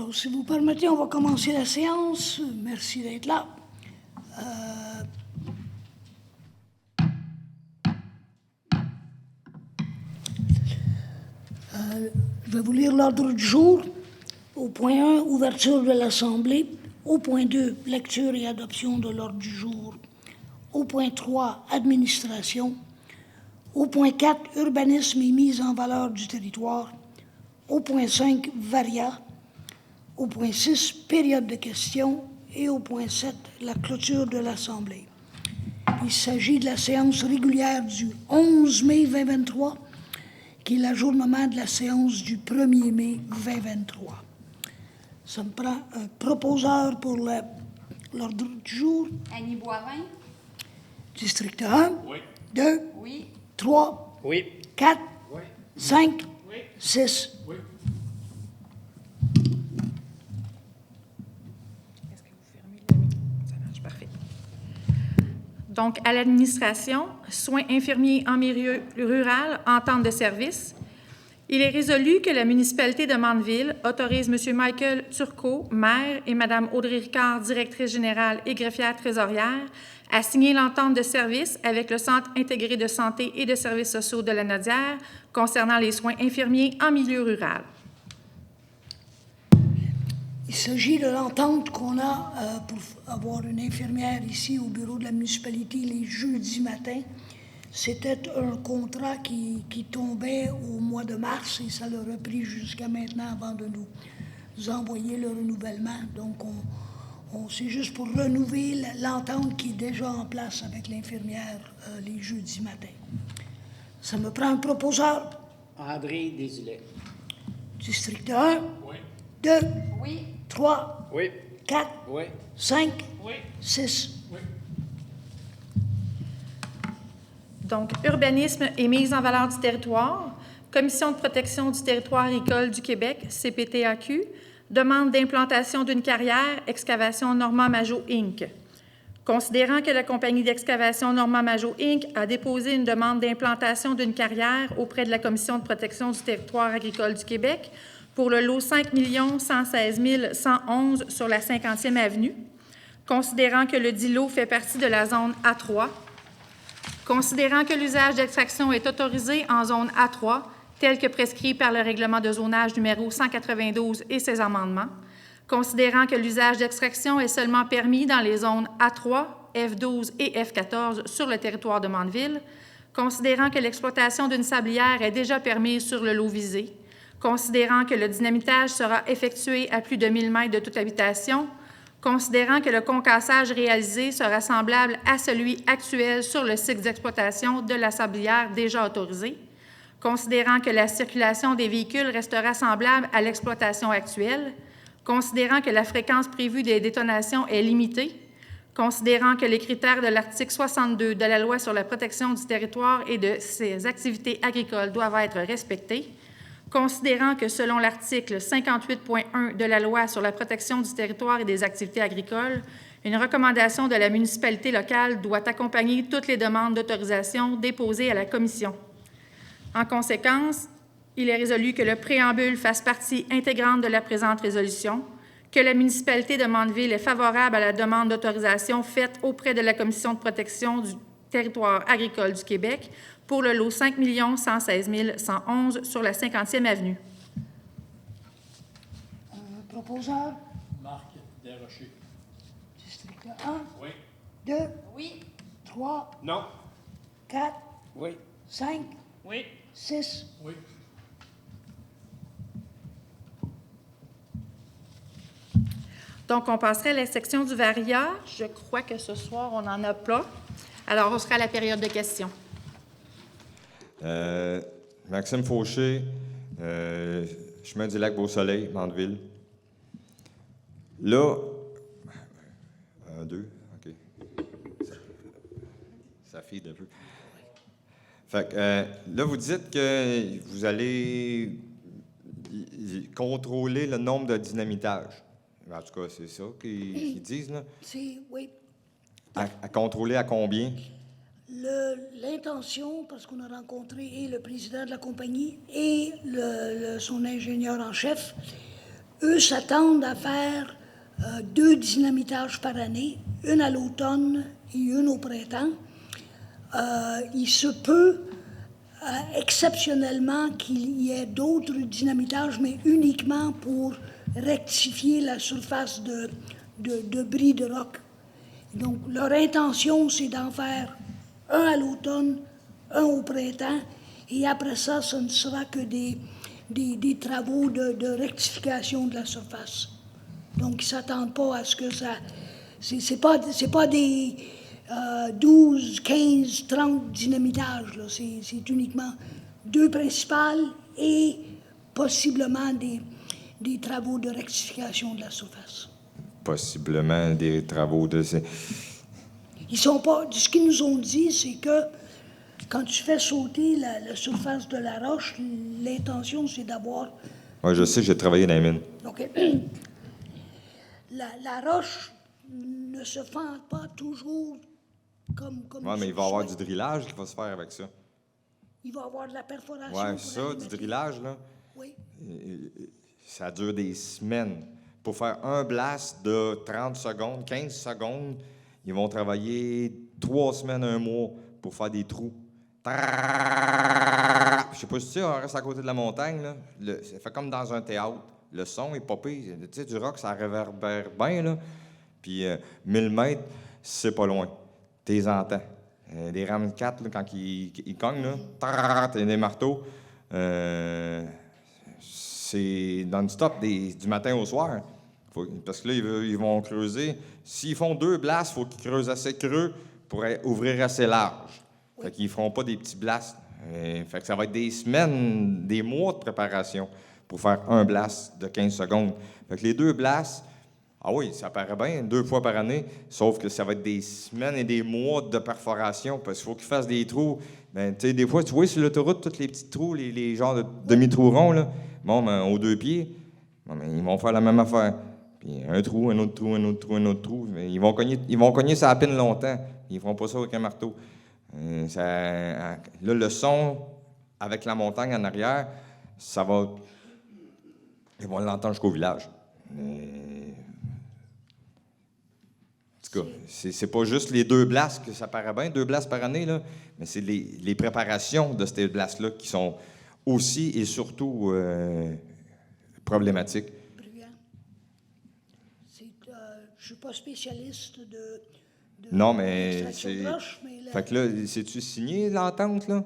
Alors, si vous permettez, on va commencer la séance. Merci d'être là. Je vais vous lire l'ordre du jour. Au point 1, ouverture de l'Assemblée. Au point 2, lecture et adoption de l'ordre du jour. Au point 3, administration. Au point 4, urbanisme et mise en valeur du territoire. Au point 5, varia. Au point 6, période de questions. Et au point 7, la clôture de l'Assemblée. Il s'agit de la séance régulière du 11 mai 2023, qui est l'ajournement de la séance du 1er mai 2023. Ça me prend un proposeur pour l'ordre du jour. Annie Boivin? District 1. Oui. 2. Oui. 3. Oui. 4. Oui. 5. Oui. 6. Oui. Est-ce que vous fermez le micro? Ça marche, parfait. Donc, à l'administration, soins infirmiers en milieu rural, entente de service. Il est résolu que la municipalité de Mandeville autorise M. Michael Turcot, maire, et Mme Audrey Ricard, directrice générale et greffière trésorière, à signer l'entente de service avec le Centre intégré de santé et de services sociaux de la Nodière concernant les soins infirmiers en milieu rural. Il s'agit de l'entente qu'on a pour avoir une infirmière ici au bureau de la municipalité les jeudis matins. C'était un contrat qui tombait au mois de mars et ça l'a repris jusqu'à maintenant avant de nous envoyer le renouvellement. Donc, c'est juste pour renouveler l'entente qui est déjà en place avec l'infirmière les jeudis matins. Ça me prend un proposeur. André Desilets. District 1. Oui. 2. Oui. 3. Oui. 4. Oui. 5. Oui. 6. Oui. Donc, urbanisme et mise en valeur du territoire, Commission de protection du territoire agricole du Québec, CPTAQ, demande d'implantation d'une carrière, excavation Normand Majot Inc. Considérant que la compagnie d'excavation Normand Majot Inc. a déposé une demande d'implantation d'une carrière auprès de la Commission de protection du territoire agricole du Québec pour le lot 5 116 111 sur la 50e avenue, considérant que le dit lot fait partie de la zone A3, considérant que l'usage d'extraction est autorisé en zone A3, tel que prescrit par le règlement de zonage numéro 192 et ses amendements, considérant que l'usage d'extraction est seulement permis dans les zones A3, F12 et F14 sur le territoire de Mandeville, considérant que l'exploitation d'une sablière est déjà permise sur le lot visé, considérant que le dynamitage sera effectué à plus de 1000 mètres de toute habitation, considérant que le concassage réalisé sera semblable à celui actuel sur le site d'exploitation de la sablière déjà autorisé, considérant que la circulation des véhicules restera semblable à l'exploitation actuelle, considérant que la fréquence prévue des détonations est limitée, considérant que les critères de l'article 62 de la Loi sur la protection du territoire et de ses activités agricoles doivent être respectés, considérant que selon l'article 58.1 de la Loi sur la protection du territoire et des activités agricoles, une recommandation de la municipalité locale doit accompagner toutes les demandes d'autorisation déposées à la Commission. En conséquence, il est résolu que le préambule fasse partie intégrante de la présente résolution, que la municipalité de Mandeville est favorable à la demande d'autorisation faite auprès de la Commission de protection du territoire agricole du Québec pour le lot 5 116 111 sur la 50e avenue. Proposeur. Marc Desrochers. District 1. Oui. 2. Oui. 3. Non. 4. Oui. 5. Oui. 6. Oui. Donc, on passerait à la section du varia. Je crois que ce soir, on n'en a pas. Alors, on sera à la période de questions. Maxime Fauché, chemin du lac Beau-Soleil, Mandeville. Là, 1, 2, OK. Ça file un peu. Fait que, là, vous dites que vous allez contrôler le nombre de dynamitages. En tout cas, c'est ça qu'ils disent, là. Oui. À contrôler à combien? L'intention, parce qu'on a rencontré et le président de la compagnie et son ingénieur en chef, eux s'attendent à faire 2 dynamitages par année, une à l'automne et une au printemps. Il se peut exceptionnellement qu'il y ait d'autres dynamitages, mais uniquement pour rectifier la surface de bris de roc. Donc, leur intention, c'est d'en faire un à l'automne, un au printemps, et après ça, ce ne sera que des travaux de rectification de la surface. Donc, ils ne s'attendent pas à ce que ça... C'est pas des 12, 15, 30 dynamitages, là. C'est uniquement 2 principales et possiblement des travaux de rectification de la surface. Possiblement des travaux de... Ils sont pas... Ce qu'ils nous ont dit, c'est que quand tu fais sauter la surface de la roche, l'intention, c'est d'avoir... Oui, je sais, j'ai travaillé dans les mines. OK. La roche ne se fend pas toujours comme Oui, mais il va y avoir du drillage qui va se faire avec ça. Il va y avoir de la perforation. Oui, pour ça, aller du mettre- drillage, là, Oui. ça dure des semaines. Pour faire un blast de 30 secondes, 15 secondes, ils vont travailler 3 semaines, 1 mois pour faire des trous. Je sais pas si tu sais, on reste à côté de la montagne, là. Ça fait comme dans un théâtre. Le son est pas pire. Tu sais, du rock, ça réverbère bien, là. Puis 1000 mètres, c'est pas loin. Tu les entends. Des rames 4, là, quand ils cognent, là, t'as des marteaux. C'est non-stop du matin au soir. Parce que là, ils vont creuser. S'ils font 2 blasts, il faut qu'ils creusent assez creux pour ouvrir assez large. Oui. Fait qu'ils feront pas des petits blasts. Fait que ça va être des semaines, des mois de préparation pour faire un blast de 15 secondes. Fait que les 2 blasts, ah oui, ça paraît bien, 2 fois par année, sauf que ça va être des semaines et des mois de perforation, parce qu'il faut qu'ils fassent des trous. Ben, tu sais, des fois, tu vois sur l'autoroute, tous les petits trous, les genres de demi-trous ronds, là, bon, ben, aux 2 pieds, bon, ben, ils vont faire la même affaire. Puis un trou, un autre trou, un autre trou, un autre trou. Ils vont cogner ça à peine longtemps. Ils ne feront pas ça avec un marteau. Là, le son, avec la montagne en arrière, ça va... Ils vont l'entendre jusqu'au village. En tout cas, c'est pas juste les 2 blasts que ça paraît bien, 2 blasts par année, là, mais c'est les préparations de ces blasts-là qui sont aussi et surtout problématiques. Bruyant. Je suis pas spécialiste de Non, mais d'extraction c'est... de roche, mais Fait que là, c'est-tu signé, l'entente, là?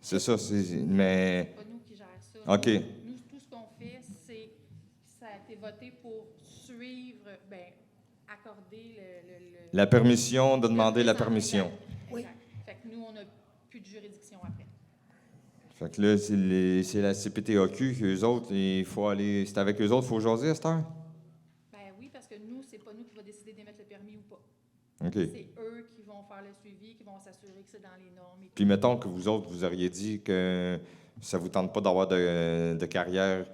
C'est ça, mais... C'est pas nous qui gère ça. OK. Nous, tout ce qu'on fait, c'est ça a été voté pour suivre, accorder le La permission, de demander le la présent permission. légal. Oui. Exact. Fait que nous, on n'a plus de juridiction après. Fait que là, c'est la CPTAQ, qu'eux autres, il faut aller... C'est avec eux autres qu'il faut jaser à cette heure? Ben oui, parce que nous, c'est pas nous qui va décider d'émettre le permis ou pas. OK. C'est eux qui vont faire le suivi, qui vont s'assurer que c'est dans les normes. Et Puis mettons que vous autres, vous auriez dit que ça vous tente pas d'avoir de carrière.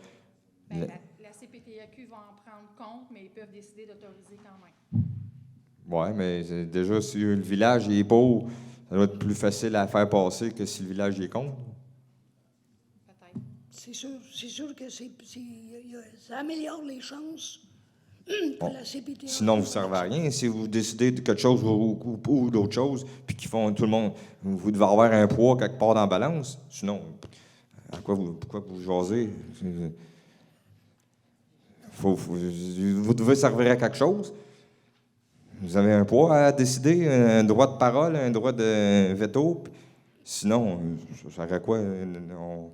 ben, la CPTAQ va en prendre compte, mais ils peuvent décider d'autoriser quand même. Ouais, mais déjà, si le village est pauvre, ça doit être plus facile à faire passer que si le village est contre. Peut-être. c'est sûr que ça améliore les chances que Bon. la CPTA... Sinon, vous ne servez à rien. Si vous décidez de quelque chose ou d'autre chose, puis qu'ils font tout le monde, vous devez avoir un poids quelque part dans la balance. Sinon, pourquoi vous jasez? Vous devez servir à quelque chose. Vous avez un poids à décider, un droit de parole, un droit de veto. Sinon, ça sert à quoi? On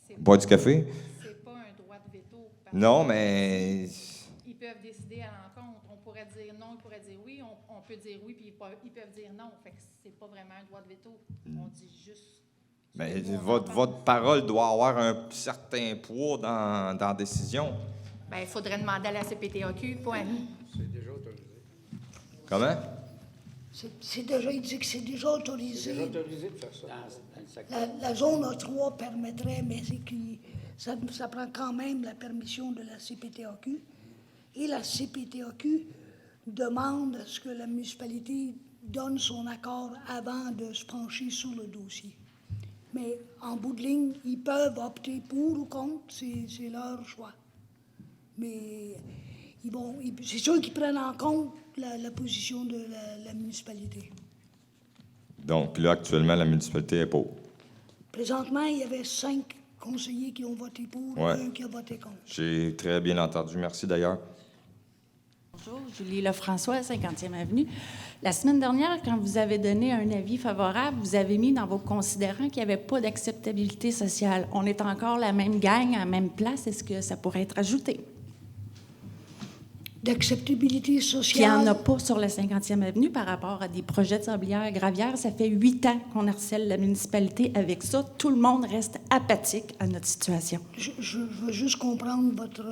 C'est boit du café? C'est pas un droit de veto. parce Non, que mais... Ils peuvent décider à l'encontre. On pourrait dire non, ils pourraient dire oui. On peut dire oui, puis ils peuvent dire non. Fait que c'est pas vraiment un droit de veto. On dit juste... Mais Nous, on en votre parle. parole doit avoir un certain poids dans la décision. Ben, il faudrait demander à la CPTAQ, pas à nous. Comment? Il dit que c'est déjà autorisé. Autorisé de faire ça. Dans le secteur. La zone A3 permettrait, mais ça prend quand même la permission de la CPTAQ. Et la CPTAQ demande à ce que la municipalité donne son accord avant de se pencher sur le dossier. Mais en bout de ligne, ils peuvent opter pour ou contre, c'est leur choix. Mais c'est sûr qu'ils prennent en compte la position de la municipalité. Donc, là, actuellement, la municipalité est pour. Présentement, il y avait 5 conseillers qui ont voté pour, Ouais. un qui a voté contre. J'ai très bien entendu. Merci d'ailleurs. Bonjour, Julie Lefrançois, 50e Avenue. La semaine dernière, quand vous avez donné un avis favorable, vous avez mis dans vos considérants qu'il n'y avait pas d'acceptabilité sociale. On est encore la même gang, à la même place. Est-ce que ça pourrait être ajouté? D'acceptabilité Puis il n'y sociale. en a pas sur la 50e Avenue par rapport à des projets de sablières gravières. Ça fait 8 ans qu'on harcèle la municipalité avec ça. Tout le monde reste apathique à notre situation. Je veux juste comprendre votre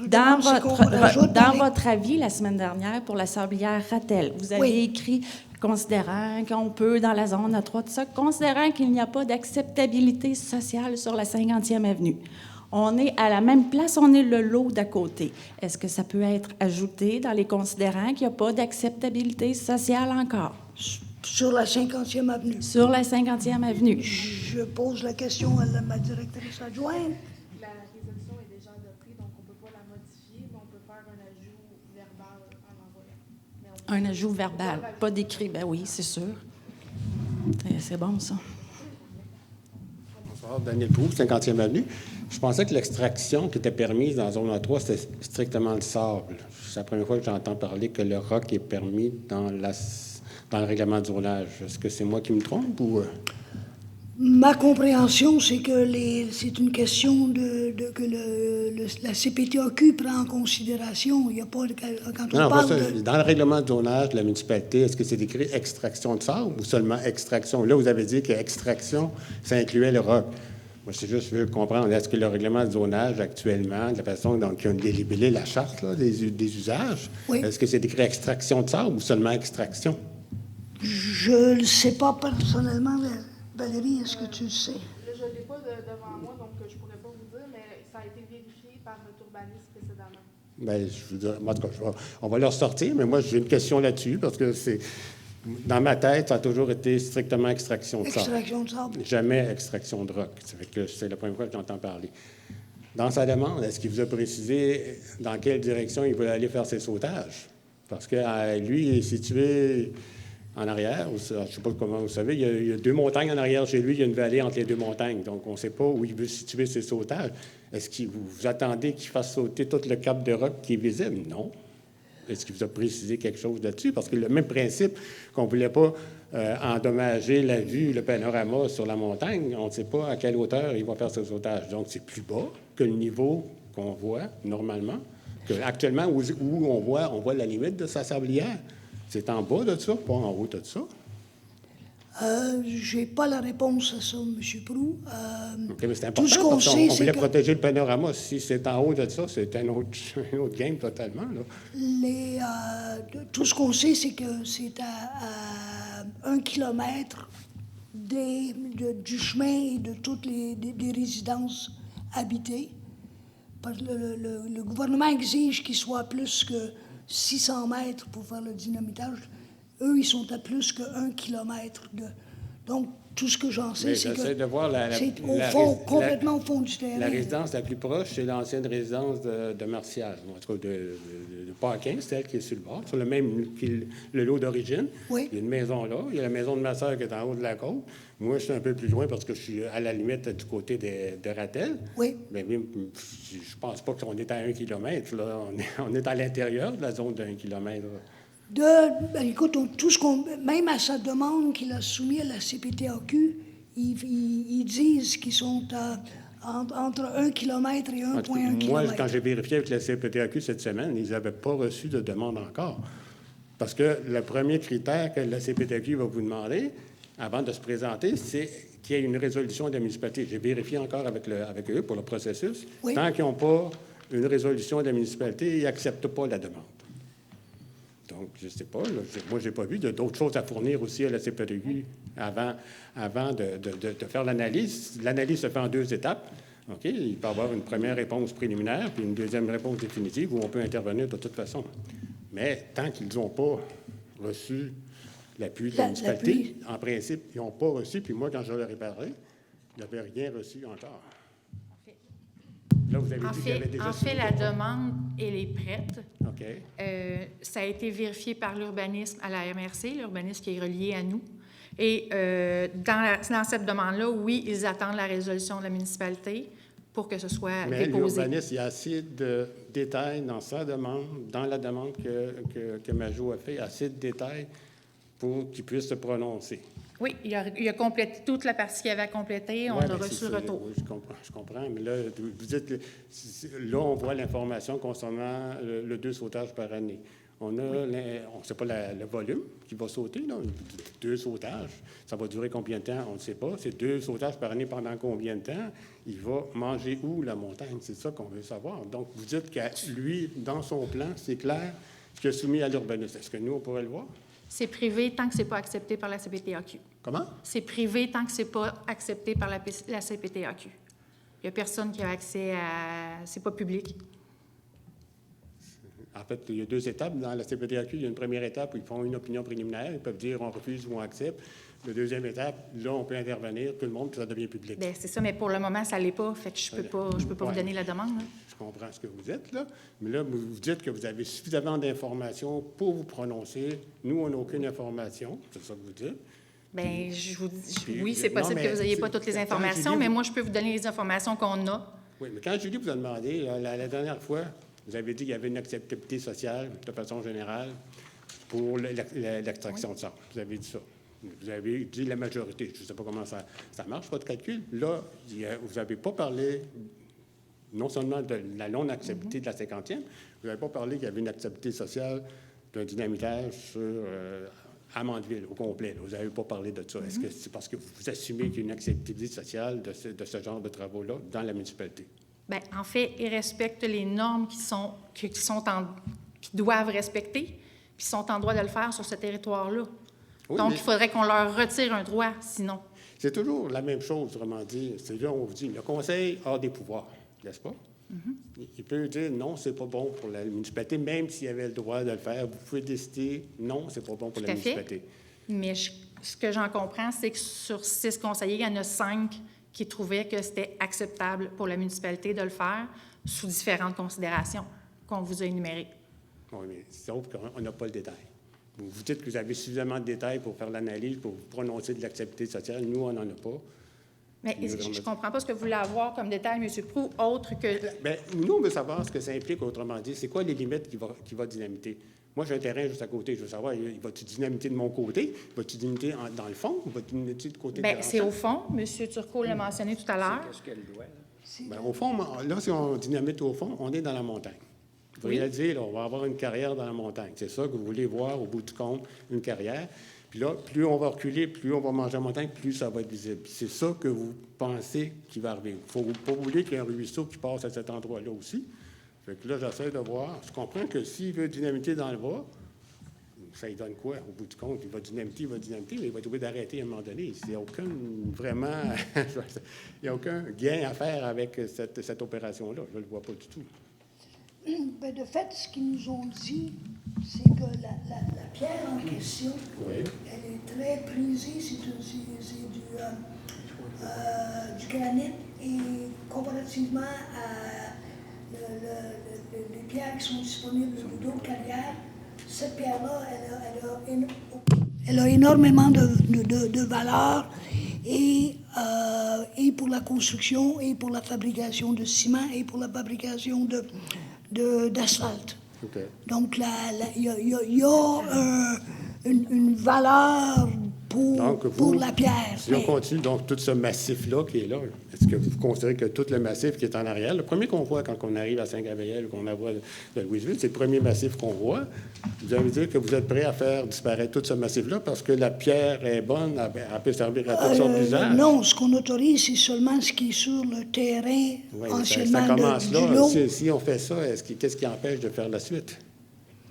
Dans demande, c'est qu'on rajoute dans les- votre avis la semaine dernière pour la sablière Ratel, vous avez Oui. écrit, considérant qu'on peut, dans la zone A3, tout ça, considérant qu'il n'y a pas d'acceptabilité sociale sur la 50e Avenue. On est à la même place, on est le lot d'à côté. Est-ce que ça peut être ajouté dans les considérants qu'il n'y a pas d'acceptabilité sociale encore sur la 50e avenue. sur la 50e Avenue? Je pose la question à ma directrice adjointe. La résolution est déjà adoptée, donc on ne peut pas la modifier, mais on peut faire un ajout verbal en l'envoyant. Mais on peut- Un ajout verbal, pas d'écrit. Ben oui, c'est sûr. C'est bon, ça. Bonsoir, Daniel Proulx, 50e Avenue. Je pensais que l'extraction qui était permise dans la zone A3, c'était strictement le sable. C'est la première fois que j'entends parler que le roc est permis dans le règlement du zonage. Est-ce que c'est moi qui me trompe ou... Ma compréhension, c'est que c'est une question que la CPTAQ prend en considération. Il n'y a pas quand on Non, parle pas ça. de... Dans le règlement de zonage de la municipalité, est-ce que c'est écrit extraction de sable ou seulement extraction? Là, vous avez dit que extraction, ça incluait le roc. Moi, c'est juste, je veux comprendre, est-ce que le règlement de zonage actuellement, de la façon dont ils ont délibellé la charte là, des usages, Oui. est-ce que c'est écrit extraction de sable ou seulement extraction? Je ne le sais pas personnellement, Valérie, est-ce que tu le sais? Là, je ne l'ai pas devant moi, donc je ne pourrais pas vous dire, mais ça a été vérifié par notre urbaniste précédemment. Bien, je vous dirais, moi, en tout cas, on va leur sortir, mais moi, j'ai une question là-dessus, parce que c'est... Dans ma tête, ça a toujours été strictement extraction de sable. Extraction de sable. Jamais extraction de roc. Ça fait que c'est la première fois que j'entends parler. Dans sa demande, est-ce qu'il vous a précisé dans quelle direction il voulait aller faire ses sautages? Parce que lui, il est situé en arrière. Je ne sais pas comment vous savez. Il y a 2 montagnes en arrière chez lui. Il y a une vallée entre les 2 montagnes. Donc, on ne sait pas où il veut situer ses sautages. Est-ce que vous attendez qu'il fasse sauter tout le cap de roc qui est visible? Non. Est-ce qu'il vous a précisé quelque chose là-dessus? Parce que le même principe qu'on ne voulait pas endommager la vue, le panorama sur la montagne, on ne sait pas à quelle hauteur il va faire ce sautage. Donc, c'est plus bas que le niveau qu'on voit normalement. Actuellement, où on voit la limite de sa sablière. C'est en bas de ça, pas en haut de ça. Je n'ai pas la réponse à ça, M. Proulx. OK, mais c'est Tout ce important qu'on parce qu'on sait, c'est voulait que protéger le panorama. Si c'est en haut de ça, c'est un autre game totalement. Là. tout ce qu'on sait, c'est que c'est à 1 kilomètre du chemin et de toutes des résidences habitées. Parce que le gouvernement exige qu'il soit plus que 600 mètres pour faire le dynamitage. Eux, ils sont à plus que 1 kilomètre de... Donc, tout ce que j'en sais, Mais c'est j'essaie de voir c'est au fond, complètement au fond du terrain. La résidence la plus proche, c'est l'ancienne résidence de Martial, en tout cas de Paquin, c'est elle qui est sur le bord, sur le même le lot d'origine. Oui. Il y a une maison là, il y a la maison de ma sœur qui est en haut de la côte. Moi, je suis un peu plus loin parce que je suis à la limite du côté de Ratel. Oui. Mais même, je pense pas qu'on est à 1 kilomètre. Là. On est à l'intérieur de la zone d'1 kilomètre. Écoute, même à sa demande qu'il a soumise à la CPTAQ, ils disent qu'ils sont entre 1 km et 1,1 km. Moi, quand j'ai vérifié avec la CPTAQ cette semaine, ils n'avaient pas reçu de demande encore. Parce que le premier critère que la CPTAQ va vous demander, avant de se présenter, c'est qu'il y ait une résolution de la municipalité. J'ai vérifié encore avec eux pour le processus. Oui. Tant qu'ils n'ont pas une résolution de la municipalité, ils n'acceptent pas la demande. Donc, je ne sais pas. Là, moi, je n'ai pas vu. Il y a d'autres choses à fournir aussi à la CPTAQ avant de faire l'analyse. L'analyse se fait en 2 étapes. OK? Il peut y avoir une première réponse préliminaire puis une deuxième réponse définitive où on peut intervenir de toute façon. Mais tant qu'ils n'ont pas reçu l'appui de la municipalité, en principe, ils n'ont pas reçu. Puis moi, quand je leur ai parlé, Il n'avait rien reçu encore. Là, vous avez dit qu'il avait déjà En fait, signé la le contrat. demande, elle est prête. OK. Ça a été vérifié par l'urbanisme à la MRC, l'urbanisme qui est relié à nous. Et dans cette demande-là, oui, ils attendent la résolution de la municipalité pour que ce soit Mais déposé. l'urbaniste, il y a assez de détails dans sa demande, dans la demande que Majot a fait, il y a assez de détails pour qu'il puisse se prononcer. Oui, il a complété toute la partie qu'il avait à compléter. On Ouais, a mais reçu c'est le ça, retour. oui, je comprends. Mais là, vous dites que là, on voit l'information concernant le 2 sautages par année. On ne sait pas le volume qui va sauter, là. 2 sautages. Ça va durer combien de temps? On ne sait pas. C'est 2 sautages par année pendant combien de temps? Il va manger où, la montagne? C'est ça qu'on veut savoir. Donc, vous dites que lui, dans son plan, c'est clair ce qu'il a soumis à l'urbanisme. Est-ce que nous, on pourrait le voir? C'est privé tant que ce n'est pas accepté par la CPTAQ. Comment? C'est privé tant que ce n'est pas accepté par la CPTAQ. Il n'y a personne qui a accès à... C'est pas public. En fait, il y a 2 étapes dans la CPTAQ. Il y a une première étape où ils font une opinion préliminaire. Ils peuvent dire on refuse ou on accepte. La deuxième étape, là, on peut intervenir, tout le monde, puis ça devient public. Bien, c'est ça, mais pour le moment, ça ne l'est pas. Fait que je peux pas Ouais. vous donner la demande. Là. Je comprends ce que vous dites, là. Mais là, vous dites que vous avez suffisamment d'informations pour vous prononcer. Nous, on n'a aucune information. C'est ça que vous dites. Bien, je vous dis, Puis- oui, c'est non, possible mais que vous n'ayez pas c'est- toutes les quand informations, Julie, mais vous- moi, je peux vous donner les informations qu'on a. Oui, mais quand Julie vous a demandé, la dernière fois, vous avez dit qu'il y avait une acceptabilité sociale, de façon générale, pour l'extraction de sang. Vous avez dit ça. Vous avez dit la majorité. Je ne sais pas comment ça marche, votre calcul. Là, vous n'avez pas parlé non seulement de la non-acceptabilité de la 50e, vous n'avez pas parlé qu'il y avait une acceptabilité sociale d'un dynamitage sur Amandeville au complet. Là. Vous n'avez pas parlé de ça. Est-ce que c'est parce que vous assumez qu'il y a une acceptabilité sociale de ce genre de travaux-là dans la municipalité? Bien, en fait, ils respectent les normes qui doivent respecter, puis ils sont en droit de le faire sur ce territoire-là. Oui, Donc, mais- il faudrait qu'on leur retire un droit, sinon. C'est toujours la même chose, autrement dit. C'est là où on vous dit, le conseil a des pouvoirs, n'est-ce pas? Il peut dire non, c'est pas bon pour la municipalité, même s'il avait le droit de le faire. Vous pouvez décider non, c'est pas bon pour Tout la à fait. municipalité. Mais ce que j'en comprends, c'est que sur 6 conseillers, il y en a 5 qui trouvaient que c'était acceptable pour la municipalité de le faire sous différentes considérations qu'on vous a énumérées. Oui, mais sauf qu'on n'a pas le détail. Vous dites que vous avez suffisamment de détails pour faire l'analyse, pour vous prononcer de l'acceptabilité sociale. Nous, on n'en a pas. Mais Nous, je on ne a- comprends pas ce que vous voulez avoir comme détail, M. Proulx, autre que... Bien, nous, on veut savoir ce que ça implique, autrement dit. C'est quoi les limites qui va dynamiter? Moi, j'ai un terrain juste à côté. Je veux savoir, il va-tu dynamiter de mon côté? Va-tu dynamiter dans le fond? Va-tu dynamiter de côté de Bien, la c'est rentrée? au fond. M. Turcot l'a mentionné tout à l'heure. Bien, au fond, là, si on dynamite au fond, on est dans la montagne. Vous réalisez, là, on va avoir une carrière dans la montagne. C'est ça que vous voulez voir au bout du compte, une carrière. Puis là, plus on va reculer, plus on va manger la montagne, plus ça va être visible. Puis c'est ça que vous pensez qui va arriver. Il ne faut pas oublier qu'il y a un ruisseau qui passe à cet endroit-là aussi. Fait que là, j'essaie de voir. Je comprends que s'il veut dynamiter dans le bas, ça lui donne quoi, au bout du compte? Il va dynamiter, mais il va être obligé d'arrêter à un moment donné. Il n'y a aucun, vraiment, il n'y a aucun gain à faire avec cette opération-là. Je ne le vois pas du tout. Ben, de fait, ce qu'ils nous ont dit, c'est que la pierre en question, Oui. elle est très prisée, c'est du granit, et comparativement à les pierres qui sont disponibles dans d'autres carrières, cette pierre-là, elle a énormément de valeur, et pour la construction, et pour la fabrication de ciment, et pour la fabrication d'asphalte. OK. Donc, il y a une valeur Donc, pour la pierre. Si on continue, donc, tout ce massif-là qui est là, est-ce que vous considérez que tout le massif qui est en arrière, le premier qu'on voit quand on arrive à Saint-Gabriel ou qu'on voit de Louisville, c'est le premier massif qu'on voit. Vous allez me dire que vous êtes prêt à faire disparaître tout ce massif-là parce que la pierre est bonne, elle peut servir à toutes sortes d'usages? Non, ce qu'on autorise, c'est seulement ce qui est sur le terrain Oui, mais anciennement ça commence du là. lot. Si on fait ça, qu'est-ce qui empêche de faire la suite?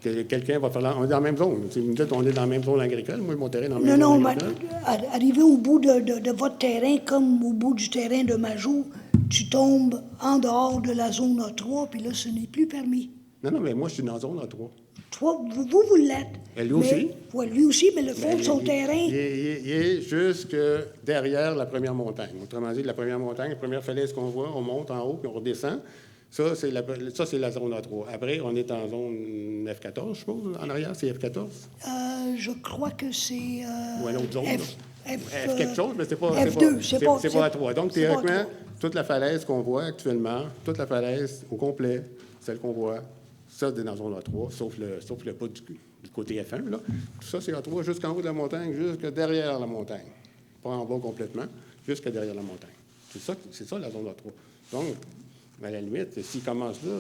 Que quelqu'un va faire... On est dans la même zone. Si vous me dites on est dans la même zone agricole, moi, mon terrain est dans la même Non, zone mais agricole. arrivé au bout de votre terrain, comme au bout du terrain de Majot, tu tombes en dehors de la zone A3, puis là, ce n'est plus permis. Non, mais moi, je suis dans la zone A3. Toi, vous l'êtes. Et lui aussi. Oui, lui aussi, mais le fond de son terrain... Il est jusque derrière la première montagne. Autrement dit, la première montagne, la première falaise qu'on voit, on monte en haut puis on redescend. Ça, c'est la zone A3. Après, on est en zone F14, je suppose, en arrière, c'est F14? Je crois que c'est... Ou une autre zone, là. F quelque chose, mais c'est pas F2, c'est pas A3. Donc, c'est pas théoriquement, A3. toute la falaise qu'on voit actuellement, toute la falaise au complet, celle qu'on voit, ça, c'est dans la zone A3, sauf le bas du côté F1, là. Tout ça, c'est A3 jusqu'en haut de la montagne, jusque derrière la montagne. Pas en bas complètement, jusque derrière la montagne. C'est ça, la zone A3. Donc, à la limite, s'il commence là,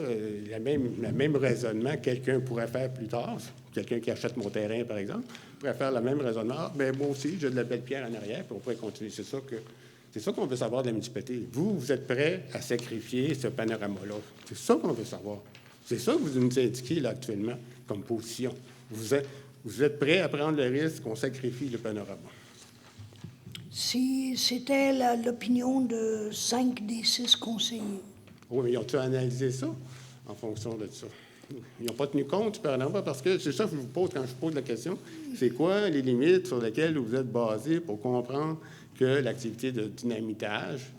le même raisonnement, quelqu'un pourrait faire plus tard, quelqu'un qui achète mon terrain, par exemple, pourrait faire le même raisonnement. Ah, bien, moi aussi, j'ai de la belle pierre en arrière, puis on pourrait continuer. C'est ça qu'on veut savoir de la municipalité. Vous êtes prêts à sacrifier ce panorama-là. C'est ça qu'on veut savoir. C'est ça que vous nous indiquez là, actuellement, comme position. Vous êtes prêts à prendre le risque qu'on sacrifie le panorama. Si c'était l'opinion de 5 des 6 conseillers. Oui, mais ils ont-ils analysé ça en fonction de ça? Ils n'ont pas tenu compte du panorama parce que c'est ça que je vous pose quand je pose la question. C'est quoi les limites sur lesquelles vous êtes basés pour comprendre que l'activité de dynamitage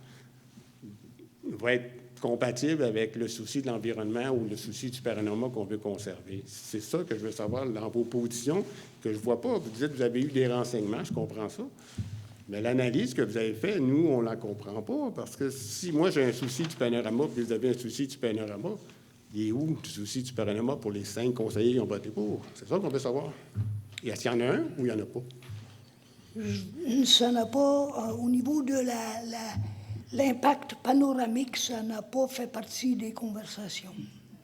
va être compatible avec le souci de l'environnement ou le souci du panorama qu'on veut conserver? C'est ça que je veux savoir dans vos positions, que je ne vois pas. Vous dites que vous avez eu des renseignements, je comprends ça. Mais l'analyse que vous avez faite, nous, on ne la comprend pas, parce que si moi j'ai un souci du panorama, puis vous avez un souci du panorama, il est où le souci du panorama pour les 5 conseillers qui ont voté pour? C'est ça qu'on veut savoir. Est-ce qu'il y en a un ou il n'y en a pas? Ça n'a pas, au niveau de l'impact panoramique, ça n'a pas fait partie des conversations.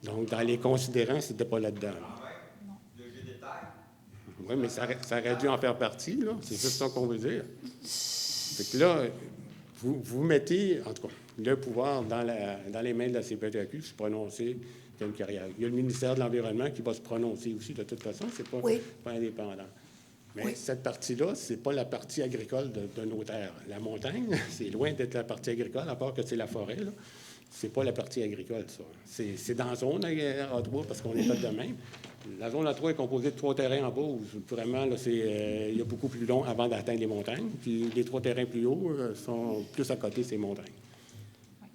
Donc, dans les considérants, ce n'était pas là-dedans. Oui, mais ça aurait dû en faire partie, là. C'est juste ça qu'on veut dire. Fait que là, vous mettez, en tout cas, le pouvoir dans les mains de la CPTAQ de se prononcer comme carrière. Il y a le ministère de l'Environnement qui va se prononcer aussi, de toute façon, c'est pas indépendant. Mais cette partie-là, c'est pas la partie agricole de nos terres. La montagne, c'est loin d'être la partie agricole, à part que c'est la forêt, là. C'est pas la partie agricole, ça. C'est dans la zone A3, parce qu'on est fait de même. La zone A3 est composée de 3 terrains en bas, où vraiment, là, il y a beaucoup plus long avant d'atteindre les montagnes. Puis les 3 terrains plus hauts sont plus à côté de ces montagnes.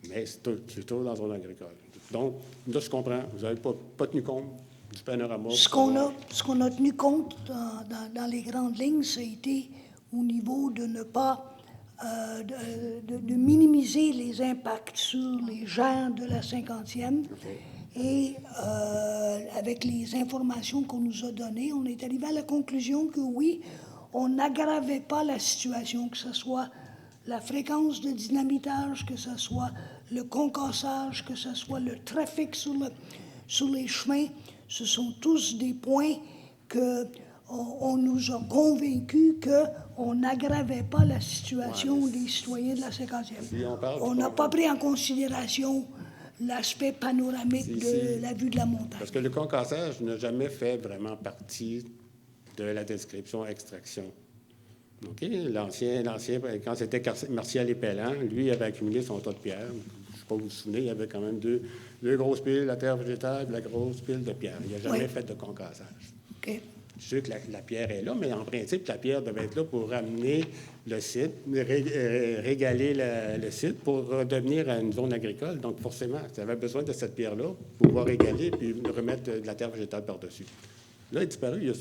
Mais c'est toujours dans la zone agricole. Donc, là, je comprends. Vous n'avez pas tenu compte du panorama. Ce qu'on a tenu compte dans les grandes lignes, ça a été au niveau de ne pas de minimiser les impacts sur les gens de la 50e. Et avec les informations qu'on nous a données, on est arrivé à la conclusion que oui, on n'aggravait pas la situation, que ce soit la fréquence de dynamitage, que ce soit le concassage, que ce soit le trafic sur les chemins. Ce sont tous des points qu'on nous a convaincus qu'on n'aggravait pas la situation des citoyens de la 50e. Si on n'a pas pris en considération l'aspect panoramique de la vue de la montagne. Parce que le concassage n'a jamais fait vraiment partie de la description extraction. OK? L'ancien, quand c'était Martial et Pellan, lui, il avait accumulé son tas de pierres. Je ne sais pas si vous vous souvenez, il y avait quand même deux grosses piles, la terre végétale et la grosse pile de pierre. Il n'a jamais fait de concassage. OK. Je suis sûr que la pierre est là, mais en principe, la pierre devait être là pour ramener le site, régaler le site pour redevenir une zone agricole. Donc, forcément, ça avait besoin de cette pierre-là pour pouvoir régaler puis remettre de la terre végétale par-dessus. Là, il est disparu.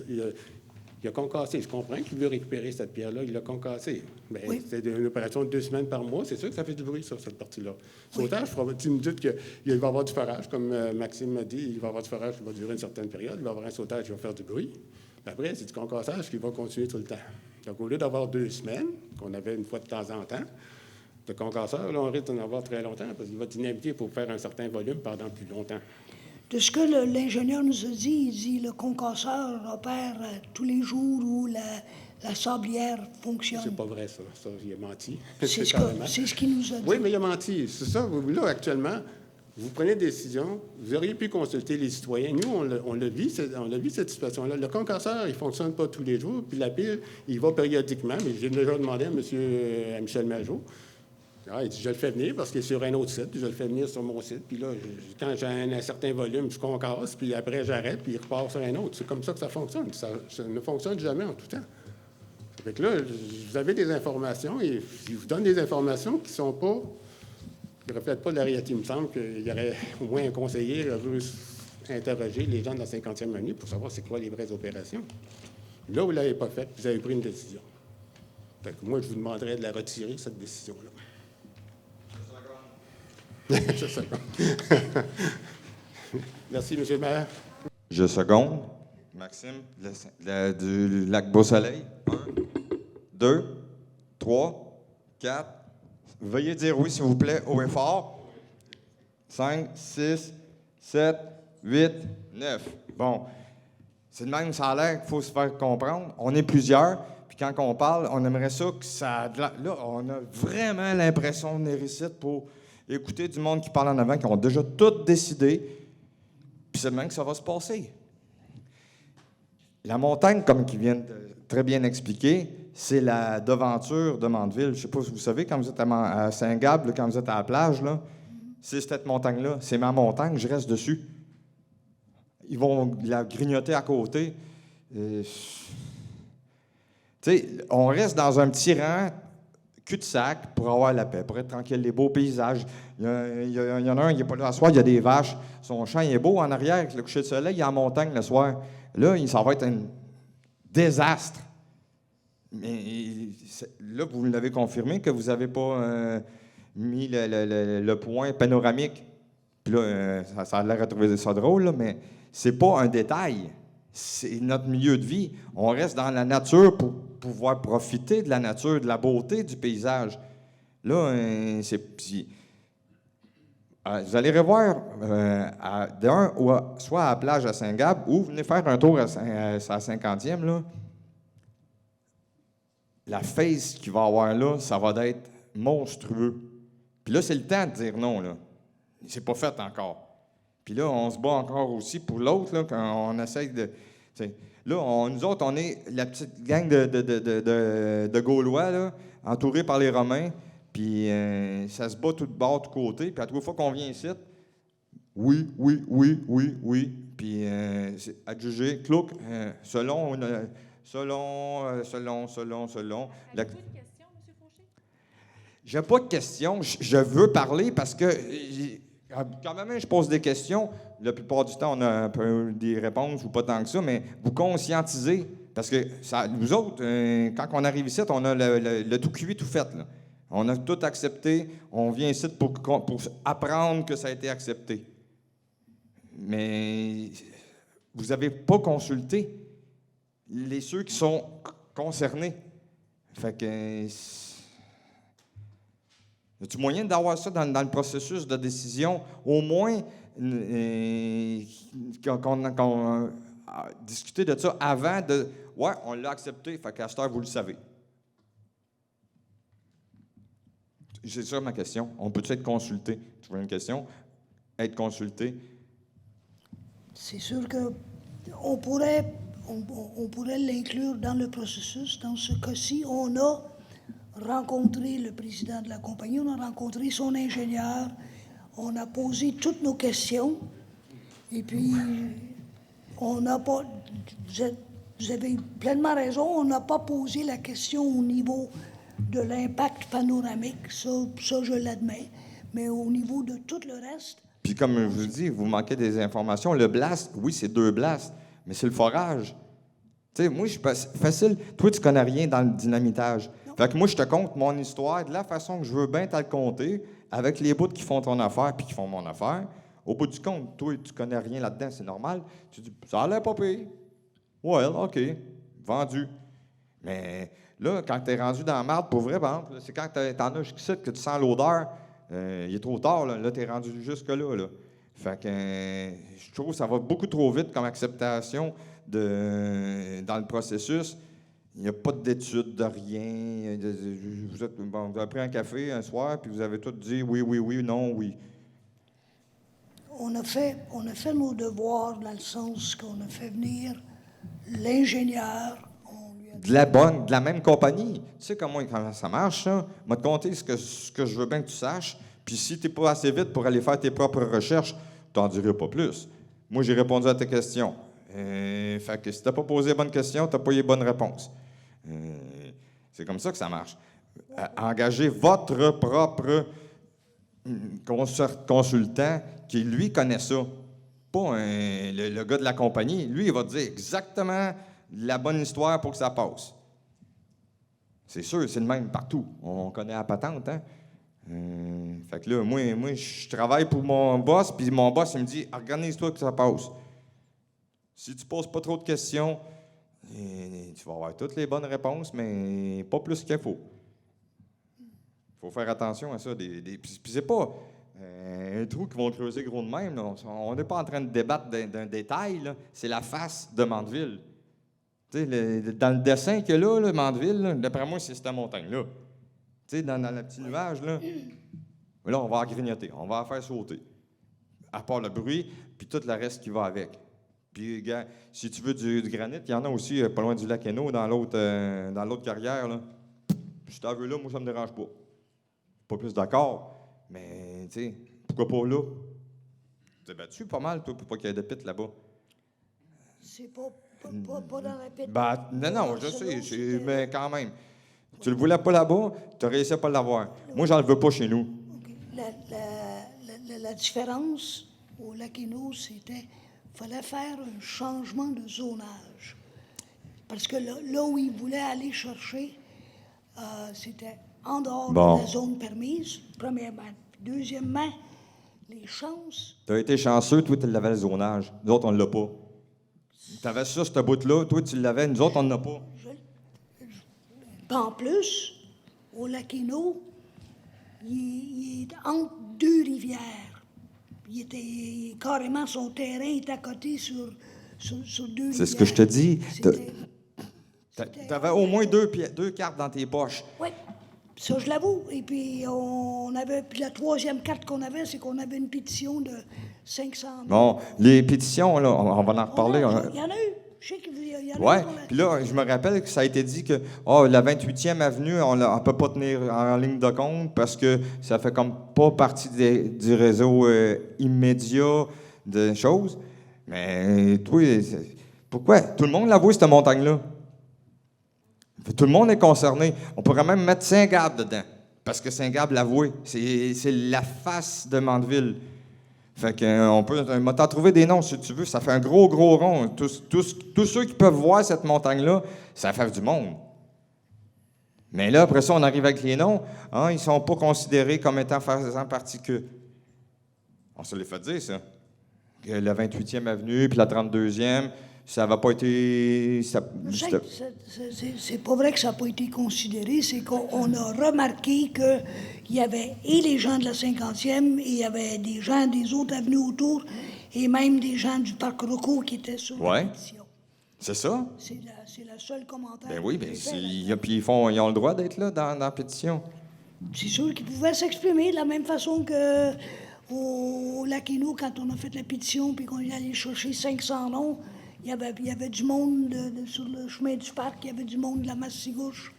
Il a concassé. Je comprends qu'il veut récupérer cette pierre-là. Il l'a concassée. Bien, oui. C'est une opération de 2 semaines par mois. C'est sûr que ça fait du bruit, ça, cette partie-là. Sautage, tu me dis qu'il va y avoir du forage, comme Maxime m'a dit. Il va y avoir du forage qui va durer une certaine période. Il va y avoir un sautage qui va faire du bruit. Puis après, c'est du concassage qui va continuer tout le temps. Donc, au lieu d'avoir 2 semaines, qu'on avait une fois de temps en temps, de concasseur, là, on risque d'en avoir très longtemps parce qu'il va dynamiter pour faire un certain volume pendant plus longtemps. De ce que l'ingénieur nous a dit, il dit le concasseur opère tous les jours où la sablière fonctionne. C'est pas vrai, ça. Ça, il a menti. C'est ce qu'il nous a dit. Oui, mais il a menti. C'est ça. Là, actuellement, vous prenez des décisions, vous auriez pu consulter les citoyens. Nous, on l'a vu, cette situation-là. Le concasseur, il ne fonctionne pas tous les jours, puis la pile, il va périodiquement. Mais j'ai déjà demandé à Michel Majot. Ah, il dit, je le fais venir parce qu'il est sur un autre site, puis je le fais venir sur mon site. Puis là, quand j'ai un certain volume, je concasse, puis après j'arrête, puis il repart sur un autre. C'est comme ça que ça fonctionne. Ça ne fonctionne jamais en tout temps. Fait que là, vous avez des informations, et je vous donne des informations qui ne sont pas, qui ne reflètent pas la réalité. Il me semble qu'il y aurait au moins un conseiller qui veut interroger les gens de la 50e année pour savoir c'est quoi les vraies opérations. Là, vous ne l'avez pas fait, vous avez pris une décision. Fait que moi, je vous demanderais de la retirer, cette décision-là. Je seconde. Merci, M. le maire. Je seconde. Maxime, du lac Beau-Soleil. 1, 2, 3, 4. Veuillez dire oui, s'il vous plaît, haut et fort. 5, 6, 7, 8, 9. Bon. C'est de même, ça a l'air qu'il faut se faire comprendre. On est plusieurs, puis quand on parle, on aimerait ça que ça... Là, on a vraiment l'impression de venir ici pour écouter du monde qui parle en avant, qui ont déjà tout décidé, puis c'est de même que ça va se passer. La montagne, comme qui vient de très bien expliquer, c'est la devanture de Mandeville. Je ne sais pas si vous savez, quand vous êtes à Saint-Gab, quand vous êtes à la plage, là, c'est cette montagne-là. C'est ma montagne, je reste dessus. Ils vont la grignoter à côté. Tu sais, on reste dans un petit rang cul-de-sac pour avoir la paix, pour être tranquille, les beaux paysages. Il y en a un, il n'est pas là le soir, il y a des vaches. Son champ il est beau en arrière, avec le coucher de soleil, il y a la montagne le soir. Là, ça va être un désastre. Mais là, vous l'avez confirmé que vous n'avez pas mis le point panoramique. Puis là, ça a l'air de trouver ça drôle, là, mais c'est pas un détail. C'est notre milieu de vie. On reste dans la nature pour pouvoir profiter de la nature, de la beauté du paysage. Là, vous allez revoir soit à la plage à Saint-Gab ou venez faire un tour à 50e. Là. La face qu'il va y avoir là, ça va être monstrueux. Puis là, c'est le temps de dire non. Là. C'est pas fait encore. Puis là, on se bat encore aussi pour l'autre, là, quand on essaye de... Là, nous autres, on est la petite gang de Gaulois, là, entourés par les Romains, puis ça se bat tout de bord, tout côté, puis à toute fois qu'on vient ici, oui, puis adjugé, clouc, selon... Avez-vous une question, M. Fauché? J'ai pas de questions. Je veux parler parce que quand même, je pose des questions. La plupart du temps, on a un peu des réponses ou pas tant que ça, mais vous conscientisez. Parce que nous autres, quand on arrive ici, on a le tout cuit, tout fait. Là. On a tout accepté. On vient ici pour apprendre que ça a été accepté. Mais vous n'avez pas consulté ceux qui sont concernés. Fait que... Y a-t-il moyen d'avoir ça dans le processus de décision, au moins qu'on a discuté de ça avant de... Ouais, on l'a accepté, fait qu'à cette heure, vous le savez. C'est ça ma question. On peut-tu être consulté? Tu vois une question? Être consulté? C'est sûr qu'on pourrait l'inclure dans le processus. Dans ce cas-ci, on a rencontré le président de la compagnie, on a rencontré son ingénieur, on a posé toutes nos questions, et puis on n'a pas, vous avez pleinement raison, on n'a pas posé la question au niveau de l'impact panoramique, ça je l'admets, mais au niveau de tout le reste... Puis comme je vous dis, vous manquez des informations. Le blast, oui, c'est 2 blasts, mais c'est le forage. Tu sais, moi, je suis facile. Toi, tu connais rien dans le dynamitage. Fait que moi, je te conte mon histoire de la façon que je veux bien te le compter, avec les bouts qui font ton affaire puis qui font mon affaire. Au bout du compte, toi, tu connais rien là-dedans, c'est normal. Tu dis, ça a l'air pas pire. Ouais, OK, vendu. Mais là, quand tu es rendu dans la marde, pour vrai, par exemple, c'est quand t'en as jusqu'ici que tu sens l'odeur. Il est trop tard, là tu es rendu jusque-là. Là. Fait que je trouve que ça va beaucoup trop vite comme acceptation dans le processus. Il n'y a pas d'études de rien. Vous avez pris un café un soir, puis vous avez tous dit oui, non, oui. On a fait nos devoirs dans le sens qu'on a fait venir l'ingénieur. On lui de la même compagnie. Tu sais comment ça marche, ça? Je vais te compter ce que je veux bien que tu saches. Puis si tu n'es pas assez vite pour aller faire tes propres recherches, tu n'en dirai pas plus. Moi, j'ai répondu à tes questions. Fait que si tu n'as pas posé les bonnes questions, tu n'as pas eu les bonnes réponses. C'est comme ça que ça marche. Engagez votre propre consultant qui, lui, connaît ça. Pas le gars de la compagnie. Lui, il va te dire exactement la bonne histoire pour que ça passe. C'est sûr, c'est le même partout. On connaît la patente, hein? Fait que là, moi, je travaille pour mon boss, puis mon boss, il me dit « Organise-toi que ça passe. Si tu poses pas trop de questions, tu vas avoir toutes les bonnes réponses, mais pas plus qu'il faut. » Il faut faire attention à ça. Puis c'est pas un trou qui vont creuser gros de même. Là. On n'est pas en train de débattre d'un détail. Là. C'est la face de Mandeville. Tu sais, dans le dessin qu'il y a là, Mandeville, là, d'après moi, c'est cette montagne-là. Tu sais, dans le petit nuage, là, on va en grignoter, on va en faire sauter. À part le bruit, puis tout le reste qui va avec. Puis, gars, si tu veux du granit, il y en a aussi pas loin du lac Hainaut, dans l'autre carrière. Là. Si t'en veux là, moi, ça me dérange pas. Pas plus d'accord, mais, tu sais, pourquoi pas là? Tu t'es battu pas mal, toi, pour pas qu'il y ait de pit là-bas. C'est pas dans la pète. Non, je sais, mais quand même. Tu le voulais pas là-bas, tu as réussi à pas l'avoir. Moi, j'en veux pas chez nous. Okay. La différence au lac Hainaut, c'était qu'il fallait faire un changement de zonage. Parce que là où ils voulaient aller chercher, c'était en dehors de la zone permise, premièrement. Deuxièmement, les chances... Tu as été chanceux, toi, tu l'avais le zonage. Nous autres, on ne l'a pas. Tu avais ça, ce bout-là, toi, tu l'avais, nous autres, on ne l'a pas. En plus, au lac Hainaut, il est entre deux rivières. Carrément, son terrain est à côté sur deux rivières. C'est ce que je te dis. Tu avais au moins deux cartes dans tes poches. Oui, ça, je l'avoue. Et puis, puis la troisième carte qu'on avait, c'est qu'on avait une pétition de 500 000. Bon, les pétitions, là, on va en reparler. Il y en a eu. Je sais qu'il y en a eu. Oui, puis là, je me rappelle que ça a été dit que la 28e avenue, on ne peut pas tenir en ligne de compte parce que ça fait comme pas partie du réseau immédiat de choses. Mais toi, pourquoi? Tout le monde l'avoue, cette montagne-là. Tout le monde est concerné. On pourrait même mettre Saint-Gab dedans, parce que Saint-Gab l'avoue. C'est la face de Mandeville. Fait qu'on peut t'en trouver des noms si tu veux. Ça fait un gros rond. Tous ceux qui peuvent voir cette montagne-là, ça fait du monde. Mais là, après ça, on arrive avec les noms. Ils ne sont pas considérés comme étant faisant partie que. On se les fait dire, ça. Que la 28e avenue puis la 32e, ça n'a pas été. C'est pas vrai que ça n'a pas été considéré. C'est qu'on a remarqué qu'il y avait et les gens de la 50e, et il y avait des gens des autres avenues autour, et même des gens du Parc Rocco qui étaient sur la pétition. C'est ça? C'est le seul commentaire. Ben oui, puis ils ont le droit d'être là dans la pétition. C'est sûr qu'ils pouvaient s'exprimer de la même façon qu'au lac Hainaut, quand on a fait la pétition, puis qu'on est allé chercher 500 noms. Il y avait du monde sur le chemin du parc, il y avait du monde de la Massigouche,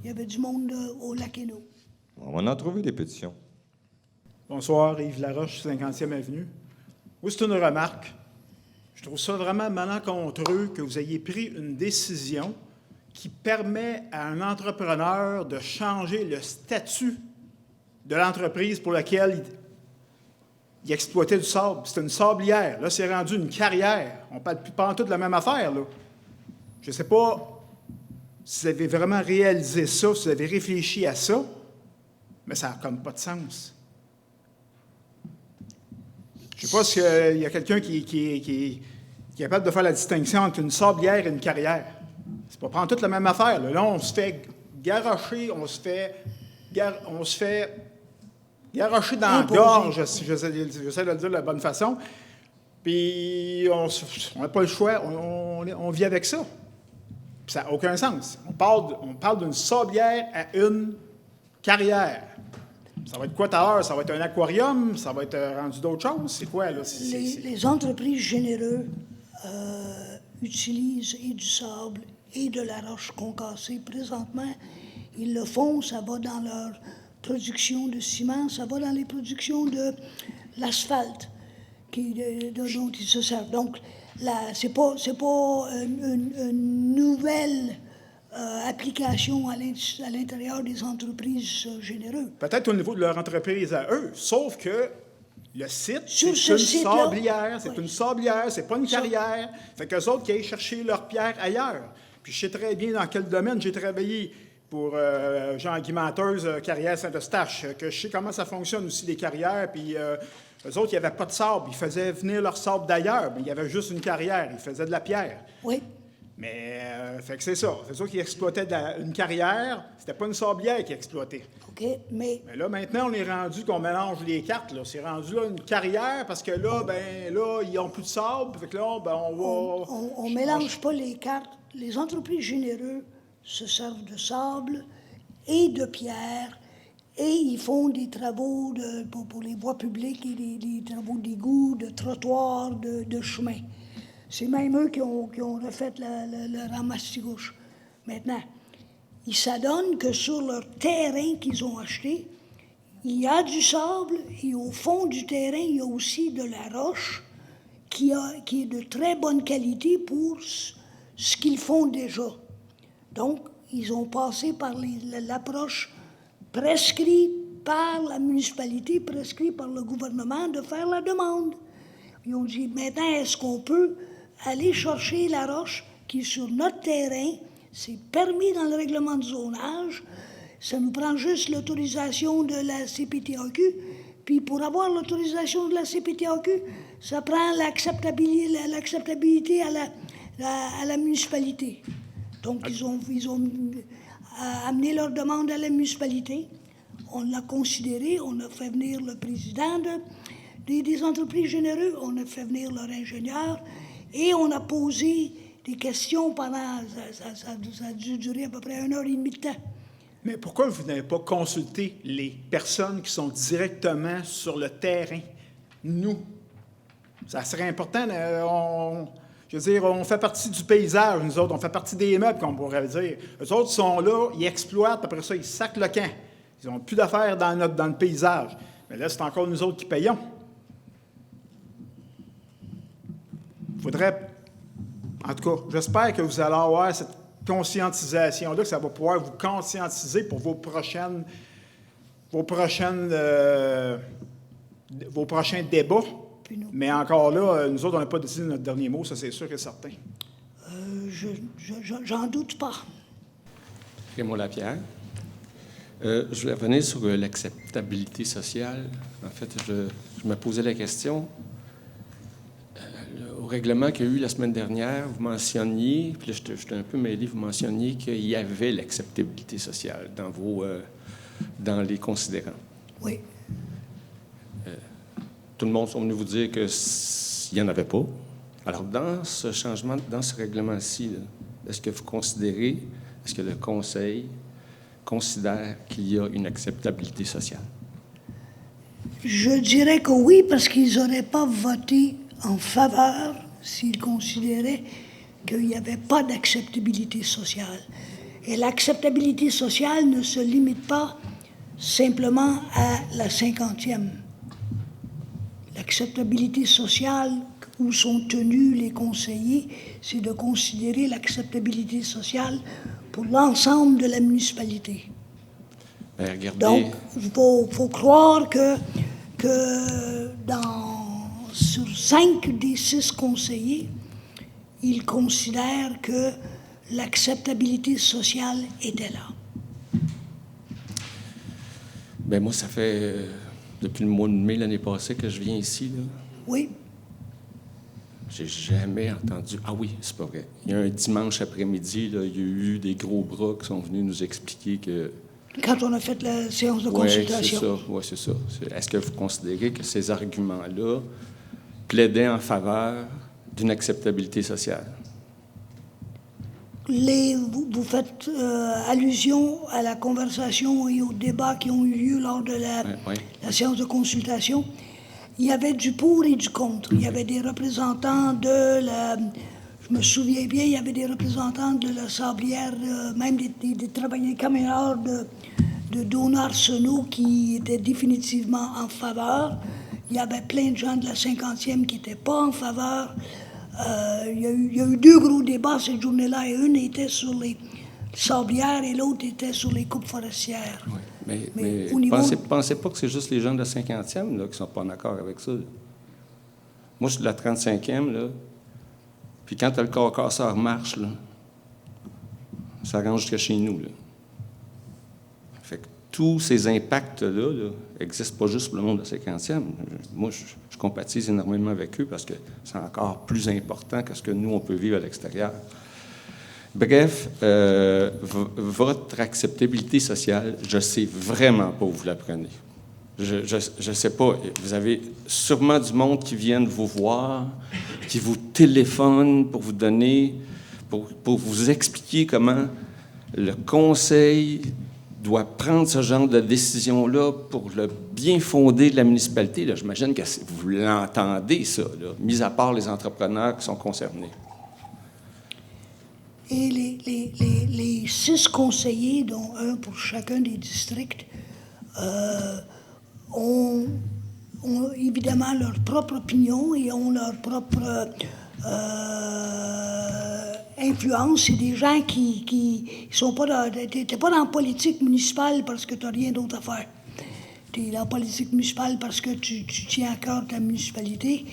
il y avait du monde au lac Hainaut. On va en trouver des pétitions. Bonsoir, Yves Laroche, 50e Avenue. Oui, c'est une remarque. Je trouve ça vraiment malencontreux que vous ayez pris une décision qui permet à un entrepreneur de changer le statut de l'entreprise pour laquelle il exploitait du sable. C'était une sablière. Là, c'est rendu une carrière. On ne parle plus pas en tout de la même affaire, là. Je ne sais pas si vous avez vraiment réalisé ça, si vous avez réfléchi à ça, mais ça n'a comme pas de sens. Je ne sais pas s'il y a quelqu'un qui est capable de faire la distinction entre une sablière et une carrière. C'est pas prendre toute la même affaire. Là, on se fait garrocher, on se fait garrocher dans la gorge, si j'essaie de le dire de la bonne façon. Puis on n'a pas le choix, on vit avec ça. Puis ça n'a aucun sens. On parle d'une sablière à une carrière. Ça va être quoi ta heure? Ça va être un aquarium? Ça va être rendu d'autres choses? C'est quoi, là? Les entreprises généreuses utilisent et du sable et de la roche concassée. Présentement, ils le font, ça va dans leur production de ciment, ça va dans les productions de l'asphalte dont ils se servent. Donc, c'est pas une nouvelle application à l'intérieur des entreprises généreuses. Peut-être au niveau de leur entreprise à eux, sauf que le site, Sur c'est ce une site-là, sablière, c'est oui. une sablière, c'est pas une carrière. Fait qu'eux autres qui aillent chercher leurs pierres ailleurs. Puis je sais très bien dans quel domaine j'ai travaillé pour Jean-Guy Menteuse, Carrière Saint-Eustache, que je sais comment ça fonctionne aussi, les carrières. Puis eux autres, il n'y avait pas de sable. Ils faisaient venir leur sable d'ailleurs, mais il y avait juste une carrière. Ils faisaient de la pierre. Oui. Mais, fait que c'est ça. C'est ça qu'ils exploitaient une carrière. C'était pas une sablière qu'ils exploitaient. OK, mais Mais là, maintenant, on est rendu qu'on mélange les cartes. Là. C'est rendu là une carrière parce que là, ils n'ont plus de sable. Fait que là, on va... on ne mélange pas les cartes. Les entreprises généreuses se servent de sable et de pierre et ils font des travaux pour les voies publiques et des travaux d'égout, de trottoirs, de chemins. C'est même eux qui ont refait le ramasse-gauche. Maintenant, ils s'adonnent que sur leur terrain qu'ils ont acheté, il y a du sable et au fond du terrain, il y a aussi de la roche qui est de très bonne qualité pour ce qu'ils font déjà. Donc, ils ont passé par l'approche prescrite par la municipalité, prescrite par le gouvernement de faire la demande. Ils ont dit, maintenant, est-ce qu'on peut aller chercher la roche qui est sur notre terrain? C'est permis dans le règlement de zonage. Ça nous prend juste l'autorisation de la CPTAQ. Puis pour avoir l'autorisation de la CPTAQ, ça prend l'acceptabilité à la municipalité. Donc, ils ont amené leur demande à la municipalité. On l'a considéré, on a fait venir le président des entreprises généreuses, on a fait venir leur ingénieur, et on a posé des questions pendant... Ça a dû durer à peu près 1h30 de temps. Mais pourquoi vous n'avez pas consulté les personnes qui sont directement sur le terrain? Nous. Ça serait important. Je veux dire, on fait partie du paysage, nous autres. On fait partie des meubles, comme on pourrait dire. Eux autres sont là, ils exploitent, après ça, ils sacent le camp. Ils n'ont plus d'affaires dans le paysage. Mais là, c'est encore nous autres qui payons. Il faudrait... En tout cas, j'espère que vous allez avoir cette conscientisation-là, que ça va pouvoir vous conscientiser pour vos prochains débats. Mais encore là, nous autres, on n'a pas dit notre dernier mot, ça c'est sûr et certain. J'en doute pas. Raymond Lapierre. Je voulais revenir sur l'acceptabilité sociale. En fait, je me posais la question. Au règlement qu'il y a eu la semaine dernière, vous mentionniez, puis là, j'étais un peu mêlé, vous mentionniez qu'il y avait l'acceptabilité sociale dans les considérants. Oui. Tout le monde sont venus vous dire qu'il n'y en avait pas. Alors, dans ce changement, dans ce règlement-ci, est-ce que vous considérez, est-ce que le Conseil considère qu'il y a une acceptabilité sociale? Je dirais que oui, parce qu'ils n'auraient pas voté en faveur s'ils considéraient qu'il n'y avait pas d'acceptabilité sociale. Et l'acceptabilité sociale ne se limite pas simplement à la 50e. L'acceptabilité sociale où sont tenus les conseillers, c'est de considérer l'acceptabilité sociale pour l'ensemble de la municipalité. Bien, regardez... Donc, il faut croire que sur 5 des 6 conseillers, ils considèrent que l'acceptabilité sociale était là. Bien, moi, ça fait depuis le mois de mai l'année passée que je viens ici, là. Oui. J'ai jamais entendu... Ah oui, c'est pas vrai. Il y a un dimanche après-midi, là, il y a eu des gros bras qui sont venus nous expliquer que... Quand on a fait la séance de consultation. Oui, c'est ça. Est-ce que vous considérez que ces arguments-là plaidaient en faveur d'une acceptabilité sociale? Vous faites allusion à la conversation et aux débats qui ont eu lieu lors de la séance de consultation. Il y avait du pour et du contre. Il y avait des représentants de la... Je Je me souviens bien, il y avait des représentants de la Sablière, même des travailleurs camionneurs de Dône-Arsenault qui étaient définitivement en faveur. Il y avait plein de gens de la 50e qui n'étaient pas en faveur. Il y a eu 2 gros débats cette journée-là, et une était sur les sablières et l'autre était sur les coupes forestières. Oui. Mais au niveau... pensez pas que c'est juste les gens de la 50e là, qui ne sont pas d'accord avec ça. Là. Moi, je suis de la 35e, là. Puis quand le corps casseur marche, là, ça rentre jusqu'à chez nous. Là. Fait que tous ces impacts-là n'existent pas juste pour le monde de la 50e. Moi, je compatise énormément avec eux parce que c'est encore plus important que ce que nous, on peut vivre à l'extérieur. Bref, votre acceptabilité sociale, je ne sais vraiment pas où vous la prenez. Je ne sais pas. Vous avez sûrement du monde qui viennent vous voir, qui vous téléphone pour vous donner, pour vous expliquer comment le conseil doit prendre ce genre de décision-là pour le bien fondé de la municipalité. Là, j'imagine que vous l'entendez, ça, là, mis à part les entrepreneurs qui sont concernés. Et les 6 conseillers, dont un pour chacun des districts, ont évidemment leur propre opinion et ont leur propre influence. C'est des gens qui sont pas dans... T'es pas dans la politique municipale parce que tu n'as rien d'autre à faire. Tu es dans la politique municipale parce que tu tiens à cœur ta municipalité.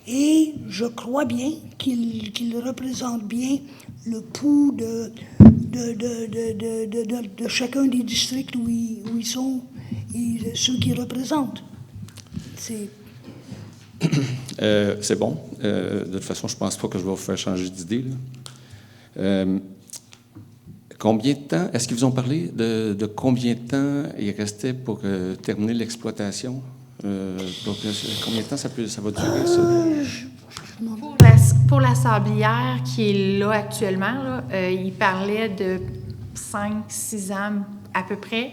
Et je crois bien qu'ils représentent bien le pouls de chacun des districts où ils sont et ceux qu'ils représentent. C'est bon. De toute façon, je ne pense pas que je vais vous faire changer d'idée. Combien de temps, est-ce qu'ils vous ont parlé de combien de temps il restait pour terminer l'exploitation? Combien de temps ça va durer, ça? Pour la sablière qui est là actuellement, là, il parlait de 5-6 ans à peu près.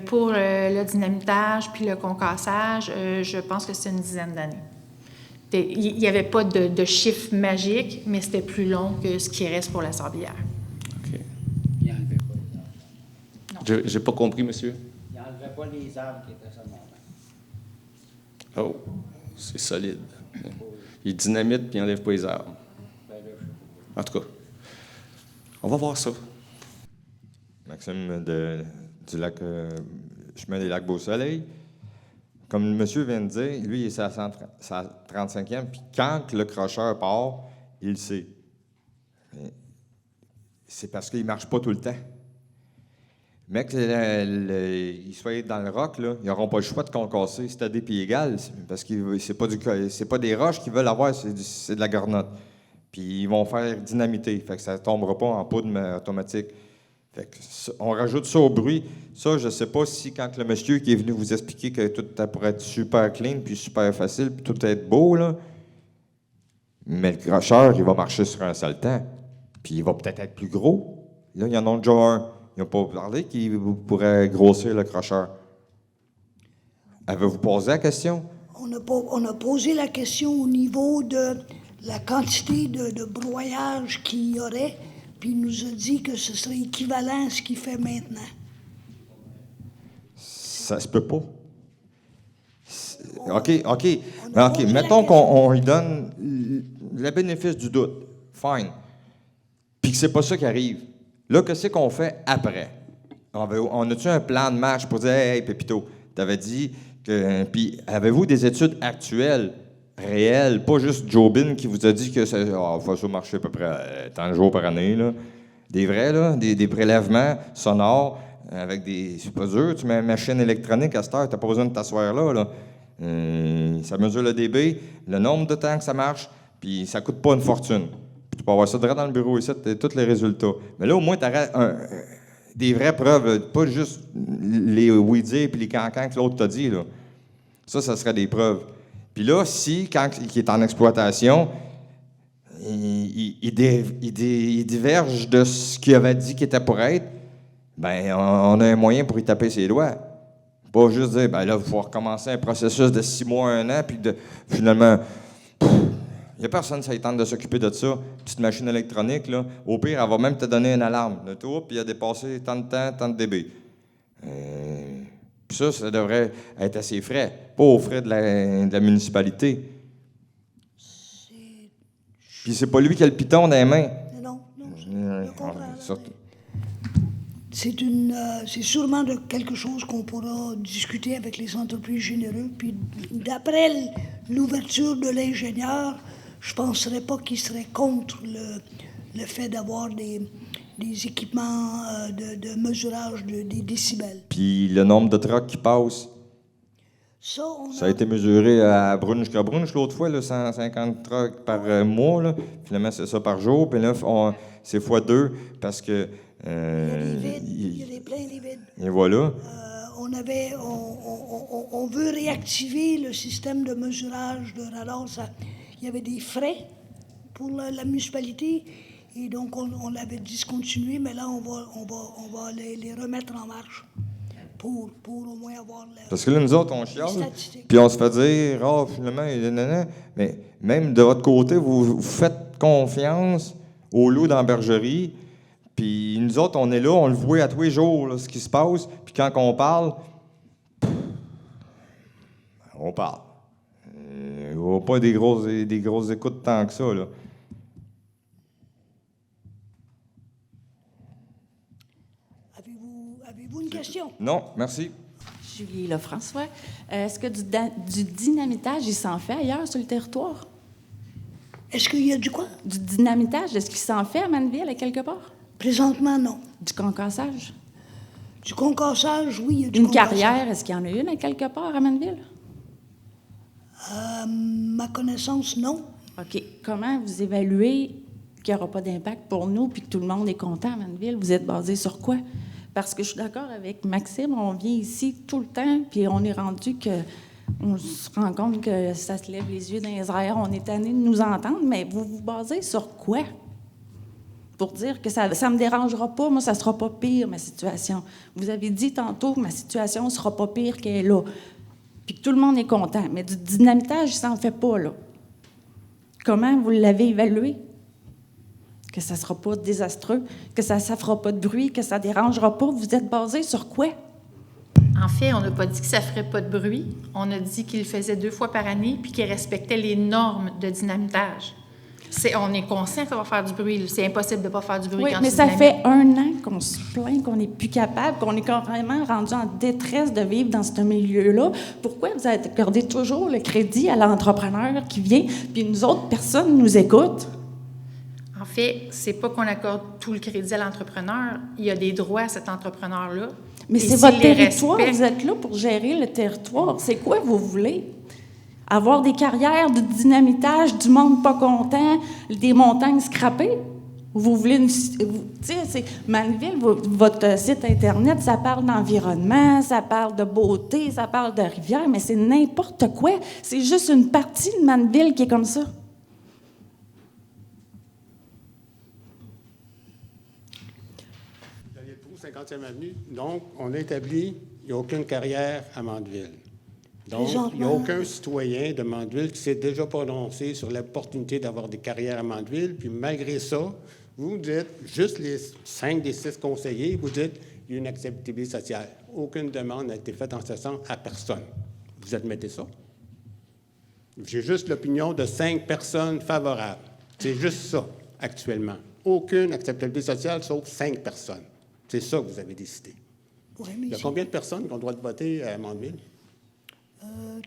Pour le dynamitage puis le concassage, je pense que c'est une dizaine d'années. Il n'y avait pas de chiffre magique, mais c'était plus long que ce qui reste pour la sablière. OK. Il n'enlevait pas les arbres. J'ai pas compris, monsieur. Il n'enlevait pas les arbres qui étaient sur le moment. Oh, c'est solide. Il dynamite puis il n'enlève pas les arbres. Ben là, je sais pas. En tout cas, on va voir ça. Maxime du lac, chemin des lacs Beau-Soleil. Comme le monsieur vient de dire, lui, il est à sa 35e, puis quand le crocheur part, il le sait. C'est parce qu'il ne marche pas tout le temps. Mais qu'il soit dans le roc, là, ils n'auront pas le choix de concasser. C'est à des pieds égales, parce que c'est pas des roches qu'ils veulent avoir, c'est de la garnotte. Puis ils vont faire dynamiter, fait que ça ne tombera pas en poudre automatique. Fait que on rajoute ça au bruit. Ça, je ne sais pas si quand le monsieur qui est venu vous expliquer que tout pourrait être super clean, puis super facile, puis tout être beau, là, mais le crocheur, il va marcher sur un saltan, puis il va peut-être être plus gros. Là, il y en a déjà un. Ils n'ont pas parlé qu'il pourrait grossir le crocheur. Avez-vous posé la question? On a posé la question au niveau de la quantité de broyage qu'il y aurait, puis il nous a dit que ce serait équivalent à ce qu'il fait maintenant. Ça se peut pas. OK. Mettons qu'on lui donne le bénéfice du doute. Fine. Puis que c'est pas ça qui arrive. Là, qu'est-ce qu'on fait après? On a-tu un plan de match pour dire « Hey, Pépito, t'avais dit que... » Puis avez-vous des études actuelles, réelles, pas juste Jobin qui vous a dit que ça va ça marcher à peu près tant de jours par année, là. Des vrais, là, des prélèvements sonores avec des... C'est pas dur, tu mets une machine électronique à cette heure, t'as pas besoin de t'asseoir là. Ça mesure le dB, le nombre de temps que ça marche, puis ça coûte pas une fortune. Tu peux avoir ça direct dans le bureau ici, tous les résultats. Mais là, au moins, tu aurais des vraies preuves, pas juste les oui-dire puis les cancans que l'autre t'a dit. Là. Ça serait des preuves. Puis là, si, quand il est en exploitation, il diverge de ce qu'il avait dit qu'il était pour être, bien, on a un moyen pour y taper ses doigts. Pas juste dire, bien là, il faut recommencer un processus de 6 mois, 1 an, puis finalement... Il n'y a personne qui tente de s'occuper de ça. Petite machine électronique, là, au pire, elle va même te donner une alarme. Le tour, puis il a dépassé tant de temps, tant de dB. Puis ça devrait être à ses frais, pas aux frais de la municipalité. Puis c'est pas lui qui a le piton dans les mains. Non, je comprends. Surtout. C'est sûrement quelque chose qu'on pourra discuter avec les entreprises généreuses. Puis d'après l'ouverture de l'ingénieur, je ne penserais pas qu'il serait contre le fait d'avoir des équipements de mesurage des décibels. Puis le nombre de trucks qui passent. Ça a été mesuré à Brunch l'autre fois, là, 150 trucks par mois. Là. Finalement, c'est ça par jour. Puis là, c'est x2 parce que... il y a des vides, il y a des pleins, des vides. Et voilà. On veut réactiver le système de mesurage de radar. Il y avait des frais pour la municipalité et donc on l'avait discontinué, mais là on va les remettre en marche pour au moins avoir parce que là, nous autres, on chiale, puis on se fait dire, finalement, mais même de votre côté, vous faites confiance aux loups dans la bergerie. Puis nous autres, on est là, on le voit à tous les jours, là, ce qui se passe. Puis quand on parle, on parle. Il n'y a pas des grosses écoutes tant que ça, là. Avez-vous une question? Non, merci. Julie Lefrançois, est-ce que du dynamitage, il s'en fait ailleurs sur le territoire? Est-ce qu'il y a du quoi? Du dynamitage, est-ce qu'il s'en fait à Manneville, à quelque part? Présentement, non. Du concassage? Du concassage, oui, il y a du Une concassage. carrière, est-ce qu'il y en a une à quelque part à Manneville? Ma connaissance, non. OK. Comment vous évaluez qu'il n'y aura pas d'impact pour nous puis que tout le monde est content à Manneville? Vous êtes basé sur quoi? Parce que je suis d'accord avec Maxime, on vient ici tout le temps puis on est rendu que... On se rend compte que ça se lève les yeux dans les airs, on est tanné de nous entendre, mais vous vous basez sur quoi? Pour dire que ça ne me dérangera pas, moi, ça ne sera pas pire, ma situation. Vous avez dit tantôt que ma situation ne sera pas pire qu'elle est là, puis que tout le monde est content. Mais du dynamitage, ça n'en fait pas, là. Comment vous l'avez évalué? Que ça ne sera pas désastreux, que ça ne fera pas de bruit, que ça ne dérangera pas. Vous êtes basé sur quoi? En fait, on n'a pas dit que ça ne ferait pas de bruit. On a dit qu'il le faisait 2 fois par année puis qu'il respectait les normes de dynamitage. On est conscient que ça va faire du bruit. C'est impossible de ne pas faire du bruit oui, quand mais tu ça dynamites. fait 1 an qu'on se plaint, qu'on n'est plus capable, qu'on est carrément rendu en détresse de vivre dans ce milieu-là. Pourquoi vous accordez toujours le crédit à l'entrepreneur qui vient, puis nous autres, personne ne nous écoute? En fait, c'est pas qu'on accorde tout le crédit à l'entrepreneur. Il y a des droits à cet entrepreneur-là. Mais Et c'est s'il votre les territoire, respecte- vous êtes là pour gérer le territoire. C'est quoi vous voulez? Avoir des carrières, du dynamitage, du monde pas content, des montagnes scrappées? Vous voulez tu sais, c'est Manneville, votre site Internet, ça parle d'environnement, ça parle de beauté, ça parle de rivière, mais c'est n'importe quoi. C'est juste une partie de Manneville qui est comme ça. Vous allez pour 50e Avenue. Donc, on a établi qu'il n'y a aucune carrière à Mandeville. Donc, il n'y a aucun citoyen de Mandeville qui s'est déjà prononcé sur l'opportunité d'avoir des carrières à Mandeville. Puis malgré ça, vous dites, juste les 5 des 6 conseillers, vous dites qu'il y a une acceptabilité sociale. Aucune demande n'a été faite en ce sens à personne. Vous admettez ça? J'ai juste l'opinion de 5 personnes favorables. C'est juste ça, actuellement. Aucune acceptabilité sociale, sauf 5 personnes. C'est ça que vous avez décidé. Oui, mais Il y a combien de personnes qui ont le droit de voter à Mandeville?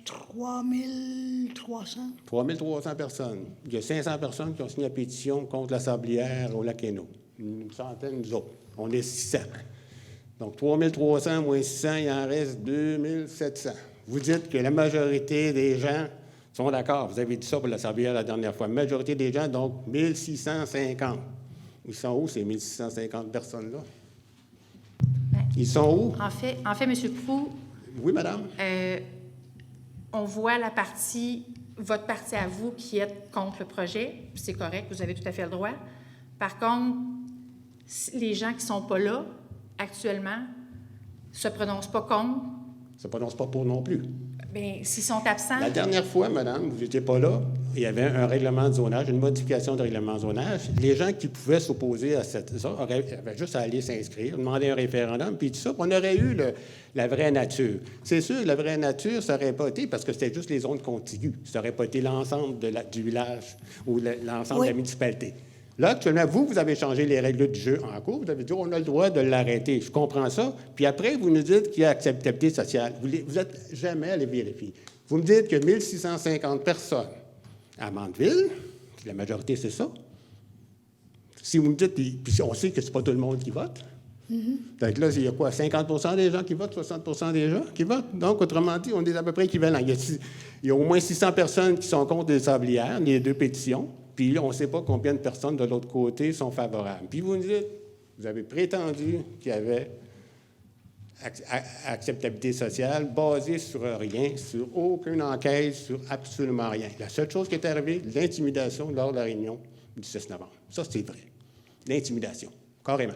3300. 3300 personnes. Il y a 500 personnes qui ont signé la pétition contre la sablière au lac Hainaut. Une centaine, nous autres. On est 600. Donc, 3300 moins 600, il en reste 2700. Vous dites que la majorité des gens sont d'accord. Vous avez dit ça pour la sablière la dernière fois. La majorité des gens, donc 1650. Ils sont où, ces 1650 personnes-là? Ils sont où? En fait, M. Proulx, Oui, madame? on voit votre partie à vous qui êtes contre le projet, puis c'est correct, vous avez tout à fait le droit. Par contre, les gens qui ne sont pas là, actuellement, ne se prononcent pas contre. Ça ne prononce pas pour non plus. Bien, s'ils sont absents... La dernière fois, madame, vous n'étiez pas là, il y avait un règlement de zonage, une modification de règlement de zonage. Les gens qui pouvaient s'opposer à ça avaient juste à aller s'inscrire, demander un référendum, puis tout ça, puis on aurait eu la vraie nature. C'est sûr, la vraie nature, ça n'aurait pas été, parce que c'était juste les zones contiguës. Ça n'aurait pas été l'ensemble du village ou l'ensemble de la municipalité. Là, actuellement, vous avez changé les règles du jeu en cours. Vous avez dit, on a le droit de l'arrêter. Je comprends ça. Puis après, vous nous dites qu'il y a acceptabilité sociale. Vous n'êtes jamais allé vérifier. Vous me dites que 1650 personnes à Mandeville, la majorité, c'est ça. Si vous me dites, puis on sait que ce n'est pas tout le monde qui vote. Donc là, il y a quoi, 50 des gens qui votent, 60 des gens qui votent? Donc, autrement dit, on est à peu près équivalent. Il y a au moins 600 personnes qui sont contre les sablières, les deux pétitions. Puis on ne sait pas combien de personnes de l'autre côté sont favorables. Puis vous nous dites, vous avez prétendu qu'il y avait acceptabilité sociale basée sur rien, sur aucune enquête, sur absolument rien. La seule chose qui est arrivée, l'intimidation lors de la réunion du 6 novembre. Ça, c'est vrai. L'intimidation, carrément.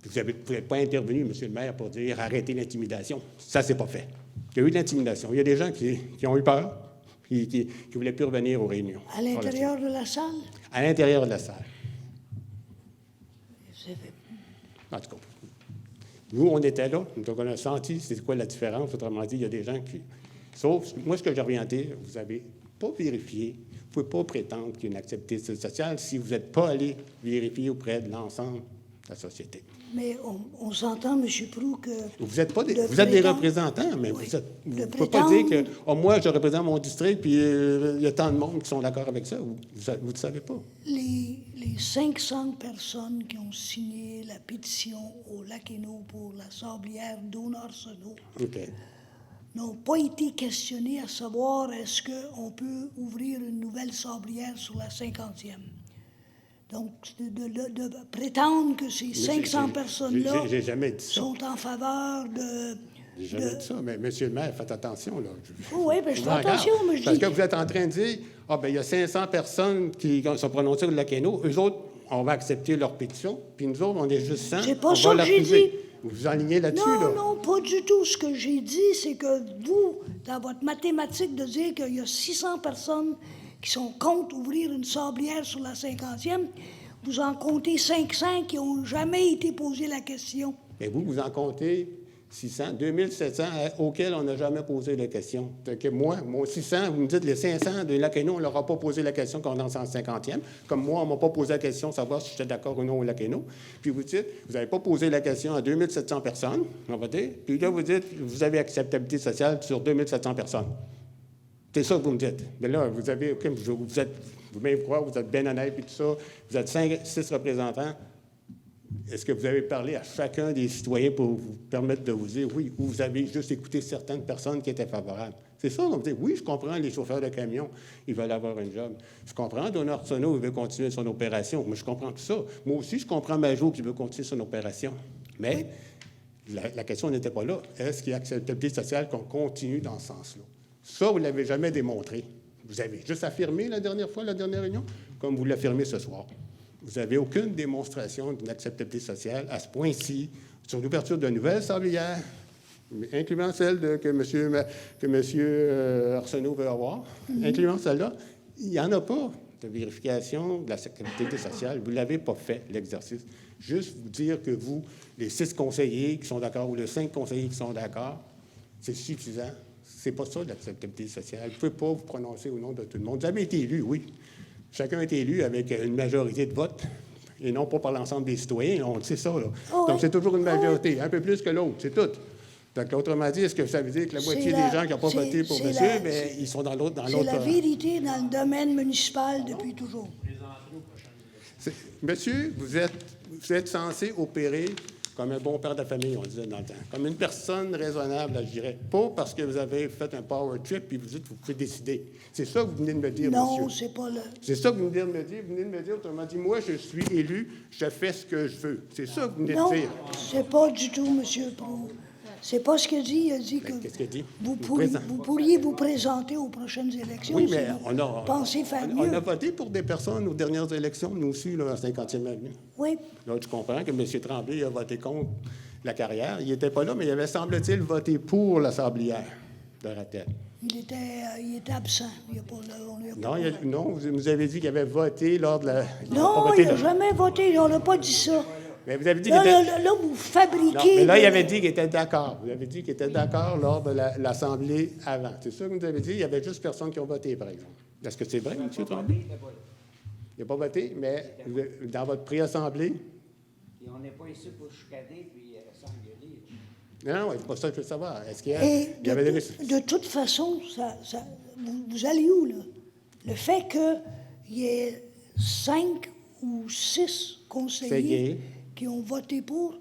Vous n'êtes pas intervenu, M. le maire, pour dire arrêtez l'intimidation. Ça, c'est pas fait. Il y a eu de l'intimidation. Il y a des gens qui ont eu peur, qui ne voulaient plus revenir aux réunions. À l'intérieur de la salle? À l'intérieur de la salle. En tout cas, nous, on était là, donc on a senti c'est quoi la différence. Autrement dit, il y a des gens qui... Sauf, moi, ce que j'ai orienté, vous n'avez pas vérifié, vous ne pouvez pas prétendre qu'il y a une acceptabilité sociale si vous n'êtes pas allé vérifier auprès de l'ensemble de la société. Mais on s'entend, M. Proulx, que... Vous êtes des représentants, mais vous ne pouvez pas dire que moi, je représente mon district, puis il y a tant de monde qui sont d'accord avec ça. Vous ne savez pas. Les 500 personnes qui ont signé la pétition au Lac-Hainaut pour la sablière d'Aulne-Arsenault n'ont pas été questionnées à savoir est-ce qu'on peut ouvrir une nouvelle sablière sur la 50e. Donc, de prétendre que ces 500 personnes-là sont en faveur de... J'ai jamais dit ça, mais monsieur le maire, faites attention, là. Oui, bien, je fais attention, mais je dis... Parce que vous êtes en train de dire, il y a 500 personnes qui sont prononcées au Lac-Hainaut. Eux autres, on va accepter leur pétition, puis nous autres, on est juste 100. C'est pas ça que j'ai dit. Vous vous enlignez là-dessus, là. Non, pas du tout. Ce que j'ai dit, c'est que vous, dans votre mathématique de dire qu'il y a 600 personnes qui sont contre ouvrir une sablière sur la 50e, vous en comptez 500 qui n'ont jamais été posé la question. Mais vous en comptez 600, 2700 auxquels on n'a jamais posé la question. Donc moi, mon 600, vous me dites les 500 de Lac-Hainaut, on ne leur a pas posé la question qu'on est en 150e. Comme moi, on ne m'a pas posé la question de savoir si j'étais d'accord ou non au Lac-Hainaut. Puis vous dites, vous n'avez pas posé la question à 2700 personnes, on va dire. Puis là, vous dites, vous avez acceptabilité sociale sur 2700 personnes. C'est ça que vous me dites. Mais là, vous avez, vous-même croire, vous êtes bien honnête et tout ça. Vous êtes 6 représentants. Est-ce que vous avez parlé à chacun des citoyens pour vous permettre de vous dire oui, ou vous avez juste écouté certaines personnes qui étaient favorables? C'est ça, on me dit, oui, je comprends les chauffeurs de camions, ils veulent avoir un job. Je comprends Aulne-Arsenault, il veut continuer son opération. Moi, je comprends tout ça. Moi aussi, je comprends Majot qui veut continuer son opération. Mais la question n'était pas là. Est-ce qu'il y a acceptabilité sociale qu'on continue dans ce sens-là? Ça, vous ne l'avez jamais démontré. Vous avez juste affirmé la dernière réunion, comme vous l'affirmez ce soir. Vous n'avez aucune démonstration d'une acceptabilité sociale à ce point-ci sur l'ouverture de nouvelles sablières, incluant celle que M. Arsenault veut avoir, incluant celle-là. Il n'y en a pas de vérification de la acceptabilité sociale. Vous ne l'avez pas fait, l'exercice. Juste vous dire que vous, les 6 conseillers qui sont d'accord ou les 5 conseillers qui sont d'accord, c'est suffisant. C'est pas ça, l'acceptabilité sociale. Vous ne pouvez pas vous prononcer au nom de tout le monde. Vous avez été élu, oui. Chacun a été élu avec une majorité de votes et non pas par l'ensemble des citoyens. On sait ça, là. Donc, c'est toujours une majorité, un peu plus que l'autre, c'est tout. Donc, autrement dit, est-ce que ça veut dire que la moitié des gens qui n'ont pas voté pour monsieur, ils sont dans l'autre... C'est la vérité dans le domaine municipal depuis toujours. Monsieur, vous êtes censé opérer comme un bon père de famille, on disait dans le temps. Comme une personne raisonnable, je dirais. Pas parce que vous avez fait un power trip et vous dites que vous pouvez décider. C'est ça que vous venez de me dire, monsieur. Non, c'est pas là. C'est ça que vous venez de me dire. Vous venez de me dire, autrement dit, moi, je suis élu, je fais ce que je veux. C'est ça que vous venez de dire. Non, c'est pas du tout, M. Proulx. C'est pas ce qu'il a dit. Il a dit que qu'est-ce qu'il a dit? Vous pourriez vous présenter aux prochaines élections. Oui, mais pensez faire mieux. On a voté pour des personnes aux dernières élections, nous aussi, là, à 50e avenue. Oui. Là, tu comprends que M. Tremblay a voté contre la carrière. Il n'était pas là, mais il avait, semble-t-il, voté pour la sablière de Ratel. Il était absent. Il y a pas, on y a Non, pas- non, vous nous avez dit qu'il avait voté lors de la... il a pas Non, voté il n'a là. jamais voté. On n'a pas dit ça. Mais vous avez dit qu'il Là, était... là, là, vous Non, fabriquez... mais là, il de- avait dit qu'il était d'accord. Vous avez dit qu'il était d'accord lors de l'Assemblée avant. C'est ça que vous avez dit? Il y avait juste personne qui a voté, par exemple. Est-ce que c'est vrai, M. Tremblay? Il n'a pas voté, mais dans votre pré-assemblée... Et on n'est pas ici pour chicaner puis s'engueuler. Non, c'est pas ça que je veux savoir. Est-ce qu'il y, Et il y avait des... de toute façon, vous allez où, là? Le fait qu'il y ait 5 ou 6 conseillers Conseillers. qui ont voté pour,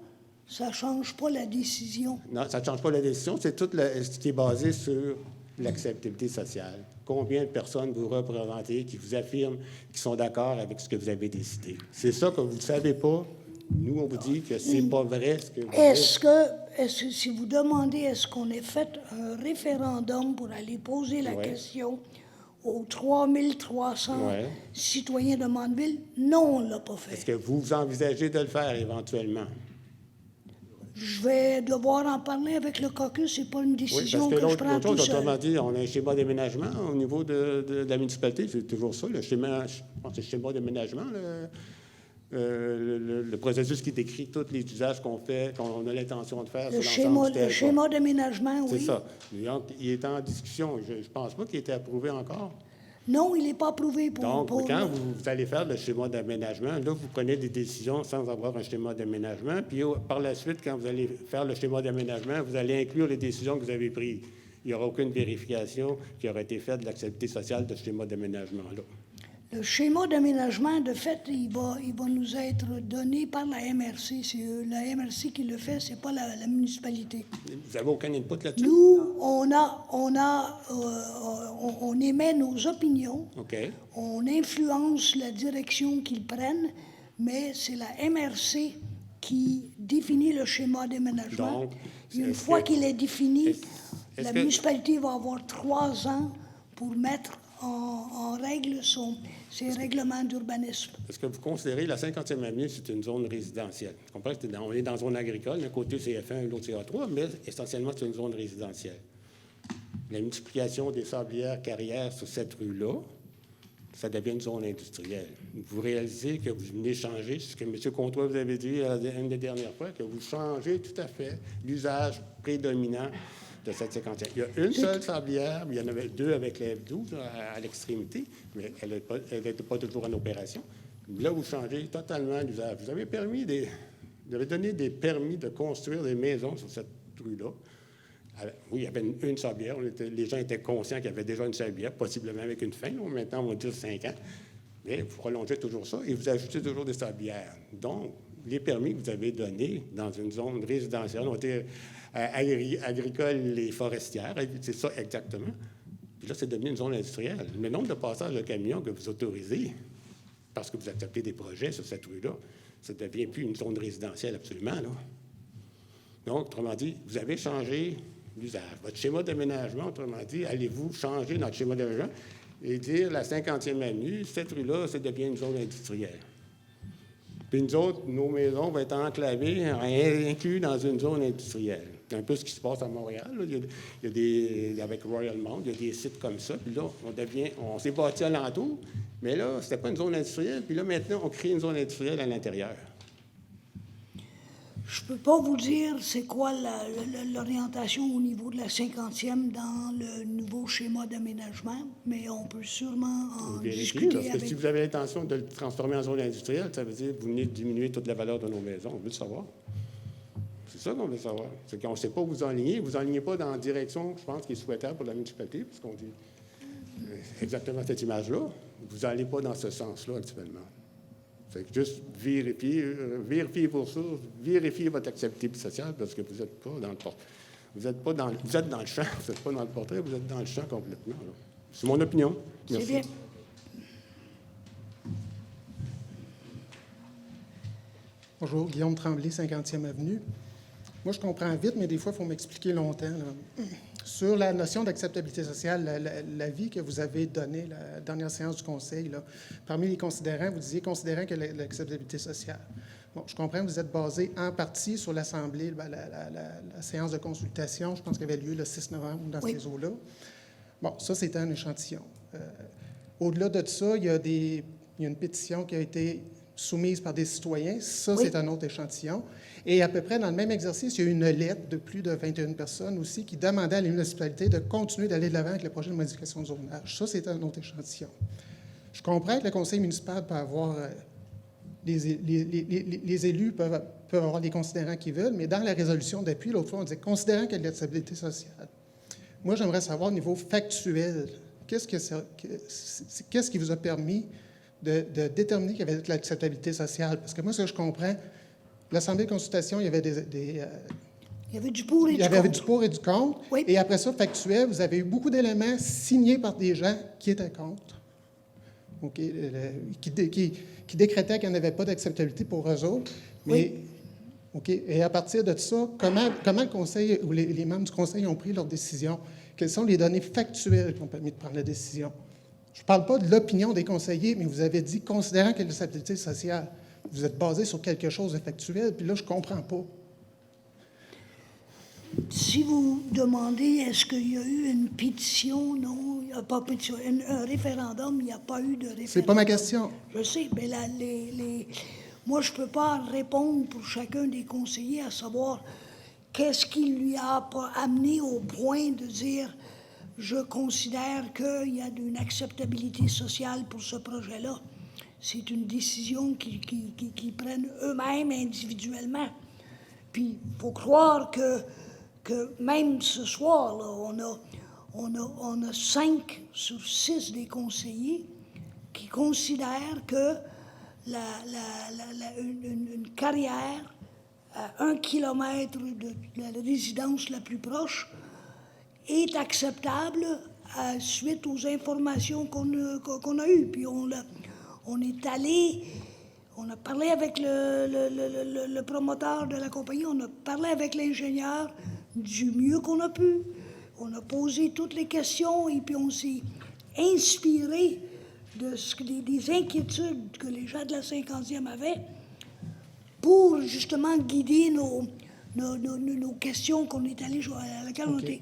ça ne change pas la décision. Non, ça ne change pas la décision. C'est tout ce qui est basé sur l'acceptabilité sociale. Combien de personnes vous représentez qui vous affirment qu'ils sont d'accord avec ce que vous avez décidé. C'est ça que vous ne savez pas. Nous, on vous dit que c'est pas vrai ce que vous Est-ce que, si vous demandez, est-ce qu'on ait fait un référendum pour aller poser la Ouais. question aux 3300 Ouais. citoyens de Mandeville? Non, on ne l'a pas Est-ce fait. que vous envisagez de le faire éventuellement? Je vais devoir en parler avec le caucus. Ce n'est pas une Oui, décision parce que que je l'autre prends tout chose, seul. autrement dit, on a un schéma d'aménagement au niveau de la municipalité. C'est toujours ça, le schéma, je pense que c'est le schéma d'aménagement, le processus qui décrit tous les usages qu'on fait, qu'on a l'intention de faire Le sur l'ensemble du le territoire. schéma d'aménagement, oui. C'est ça. Donc, il est en discussion. Je ne pense pas qu'il ait été approuvé encore. Non, il n'est pas approuvé pour... Donc, pour quand vous allez faire le schéma d'aménagement, là, vous prenez des décisions sans avoir un schéma d'aménagement. Puis, par la suite, quand vous allez faire le schéma d'aménagement, vous allez inclure les décisions que vous avez prises. Il n'y aura aucune vérification qui aura été faite de l'acceptabilité sociale de ce schéma d'aménagement-là. Le schéma d'aménagement, de fait, il va nous être donné par la MRC. C'est la MRC qui le fait, c'est pas la municipalité. Vous n'avez aucun input là-dessus? Nous, on émet nos opinions, OK. on influence la direction qu'ils prennent, mais c'est la MRC qui définit le schéma d'aménagement. Donc, Une est-ce fois que- qu'il est défini, est-ce la que- municipalité va avoir 3 ans pour mettre en règle ses règlements d'urbanisme. Est-ce que vous considérez la 50e avenue, c'est une zone résidentielle? Je comprends qu'on est dans une zone agricole, d'un côté CF1 et l'autre CA3, mais essentiellement, c'est une zone résidentielle. La multiplication des sablières carrières sur cette rue-là, ça devient une zone industrielle. Vous réalisez que vous venez changer, ce que M. Comtois vous avait dit une des dernières fois, que vous changez tout à fait l'usage prédominant de cette 50e. Il y a une seule sablière, mais il y en avait 2 avec la F12 à l'extrémité, mais elle n'était pas toujours en opération. Là, vous changez totalement l'usage. Vous avez donné des permis de construire des maisons sur cette rue-là. Oui, il y avait une sablière. Les gens étaient conscients qu'il y avait déjà une sablière, possiblement avec une fin. Maintenant, on va dire 5 ans. Mais vous prolongez toujours ça et vous ajoutez toujours des sablières. Donc, les permis que vous avez donnés dans une zone résidentielle ont été agricoles et forestières. C'est ça exactement. Puis là, c'est devenu une zone industrielle. Le nombre de passages de camions que vous autorisez, parce que vous acceptez des projets sur cette rue-là, ça ne devient plus une zone résidentielle absolument, là. Donc, autrement dit, vous avez changé l'usage. Votre schéma d'aménagement, autrement dit, allez-vous changer notre schéma d'aménagement et dire la 50e avenue, cette rue-là, ça devient une zone industrielle. Puis nous autres, nos maisons vont être enclavées, incluses dans une zone industrielle. C'est un peu ce qui se passe à Montréal. Là. Il y a des, avec Royal Mount, il y a des sites comme ça. Puis là, on s'est bâti alentour, mais là, c'était pas une zone industrielle. Puis là, maintenant, on crée une zone industrielle à l'intérieur. Je ne peux pas vous dire c'est quoi l'orientation au niveau de la 50e dans le nouveau schéma d'aménagement, mais on peut sûrement en Vérifier, discuter parce que avec... si vous avez l'intention de le transformer en zone industrielle, ça veut dire que vous venez de diminuer toute la valeur de nos maisons. On veut le savoir. C'est ça qu'on veut savoir. C'est qu'on ne sait pas où vous enlignez. Vous n'enlignez pas dans la direction, je pense, qui est souhaitable pour la municipalité, puisqu'on dit exactement cette image-là. Vous n'allez pas dans ce sens-là actuellement. Fait que juste vérifiez vos sources, vérifiez votre acceptabilité sociale, parce que vous n'êtes pas dans le portrait. Vous êtes dans le champ, vous n'êtes pas dans le portrait, vous êtes dans le champ complètement. Là. C'est mon opinion. Merci. C'est bien. Bonjour, Guillaume Tremblay, 50e Avenue. Moi, je comprends vite, mais des fois, il faut m'expliquer longtemps. Là. Sur la notion d'acceptabilité sociale, l'avis que vous avez donné, la dernière séance du Conseil, là, parmi les considérants, vous disiez considérant que l'acceptabilité sociale. Bon, je comprends que vous êtes basé en partie sur l'Assemblée, la séance de consultation, je pense qu'elle avait lieu le 6 novembre dans Oui. ces eaux-là. Bon, ça, c'était un échantillon. Au-delà de ça, il y a une pétition qui a été soumise par des citoyens. Ça, Oui. c'est un autre échantillon. Et à peu près dans le même exercice, il y a eu une lettre de plus de 21 personnes aussi qui demandait à la municipalité de continuer d'aller de l'avant avec le projet de modification de zonage. Ça, c'est un autre échantillon. Je comprends que le conseil municipal peut avoir... les élus peuvent avoir les considérants qu'ils veulent, mais dans la résolution d'appui, l'autre fois, on disait « considérant qu'il y a de l'acceptabilité sociale ». Moi, j'aimerais savoir au niveau factuel, qu'est-ce qui vous a permis de déterminer qu'il y avait de l'acceptabilité sociale? Parce que moi, ce que je comprends, l'Assemblée de consultation, il y avait Il y avait du pour et il y du avait contre. du pour et du contre. Oui. Et après ça, factuel, vous avez eu beaucoup d'éléments signés par des gens qui étaient contre. OK, qui décrétaient qu'il n'y en avait pas d'acceptabilité pour eux autres. Mais, Oui. OK, et à partir de ça, comment le conseil ou les membres du conseil ont pris leur décision? Quelles sont les données factuelles qui ont permis de prendre la décision? Je ne parle pas de l'opinion des conseillers, mais vous avez dit, considérant qu'il y a de l'acceptabilité sociale, vous êtes basé sur quelque chose de factuel, puis là, je ne comprends pas. Si vous demandez est-ce qu'il y a eu une pétition, non, il n'y a pas de pétition. Un référendum, il n'y a pas eu de référendum. C'est pas ma question. Je sais, mais moi, je ne peux pas répondre pour chacun des conseillers à savoir qu'est-ce qui lui a pas amené au point de dire je considère qu'il y a une acceptabilité sociale pour ce projet-là. C'est une décision qu'ils prennent eux-mêmes individuellement. Puis, il faut croire que même ce soir, là, on a 5 sur 6 des conseillers qui considèrent que une carrière à 1 kilomètre de la résidence la plus proche est acceptable suite aux informations qu'on a eues. Puis on est allé, on a parlé avec le promoteur de la compagnie, on a parlé avec l'ingénieur du mieux qu'on a pu. On a posé toutes les questions et puis on s'est inspiré des inquiétudes que les gens de la 50e avaient pour justement guider nos questions à laquelle on était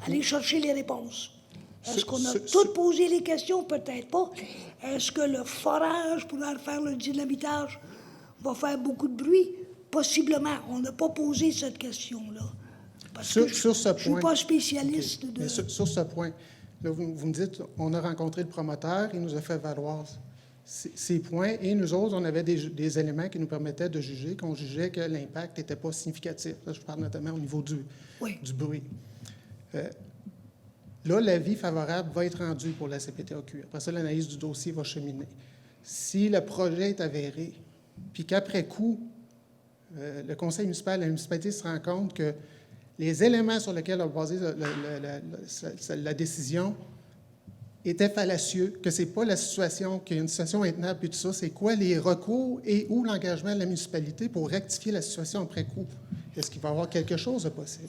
allé chercher les réponses. Est-ce qu'on a toutes posé les questions? Peut-être pas. Est-ce que le forage pour faire le dynamitage va faire beaucoup de bruit? Possiblement. On n'a pas posé cette question-là. Parce que je ne suis pas spécialiste de... Sur ce point, là, vous me dites, on a rencontré le promoteur, il nous a fait valoir ces points, et nous autres, on avait des éléments qui nous permettaient de juger, qu'on jugeait que l'impact n'était pas significatif. Là, je parle notamment au niveau du bruit. Là, l'avis favorable va être rendu pour la CPTAQ. Après ça, l'analyse du dossier va cheminer. Si le projet est avéré, puis qu'après coup, le conseil municipal, la municipalité se rend compte que les éléments sur lesquels on a basé la décision étaient fallacieux, que ce n'est pas la situation, qu'il y a une situation intenable, puis tout ça, c'est quoi les recours et ou l'engagement de la municipalité pour rectifier la situation après coup? Est-ce qu'il va y avoir quelque chose de possible?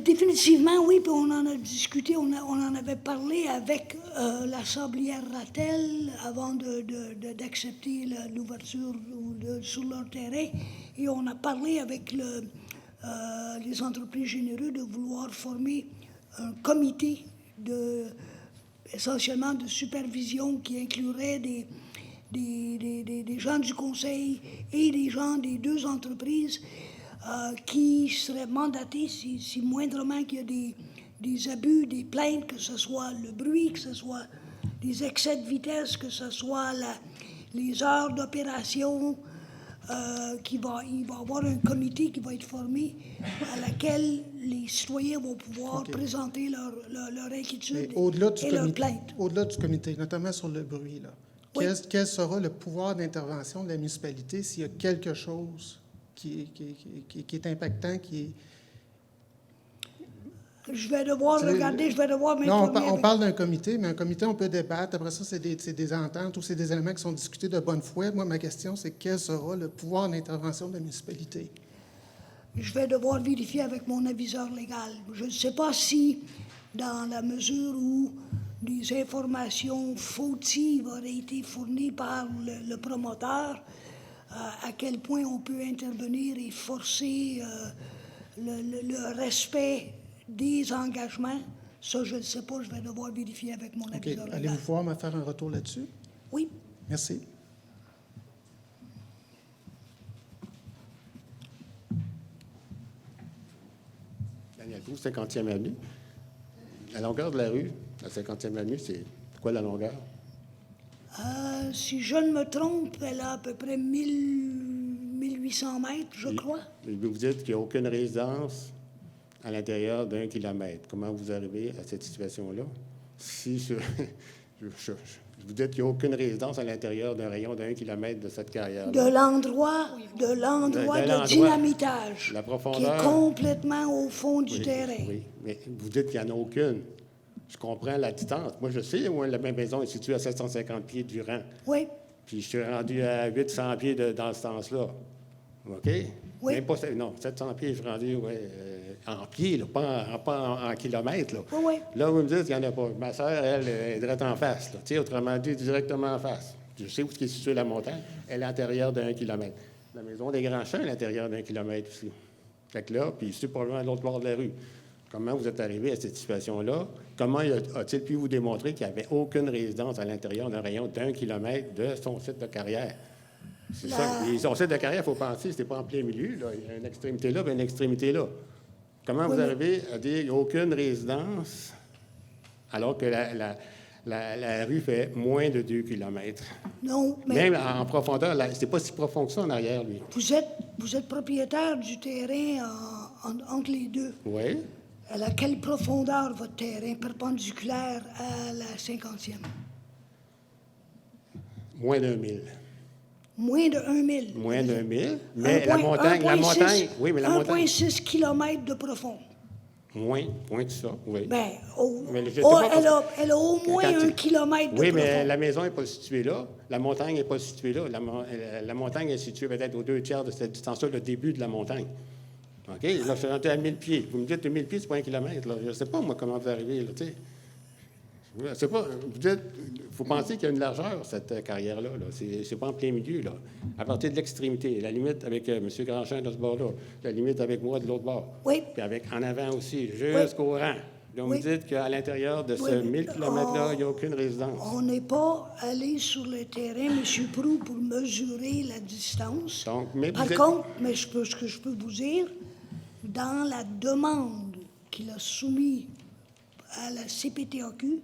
Définitivement, oui, puis on en a discuté, on en avait parlé avec l'assemblée Rattel avant d'accepter l'ouverture sur leur terrain, et on a parlé avec les entreprises généreuses de vouloir former un comité essentiellement de supervision qui inclurait des gens du conseil et des gens des 2 entreprises qui seraient mandatés si moindrement qu'il y a des abus, des plaintes, que ce soit le bruit, que ce soit des excès de vitesse, que ce soit les heures d'opération. Il va y avoir un comité qui va être formé à laquelle les citoyens vont pouvoir présenter leur inquiétude et leurs plaintes. Au-delà du comité, notamment sur le bruit, là, quel sera le pouvoir d'intervention de la municipalité s'il y a quelque chose qui est impactant, Je vais devoir regarder, je vais devoir m'informer. Non, on parle d'un comité, mais un comité, on peut débattre. Après ça, c'est des ententes ou c'est des éléments qui sont discutés de bonne foi. Moi, ma question, c'est quel sera le pouvoir d'intervention de la municipalité? Je vais devoir vérifier avec mon aviseur légal. Je ne sais pas si, dans la mesure où des informations fautives auraient été fournies par le promoteur, à quel point on peut intervenir et forcer le respect des engagements. Ça, je ne sais pas, je vais devoir vérifier avec mon OK. aviseur légal. Allez-vous pouvoir me faire un retour là-dessus? Oui. Merci. Daniel Proulx, 50e avenue. La longueur de la rue, la 50e avenue, c'est quoi la longueur? Si je ne me trompe, elle a à peu près 1800 mètres, je crois. Et vous dites qu'il n'y a aucune résidence à l'intérieur d'1 kilomètre. Comment vous arrivez à cette situation-là? Si vous dites qu'il n'y a aucune résidence à l'intérieur d'un rayon d'1 kilomètre de cette carrière-là. De l'endroit de dynamitage, La qui profondeur. est complètement au fond du Oui, terrain. oui, mais vous dites qu'il n'y en a aucune. Je comprends la distance. Moi, je sais où la même maison est située à 750 pieds du rang. Oui, Puis je suis rendu à 800 pieds dans ce sens-là. OK? Oui. Même pas, non, 700 pieds, je suis rendu en pieds, là, pas en kilomètres. Là. oui, oui. Là, vous me dites qu'il n'y en a pas. Ma sœur, elle, est direct en face. Là. Tu sais, autrement dit, directement en face. Je sais où est située la montagne. Elle est à l'intérieur d'1 kilomètre. La maison des Grands Champs est à l'intérieur d'1 kilomètre aussi. Fait que là, puis c'est probablement à l'autre bord de la rue. Comment vous êtes arrivé à cette situation-là? Comment a-t-il pu vous démontrer qu'il n'y avait aucune résidence à l'intérieur d'un rayon d'1 kilomètre de son site de carrière? C'est ça. Et son site de carrière, il faut penser, c'était pas en plein milieu. Là. Il y a une extrémité là, puis une extrémité là. Comment vous arrivez à dire qu'il n'y a aucune résidence alors que la rue fait moins de 2 kilomètres? Non, mais Même en profondeur, c'est pas si profond que ça en arrière, lui. vous êtes propriétaire du terrain entre les deux. Oui. À quelle profondeur votre terrain perpendiculaire à la 50e? Moins d'1 000. Moins de 1 000. Moins d'1 000. Mais la montagne, oui, mais la montagne. 1,6 km de profond. Moins de ça, oui. Bien, Mais je sais pas elle a au moins Quand 1 kilomètre de Oui, profond. mais la maison n'est pas située là. La montagne n'est pas située là. La montagne est située peut-être aux 2 tiers de cette distance-là, le début de la montagne. OK? Là, je suis rentré à 1000 pieds. Vous me dites que 1000 pieds, c'est pas 1 kilomètre. Là. Je ne sais pas, moi, comment vous arrivez, là, tu sais. Je sais pas. Vous dites, il faut penser qu'il y a une largeur, cette carrière-là. Là. C'est pas en plein milieu, là. À partir de l'extrémité, la limite avec M. Grandchamp de ce bord-là, la limite avec moi de l'autre bord. Oui. Puis en avant aussi, jusqu'au rang. Donc, Oui. vous dites qu'à l'intérieur de ce 1000 kilomètres-là, il n'y a aucune résidence. On n'est pas allé sur le terrain, M. Proulx, pour mesurer la distance. Donc, mais Par vous êtes- contre, ce que je peux vous dire, dans la demande qu'il a soumise à la CPTAQ,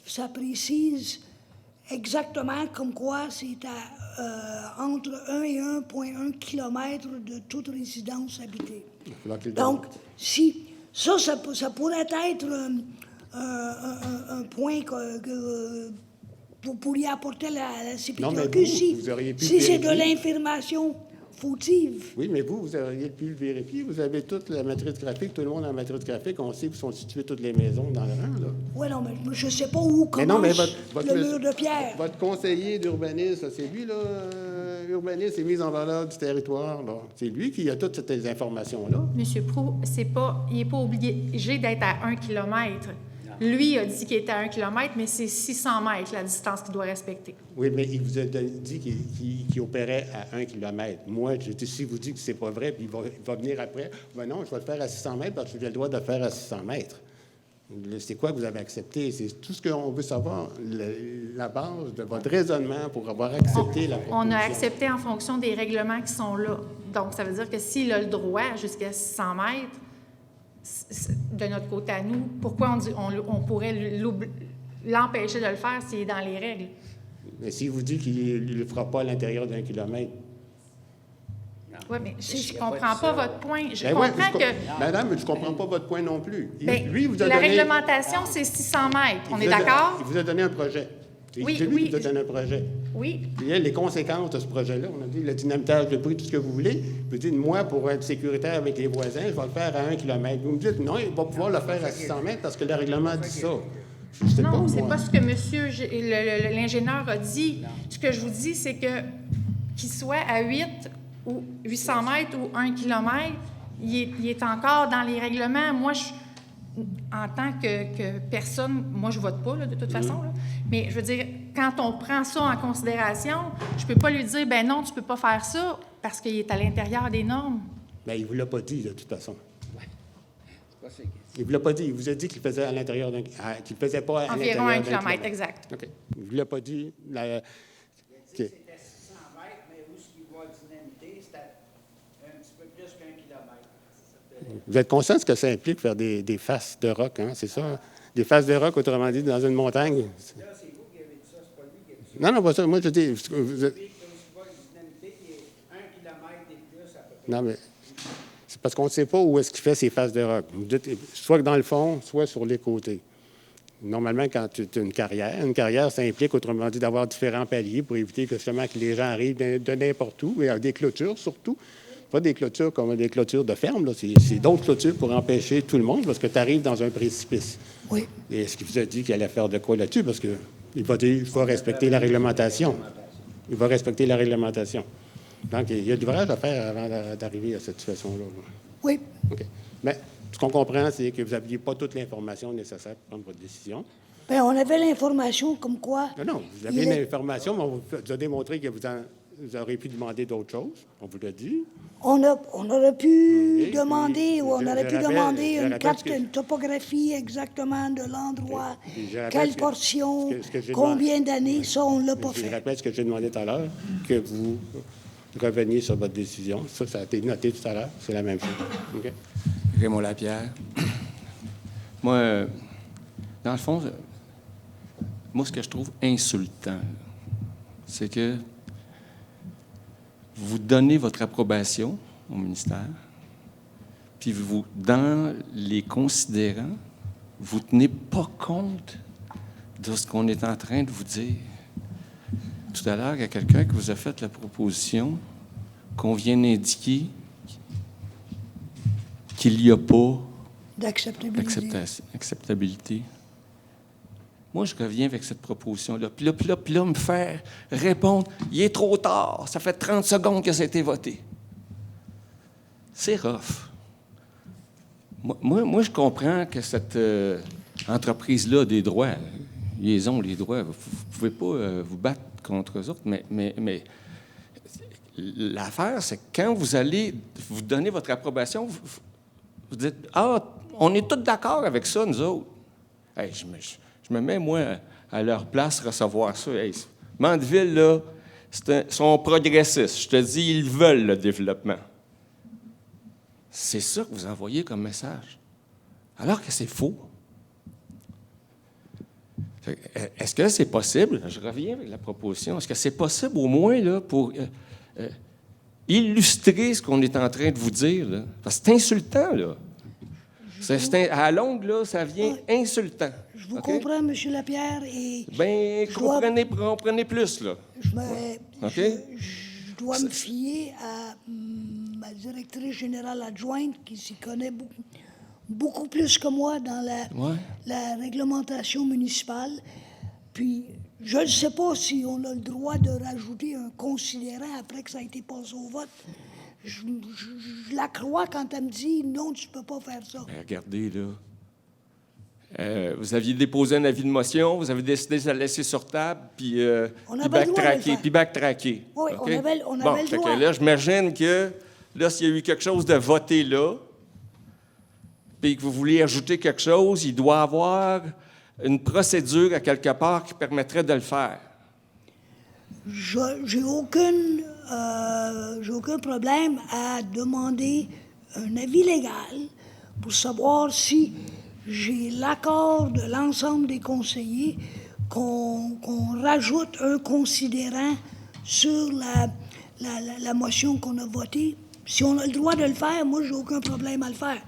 ça précise exactement comme quoi c'est entre 1 et 1,1 km de toute résidence habitée. Il va falloir qu'il le Donc, démontre. si ça pourrait être un point que vous pourriez apporter à la Non, mais CPTAQ vous auriez pu si c'est de vérifier. l'information fautive. Oui, mais vous auriez pu le vérifier. Vous avez toute la matrice graphique, tout le monde a la matrice graphique. On sait où sont situées toutes les maisons dans le rang, là. Oui, non, mais je ne sais pas où Mais non, mais commence votre le mur de pierre. Votre conseiller d'urbanisme, c'est lui, là, urbaniste et mise en valeur du territoire, là. C'est lui qui a toutes ces informations-là. Monsieur Proulx, il n'est pas obligé d'être à 1 kilomètre. Lui a dit qu'il était à 1 kilomètre, mais c'est 600 mètres la distance qu'il doit respecter. Oui, mais il vous a dit qu'il opérait à 1 kilomètre. Moi, si vous dites que c'est pas vrai, puis il va venir après, ben non, je vais le faire à 600 mètres parce que j'ai le droit de le faire à 600 mètres. C'est quoi que vous avez accepté? C'est tout ce qu'on veut savoir, la base de votre raisonnement pour avoir accepté la proposition. On a accepté en fonction des règlements qui sont là. Donc, ça veut dire que s'il a le droit jusqu'à 600 mètres, de notre côté à nous, pourquoi on pourrait l'empêcher de le faire s'il est dans les règles? Mais s'il vous dit qu'il ne le fera pas à l'intérieur d'1 kilomètre. Oui, mais je ne comprends pas votre point. Je Ben ouais, comprends que Madame, je ne comprends pas votre point non plus. ben, Vous a la donné... réglementation, c'est 600 mètres. On est d'accord? Il vous a donné un projet. Oui, C'est lui oui. qui vous a donné un projet. Oui. Puis il y a les conséquences de ce projet-là. On a dit le dynamitage de prix, tout ce que vous voulez. Vous dites, moi, pour être sécuritaire avec les voisins, je vais le faire à 1 kilomètre. Vous me dites, non, il va pouvoir le faire à 600 mètres parce que le règlement dit ça. Je sais Non, pas, c'est moi. pas ce que monsieur l'ingénieur a dit. Ce que je vous dis, c'est que qu'il soit à 800 mètres ou 1 kilomètre, il est encore dans les règlements. Moi, en tant que personne, moi, je vote pas, là, de toute façon. Là. Mais je veux dire, quand on prend ça en considération, je peux pas lui dire, ben non, tu peux pas faire ça parce qu'il est à l'intérieur des normes. Ben, il ne vous l'a pas dit, de toute façon. Il ne vous l'a pas dit. Il vous a dit qu'il faisait à l'intérieur qu'il ne faisait pas à Environ l'intérieur 1 d'un kilomètre, exact. OK. Il ne vous l'a pas dit. Il a dit que c'était 600 mètres, mais où ce qu'il va dynamiter, c'était un petit peu plus qu'1 kilomètre. Vous êtes conscient de ce que ça implique faire des faces de roc, hein? C'est ça? Des faces de roc, autrement dit, dans une montagne. Là, c'est vous qui avez dit ça, c'est pas lui qui a dit ça. Non, pas ça. Moi, je dis... Lui, que où ce qu'il va dynamiter, il est 1 kilomètre et plus à peu près. Non, mais c'est parce qu'on ne sait pas où est-ce qu'il fait ses faces de roc. Vous dites, soit dans le fond, soit sur les côtés. Normalement, quand tu as une carrière, ça implique, autrement dit, d'avoir différents paliers pour éviter que justement que les gens arrivent de n'importe où, et des clôtures surtout. Pas des clôtures comme des clôtures de ferme, là. C'est d'autres clôtures pour empêcher tout le monde parce que tu arrives dans un précipice. Oui. Et est-ce qu'il vous a dit qu'il allait faire de quoi là-dessus? Parce qu'il va dire qu'il faut respecter la réglementation. Il va respecter la réglementation. Donc, il y a du l'ouvrage à faire avant d'arriver à cette situation-là. Oui. OK. Mais ce qu'on comprend, c'est que vous n'aviez pas toute l'information nécessaire pour prendre votre décision. Bien, on avait l'information comme quoi... Non, vous avez l'information, mais on vous a démontré que vous auriez pu demander d'autres choses. On vous l'a dit. On aurait pu Et demander, puis, ou on aurait pu demander je une rappelle carte, ce que- une topographie exactement de l'endroit, Puis je rappelle quelle ce que- portion, ce que j'ai combien d'années, ça, on ne l'a pas Je fait. rappelle ce que j'ai demandé tout à l'heure, que vous reveniez sur votre décision. Ça a été noté tout à l'heure. C'est la même chose. OK? Raymond Lapierre. Moi, dans le fond, moi, ce que je trouve insultant, c'est que vous donnez votre approbation au ministère, puis vous, dans les considérants, vous ne tenez pas compte de ce qu'on est en train de vous dire. Tout à l'heure, il y a quelqu'un qui vous a fait la proposition qu'on vient d'indiquer qu'il n'y a pas d'acceptabilité. Moi, je reviens avec cette proposition-là. Puis là, me faire répondre, il est trop tard, ça fait 30 secondes que ça a été voté. C'est rough. Moi, je comprends que cette entreprise-là a des droits. Ils ont les droits. Vous ne pouvez pas vous battre contre eux autres, mais l'affaire, c'est que quand vous allez vous donner votre approbation, vous dites « Ah, on est tous d'accord avec ça, nous autres. Hey, » Je me mets, moi, à leur place, recevoir ça. Hey, Mandeville, là, sont progressistes. Je te dis, ils veulent le développement. C'est ça que vous envoyez comme message. Alors que c'est faux. Est-ce que c'est possible? Je reviens avec la proposition. Est-ce que c'est possible, au moins, là, pour illustrer ce qu'on est en train de vous dire? Là? Parce que c'est insultant, là. À la longue, là, ça vient insultant. Je vous comprends, M. Lapierre, et... Bien, comprenez plus, là. Je dois me OK? fier à ma directrice générale adjointe qui s'y connaît beaucoup plus que moi dans la réglementation municipale. Puis, je ne sais pas si on a le droit de rajouter un considérant après que ça a été passé au vote. Je la crois quand elle me dit « Non, tu ne peux pas faire ça ». Regardez, là. Vous aviez déposé un avis de motion, vous avez décidé de la laisser sur table, puis backtracker. Oui, okay? on avait le droit. Là, j'imagine que, là, s'il y a eu quelque chose de voté là, puis que vous voulez ajouter quelque chose, il doit y avoir une procédure à quelque part qui permettrait de le faire. J'ai aucun problème à demander un avis légal pour savoir si j'ai l'accord de l'ensemble des conseillers qu'on rajoute un considérant sur la motion qu'on a votée. Si on a le droit de le faire, moi, j'ai aucun problème à le faire.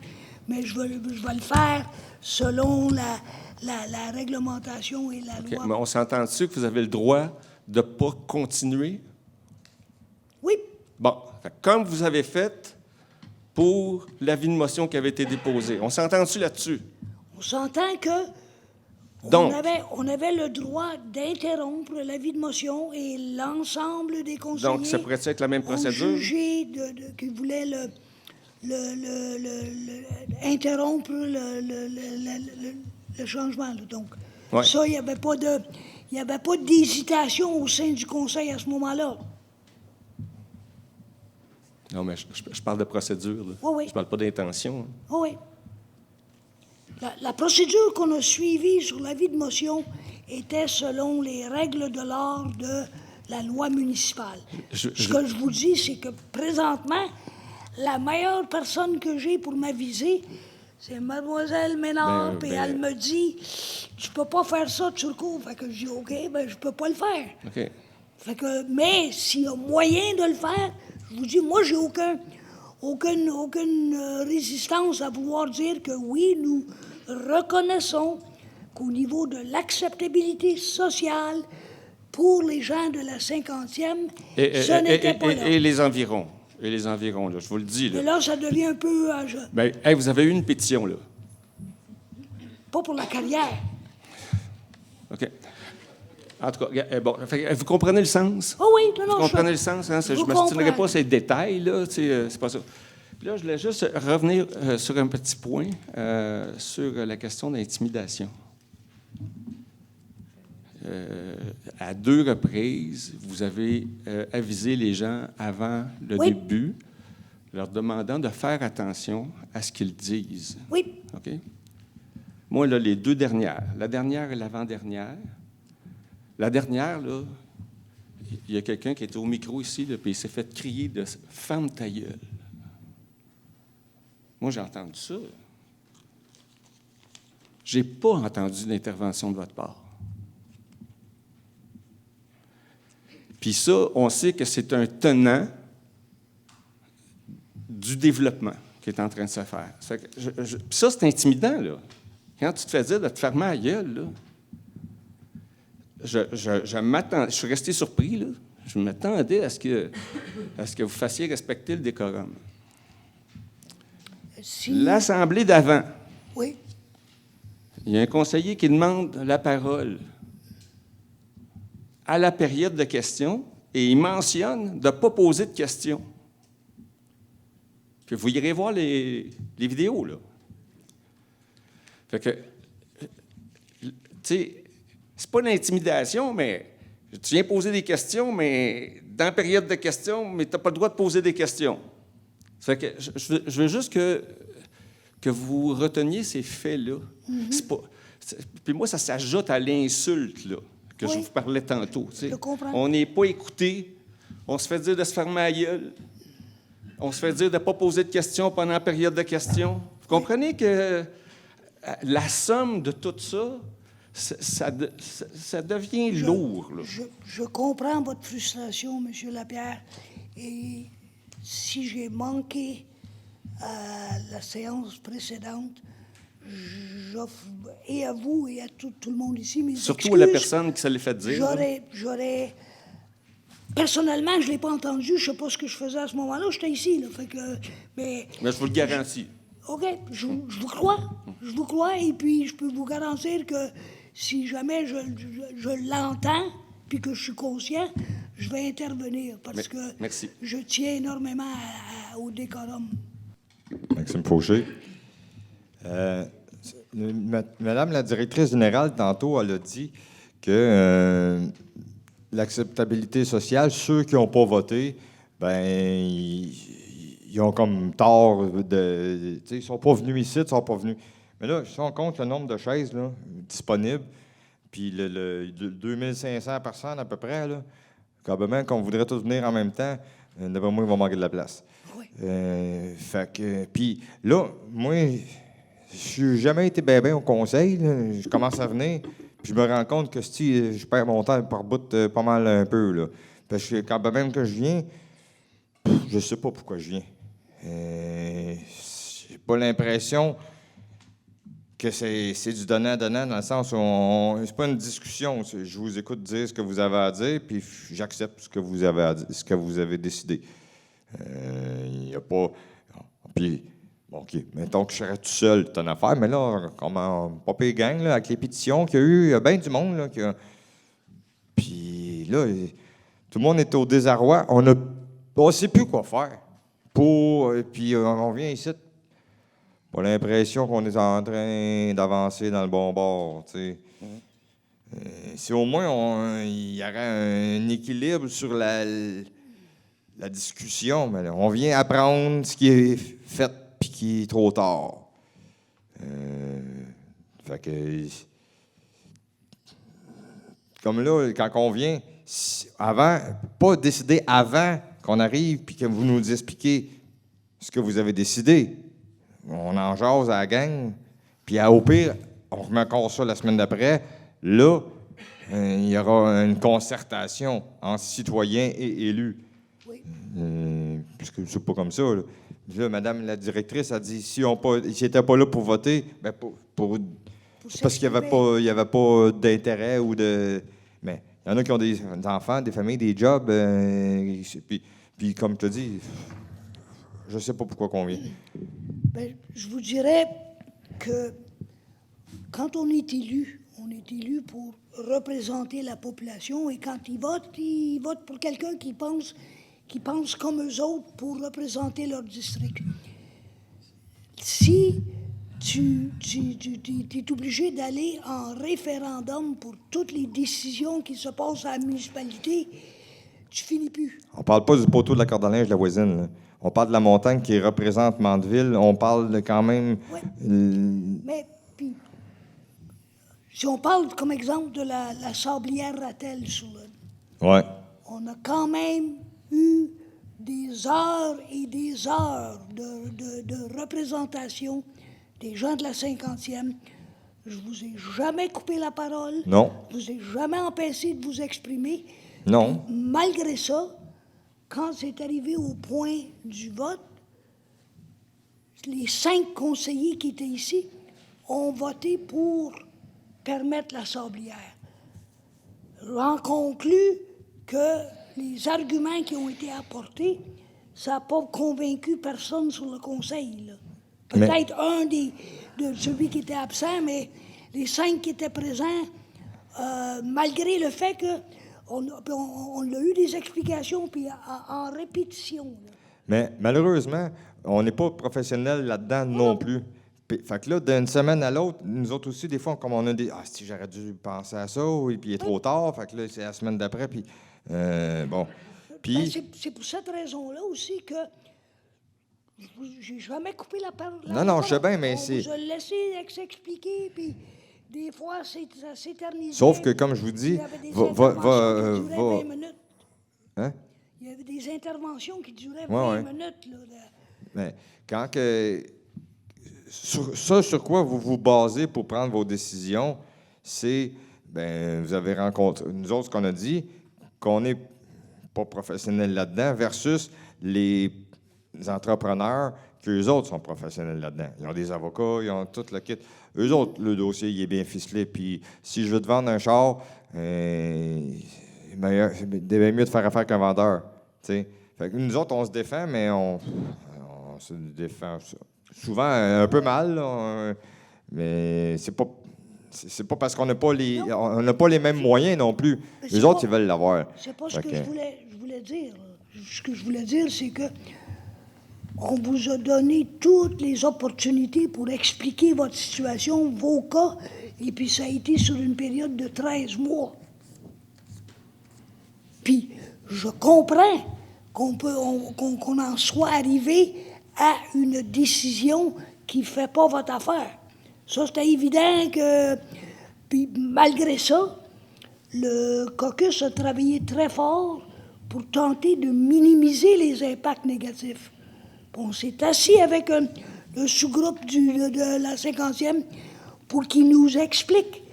Mais je vais le faire selon la réglementation et la loi. Mais on s'entend dessus que vous avez le droit de ne pas continuer? Oui. Bon, comme vous avez fait pour l'avis de motion qui avait été déposé. On s'entend dessus là-dessus? On s'entend que Donc, on avait le droit d'interrompre l'avis de motion et l'ensemble des conseillers... Donc, ça pourrait être la même procédure? ...ont jugé qu'ils voulaient interrompre le changement. Là. Donc, ouais. Ça, il n'y avait pas d'hésitation au sein du conseil à ce moment-là. Non, mais je parle de procédure. Là. Oui, oui. Je parle pas d'intention. Oui. La procédure qu'on a suivie sur l'avis de motion était selon les règles de l'art de la loi municipale. Ce que je vous dis, c'est que présentement, la meilleure personne que j'ai pour m'aviser, c'est Mademoiselle Ménard, puis elle me dit « Tu peux pas faire ça de surcours. » Fait que je dis « OK, ben je peux pas le faire. OK. » Fait que, mais s'il y a moyen de le faire, je vous dis, moi, j'ai aucune résistance à vouloir dire que oui, nous reconnaissons qu'au niveau de l'acceptabilité sociale pour les gens de la 50e, ce n'était pas là. Et les environs. Et les environs, là, je vous le dis. Là. Mais là, ça devient un peu... Ben, hey, vous avez eu une pétition, là. Pas pour la carrière. OK. En tout cas, bon, vous comprenez le sens? Oh oui, non, vous comprenez le sens? Hein? Je ne m'astinerai pas ces détails, là. C'est pas ça. Puis là, je voulais juste revenir sur un petit point, sur la question d'intimidation. À 2 reprises, vous avez avisé les gens avant le début, leur demandant de faire attention à ce qu'ils disent. Oui. OK? Moi, là, les 2 dernières, la dernière et l'avant-dernière, la dernière, là, il y a quelqu'un qui était au micro ici, là, puis il s'est fait crier de « ferme ta gueule ». Moi, j'ai entendu ça. J'ai pas entendu d'intervention de votre part. Puis ça, on sait que c'est un tenant du développement qui est en train de se faire. Ça, c'est intimidant, là. Quand tu te fais dire de te fermer la gueule, là, je suis resté surpris, là. Je m'attendais à ce que vous fassiez respecter le décorum. L'Assemblée d'avant. Oui. Il y a un conseiller qui demande la parole à la période de questions et il mentionne de ne pas poser de questions. Puis vous irez voir les vidéos, là. Fait que, tu sais, c'est pas une intimidation, mais tu viens poser des questions, mais dans la période de questions, mais tu n'as pas le droit de poser des questions. Fait que je veux juste que vous reteniez ces faits-là. Puis moi, ça s'ajoute à l'insulte, là, que je vous parlais tantôt. Je comprends. On n'est pas écouté, on se fait dire de se fermer la gueule, on se fait dire de ne pas poser de questions pendant la période de questions. Vous comprenez que la somme de tout ça, ça devient lourd. Là. Je comprends votre frustration, M. Lapierre, et si j'ai manqué à la séance précédente, j'offre, et à vous et à tout le monde ici, mes surtout excuses. à la personne qui se l'est fait dire. J'aurais... Personnellement, je ne l'ai pas entendu, je ne sais pas ce que je faisais à ce moment-là, j'étais ici, là, fait que... Mais je vous le garantis. OK, je vous crois, et puis je peux vous garantir que si jamais je l'entends, puis que je suis conscient, je vais intervenir, parce que je tiens énormément au décorum. Maxime Fauché. Madame la directrice générale, tantôt, elle a dit que l'acceptabilité sociale, ceux qui n'ont pas voté, ben ils ont comme tort de... Ils ne sont pas venus ici, ils ne sont pas venus. Mais là, si on compte le nombre de chaises là, disponibles, puis le 2500 personnes à peu près, là, probablement qu'on voudrait tous venir en même temps, d'après moi, il va manquer de la place. Oui. Fait que... Puis là, moi, je n'ai jamais été bien au conseil. Là. Je commence à venir, puis je me rends compte que si je perds mon temps par bout pas mal un peu. Là. Parce que quand même que je viens, je sais pas pourquoi je viens. J'ai pas l'impression que c'est du donnant-donnant dans le sens où c'est pas une discussion. Je vous écoute dire ce que vous avez à dire, puis j'accepte ce que vous avez à dire, ce que vous avez décidé. Il n'y a pas... Puis, bon, OK, mettons que je serais tout seul, c'est une affaire, mais là, comment pas pire gang, là, avec les pétitions qu'il y a eu, il y a bien du monde, là, Puis là, tout le monde est au désarroi. On ne sait plus quoi faire. Puis on vient ici, pas l'impression qu'on est en train d'avancer dans le bon bord, tu sais. Si au moins il y aurait un équilibre sur la discussion, mais là, on vient apprendre ce qui est fait puis qui est trop tard. Fait que, comme là, quand on vient, avant, pas décider avant qu'on arrive puis que vous nous expliquez ce que vous avez décidé. On en jase à la gang, puis au pire, on remet encore ça la semaine d'après. Là, il y aura une concertation entre citoyens et élus. Oui. Puisque c'est pas comme ça. Là, Madame la directrice a dit s'ils n'étaient pas là pour voter, ben c'est parce qu'il n'y avait pas d'intérêt ou de. Mais il y en a qui ont des enfants, des familles, des jobs. Puis comme tu as dit, je ne sais pas pourquoi qu'on vient. Ben, je vous dirais que quand on est élu pour représenter la population, et quand ils votent pour quelqu'un qui pense comme eux autres pour représenter leur district. Si tu es obligé d'aller en référendum pour toutes les décisions qui se passent à la municipalité, tu finis plus. On parle pas du poteau de la corde à linge de la voisine, là. On parle de la montagne qui représente Mandeville. On parle quand même... Oui. Mais, puis, si on parle comme exemple de la sablière Ratel sur le... Ouais. On a quand même eu des heures et des heures de représentation des gens de la 50e. Je vous ai jamais coupé la parole. Non. Je vous ai jamais empêché de vous exprimer. Non. Et malgré ça, quand c'est arrivé au point du vote, les 5 conseillers qui étaient ici ont voté pour permettre la sablière. J'en conclus que les arguments qui ont été apportés, ça n'a pas convaincu personne sur le conseil, là. Peut-être de celui qui était absent, mais les 5 qui étaient présents, malgré le fait qu'on a eu des explications puis en répétition. Là. Mais malheureusement, on n'est pas professionnels là-dedans non plus. Fait que là, d'une semaine à l'autre, nous autres aussi, des fois, comme on a des... Ah, si j'aurais dû penser à ça, et puis il est trop tard. Fait que là, c'est la semaine d'après, puis... bon. Puis... Ben, c'est pour cette raison-là aussi que j'ai jamais coupé la parole. Non, je sais bien, mais c'est... On vous a laissé s'expliquer, puis des fois, ça s'éternisait. Sauf que, comme je vous dis... Il y avait des interventions qui duraient 20 minutes. Hein? Il y avait des interventions qui duraient 20 minutes. Là. Mais quand que... Sur quoi vous vous basez pour prendre vos décisions, c'est... Ben, vous avez rencontré... Nous autres, ce qu'on a dit, qu'on n'est pas professionnels là-dedans, versus les entrepreneurs, qu'eux autres sont professionnels là-dedans. Ils ont des avocats, ils ont tout le kit. Eux autres, le dossier, il est bien ficelé. Puis si je veux te vendre un char, c'est bien mieux de faire affaire qu'un vendeur. T'sais. Fait que nous autres, on se défend, mais on se défend souvent un peu mal. Là, mais c'est pas parce qu'on n'a pas les mêmes moyens non plus. Les autres, ils veulent l'avoir. C'est pas ce que je voulais dire. Ce que je voulais dire, c'est que on vous a donné toutes les opportunités pour expliquer votre situation, vos cas, et puis ça a été sur une période de 13 mois. Puis, je comprends qu'on en soit arrivé à une décision qui ne fait pas votre affaire. Ça, c'était évident que... Puis, malgré ça, le caucus a travaillé très fort pour tenter de minimiser les impacts négatifs. On s'est assis avec le sous-groupe de la 50e pour qu'il nous explique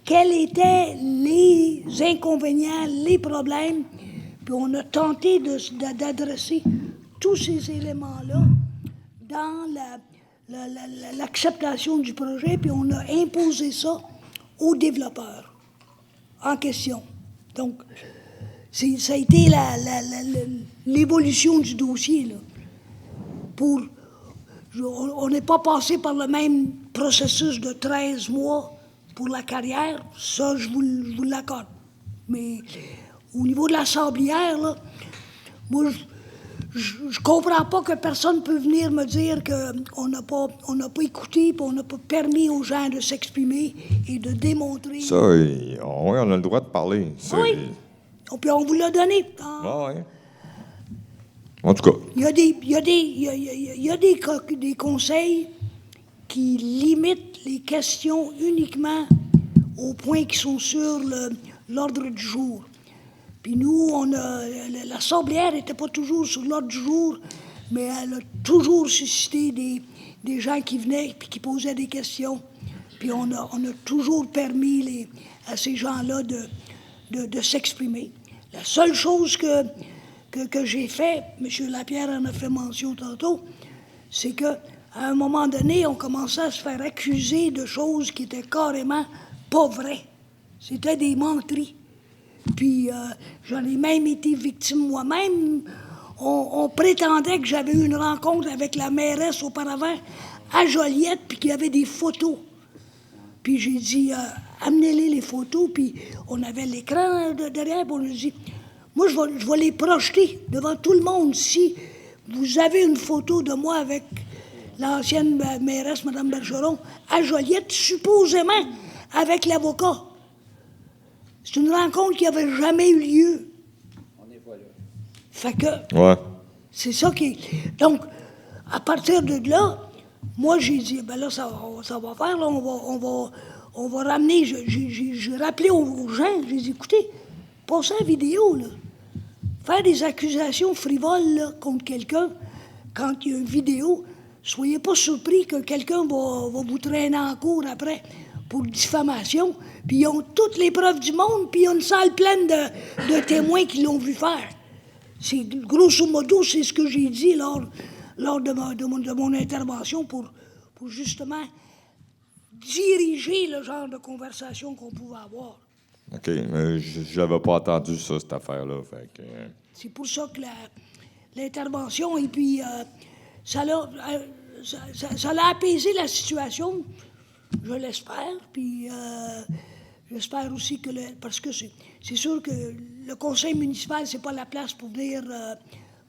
quels étaient les inconvénients, les problèmes, puis on a tenté d'adresser tous ces éléments-là dans l'acceptation du projet, puis on a imposé ça aux développeurs en question. Donc, ça a été l'évolution du dossier, là. On n'est pas passé par le même processus de 13 mois pour la carrière, ça, je vous l'accorde. Mais au niveau de la sablière, là, moi, je comprends pas que personne peut venir me dire qu'on n'a pas écouté et on n'a pas permis aux gens de s'exprimer et de démontrer. Ça, oui, on a le droit de parler. Ça, oui. Puis on vous l'a donné. Oui. En tout cas. Il y a des conseils qui limite les questions uniquement aux points qui sont sur l'ordre du jour. Puis nous, l'assemblée n'était pas toujours sur l'ordre du jour, mais elle a toujours suscité des gens qui venaient et qui posaient des questions. Puis on a toujours permis à ces gens-là de s'exprimer. La seule chose que j'ai fait, M. Lapierre en a fait mention tantôt, c'est qu'à un moment donné, on commençait à se faire accuser de choses qui étaient carrément pas vraies. C'était des menteries. Puis j'en ai même été victime moi-même. On prétendait que j'avais eu une rencontre avec la mairesse auparavant à Joliette, puis qu'il y avait des photos. Puis j'ai dit, amenez-les les photos, puis on avait l'écran derrière, puis on a dit, moi, je vais les projeter devant tout le monde. Si vous avez une photo de moi avec l'ancienne mairesse, Mme Bergeron, à Joliette, supposément avec l'avocat. C'est une rencontre qui n'avait jamais eu lieu. On n'est pas là. Fait que, Ouais. c'est ça qui est... Donc, à partir de là, moi, j'ai dit, ben là, ça va faire, là, on va ramener... J'ai rappelé aux gens, j'ai dit, écoutez, passez la vidéo, là. Faire des accusations frivoles là, contre quelqu'un, quand il y a une vidéo, soyez pas surpris que quelqu'un va vous traîner en cours après pour diffamation. Puis ils ont toutes les preuves du monde, puis il y a une salle pleine de témoins qui l'ont vu faire. C'est, grosso modo, c'est ce que j'ai dit lors de mon intervention pour justement diriger le genre de conversation qu'on pouvait avoir. OK, mais je n'avais pas entendu ça, cette affaire-là. Fait que, C'est pour ça que l'intervention, et puis ça l'a apaisé la situation, je l'espère, puis j'espère aussi que, parce que c'est sûr que le conseil municipal, c'est pas la place pour venir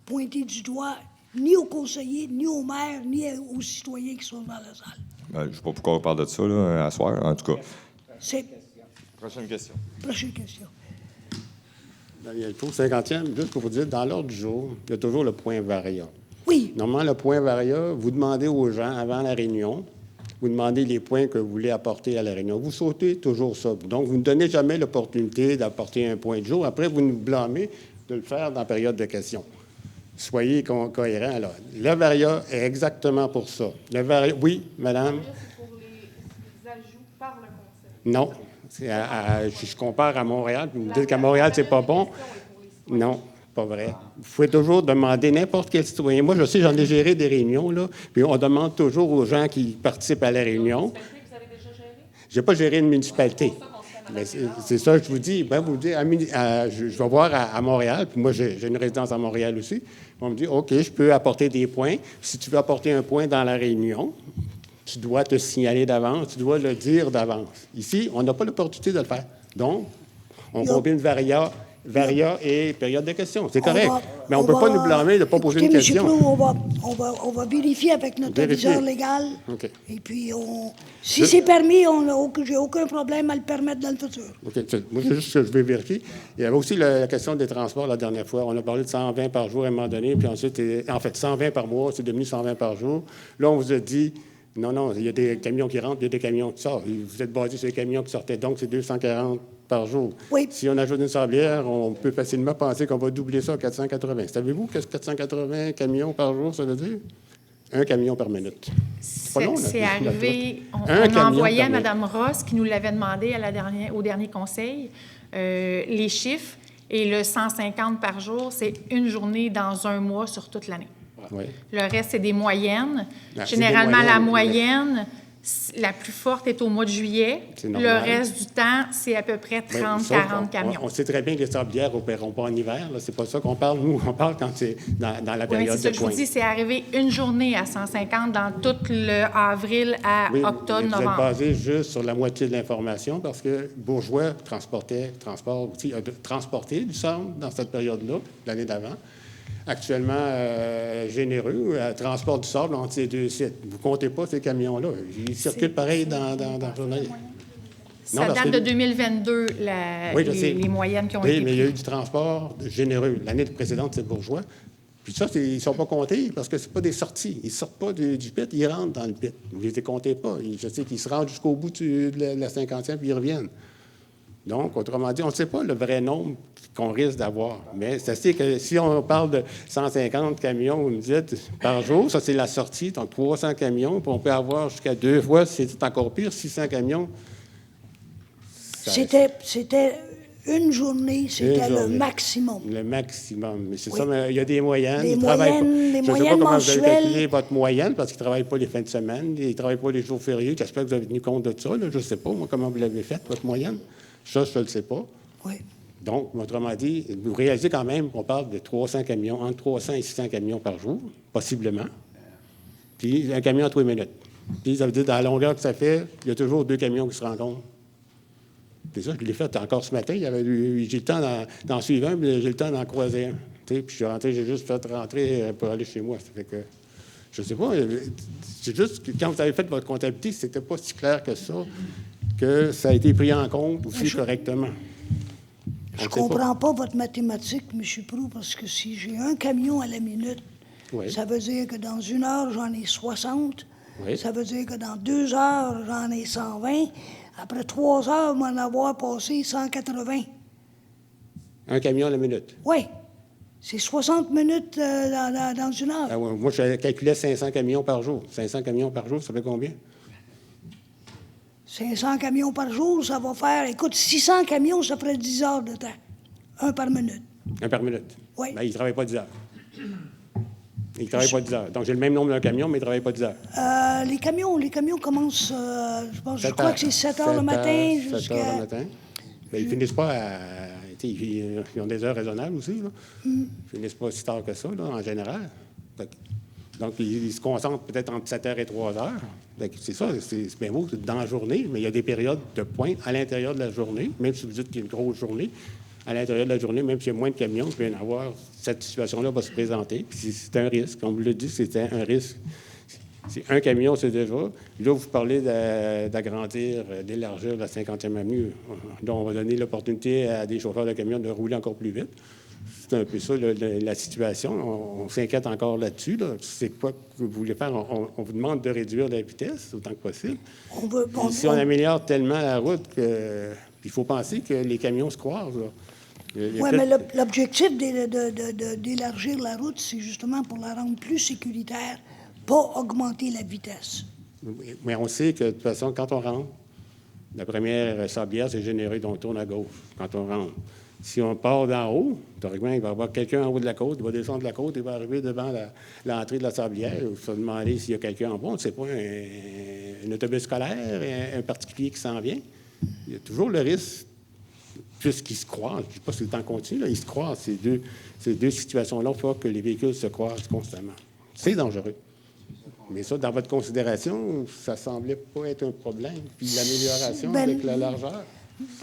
pointer du doigt ni aux conseillers, ni aux maires, ni aux citoyens qui sont dans la salle. je ne sais pas pourquoi on parle de ça, là, à soir, en tout cas. Prochaine question. Prochaine question. Il y a le taux 50e, juste pour vous dire, dans l'ordre du jour, il y a toujours le point varia. Oui. Normalement, le point varia, vous demandez aux gens, avant la réunion, vous demandez les points que vous voulez apporter à la réunion. Vous sautez toujours ça. Donc, vous ne donnez jamais l'opportunité d'apporter un point de jour. Après, vous nous blâmez de le faire dans la période de questions. Soyez cohérents, là. Le varia est exactement pour ça. Le varia, oui, madame? C'est pour les ajouts par le conseil. Non. Si je compare à Montréal, puis vous me dites qu'à Montréal, c'est pas bon. Non, pas vrai. Vous pouvez toujours demander n'importe quel citoyen. Moi, je sais, j'en ai géré des réunions, là, puis on demande toujours aux gens qui participent à la réunion. Vous avez déjà géré? Je n'ai pas géré une municipalité. Mais c'est ça que je vous dis. Ben, vous dites, je vais voir à Montréal, puis moi, j'ai une résidence à Montréal aussi. On me dit, OK, je peux apporter des points. Si tu veux apporter un point dans la réunion, tu dois te signaler d'avance, tu dois le dire d'avance. Ici, on n'a pas l'opportunité de le faire. Donc, on combine varia et période de questions. C'est correct. Mais on ne peut pas nous blâmer de ne pas poser une question. M. Prou, on va vérifier avec notre aviseur légal. OK. Et puis, si c'est permis, j'ai aucun problème à le permettre dans le futur. OK. Moi, c'est juste que je vais vérifier. Il y avait aussi la question des transports la dernière fois. On a parlé de 120 par jour à un moment donné, puis ensuite, en fait, 120 par mois, c'est devenu 120 par jour. Là, on vous a dit... Non, il y a des camions qui rentrent, il y a des camions qui sortent. Vous êtes basé sur les camions qui sortaient, donc c'est 240 par jour. Oui. Si on ajoute une sablière, on peut facilement penser qu'on va doubler ça à 480. Savez-vous qu'est-ce que 480 camions par jour, ça veut dire? Un camion par minute. Pas long, C'est arrivé, on Un a camion envoyé à par minute. Mme Ross, qui nous l'avait demandé au dernier conseil, les chiffres, et le 150 par jour, c'est une journée dans un mois sur toute l'année. Oui. Le reste, c'est des moyennes. Ah, c'est Généralement, des la moyennes, moyenne, la plus forte est au mois de juillet. C'est Le normal. reste du temps, c'est à peu près Oui, 30-40 sauf camions. On sait très bien que les sablières n'opéreront pas en hiver. Là. C'est pas ça qu'on parle. Nous, on parle quand c'est dans la Oui, mais période c'est ça de que je vous pointe. dis, c'est arrivé une journée à 150 dans tout le avril à Oui, octobre, mais vous êtes novembre. basé juste sur la moitié de l'information parce que Bourgeois transportait du sable dans cette période-là, l'année d'avant. Actuellement, Généreux transporte du sable entre ces deux sites. Vous ne comptez pas ces camions-là. Ils circulent pareil dans la journée. Ça Non, parce date que- de 2022, Oui, je sais. les moyennes qui ont Oui, été mais il y a prises. eu du transport Généreux. L'année précédente, c'est Bourgeois. Puis ça, ils ne sont pas comptés parce que ce pas des sorties. Ils ne sortent pas du pit, ils rentrent dans le pit. Vous ne les comptez pas. Je sais qu'ils se rendent jusqu'au bout de la 50e puis ils reviennent. Donc, autrement dit, on ne sait pas le vrai nombre qu'on risque d'avoir. Mais c'est que si on parle de 150 camions, vous me dites, par jour, ça c'est la sortie, donc 300 camions, puis on peut avoir jusqu'à 2 fois, si c'est encore pire, 600 camions. C'était une journée, c'était le maximum. Le maximum. Mais c'est Oui. ça, mais il y a des moyennes. Les Ils travaillent pas. moyennes, les Je ne sais pas moyennes comment vous avez mensuelles. calculé votre moyenne, parce qu'ils ne travaillent pas les fins de semaine, ils ne travaillent pas les jours fériés. J'espère que vous avez tenu compte de ça. Là. Je ne sais pas, moi, comment vous l'avez fait, votre moyenne. Ça, je ne le sais pas. Oui. Donc, autrement dit, vous réalisez quand même qu'on parle de 300 camions, entre 300 et 600 camions par jour, possiblement. Puis un camion à 3 minutes. Puis ça veut dire, dans la longueur que ça fait, il y a toujours 2 camions qui se rencontrent. C'est ça, je l'ai fait encore ce matin. J'ai le temps d'en suivre un, puis j'ai le temps d'en croiser un. Puis je suis rentré, j'ai juste fait rentrer pour aller chez moi. Ça fait que, je sais pas, c'est juste que quand vous avez fait votre comptabilité, c'était pas si clair que ça, que ça a été pris en compte aussi correctement. Je ne comprends pas votre mathématique, M. Proulx, parce que si j'ai un camion à la minute, Oui. ça veut dire que dans 1 heure, j'en ai 60. Oui. Ça veut dire que dans 2 heures, j'en ai 120. Après 3 heures, je vais en avoir passé 180. Un camion à la minute. Oui. C'est 60 minutes dans 1 heure. Ah ouais, moi, je calculais 500 camions par jour. 500 camions par jour, ça fait combien? 500 camions par jour, ça va faire... Écoute, 600 camions, ça ferait 10 heures de temps. Un par minute. Un par minute? Oui. Bien, il ne travaille pas 10 heures. Il ne travaille pas 10 heures. Donc, j'ai le même nombre d'un camion, mais il ne travaille pas 10 heures. Les camions commencent, je crois que c'est 7 heures le 7 matin 7 heures jusqu'à... le matin. Bien, ils ne finissent pas à... Ils ont des heures raisonnables aussi. Là. Ils ne finissent pas si tard que ça, là, en général. Donc, ils se concentrent peut-être entre 7 heures et 3 heures. C'est ça, c'est bien beau, c'est dans la journée, mais il y a des périodes de pointe à l'intérieur de la journée, même si vous dites qu'il y a une grosse journée. À l'intérieur de la journée, même s'il y a moins de camions, il peut y en avoir, cette situation-là va se présenter. Puis c'est un risque. On vous l'a dit, c'était un risque. C'est un camion, c'est déjà. Là, vous parlez d'agrandir, d'élargir la 50e avenue. Donc, on va donner l'opportunité à des chauffeurs de camions de rouler encore plus vite. C'est un peu ça, la situation. On s'inquiète encore là-dessus. Là. C'est quoi que vous voulez faire? On vous demande de réduire la vitesse autant que possible. Si on améliore tellement la route qu'il faut penser que les camions se croisent. Oui, mais l'objectif d'élargir la route, c'est justement pour la rendre plus sécuritaire, pas augmenter la vitesse. Mais on sait que, de toute façon, quand on rentre, la première sablière, c'est généré, donc on tourne à gauche quand on rentre. Si on part d'en haut, théoriquement, il va y avoir quelqu'un en haut de la côte, il va descendre de la côte, il va arriver devant l'entrée de la sablière. Il faut se demander s'il y a quelqu'un en bas. C'est pas un autobus scolaire, un particulier qui s'en vient. Il y a toujours le risque, puisqu'ils se croisent. Je ne sais pas si le temps continue, là, ils se croisent. Ces deux situations-là font que les véhicules se croisent constamment. C'est dangereux. Mais ça, dans votre considération, ça ne semblait pas être un problème. Puis l'amélioration avec la largeur...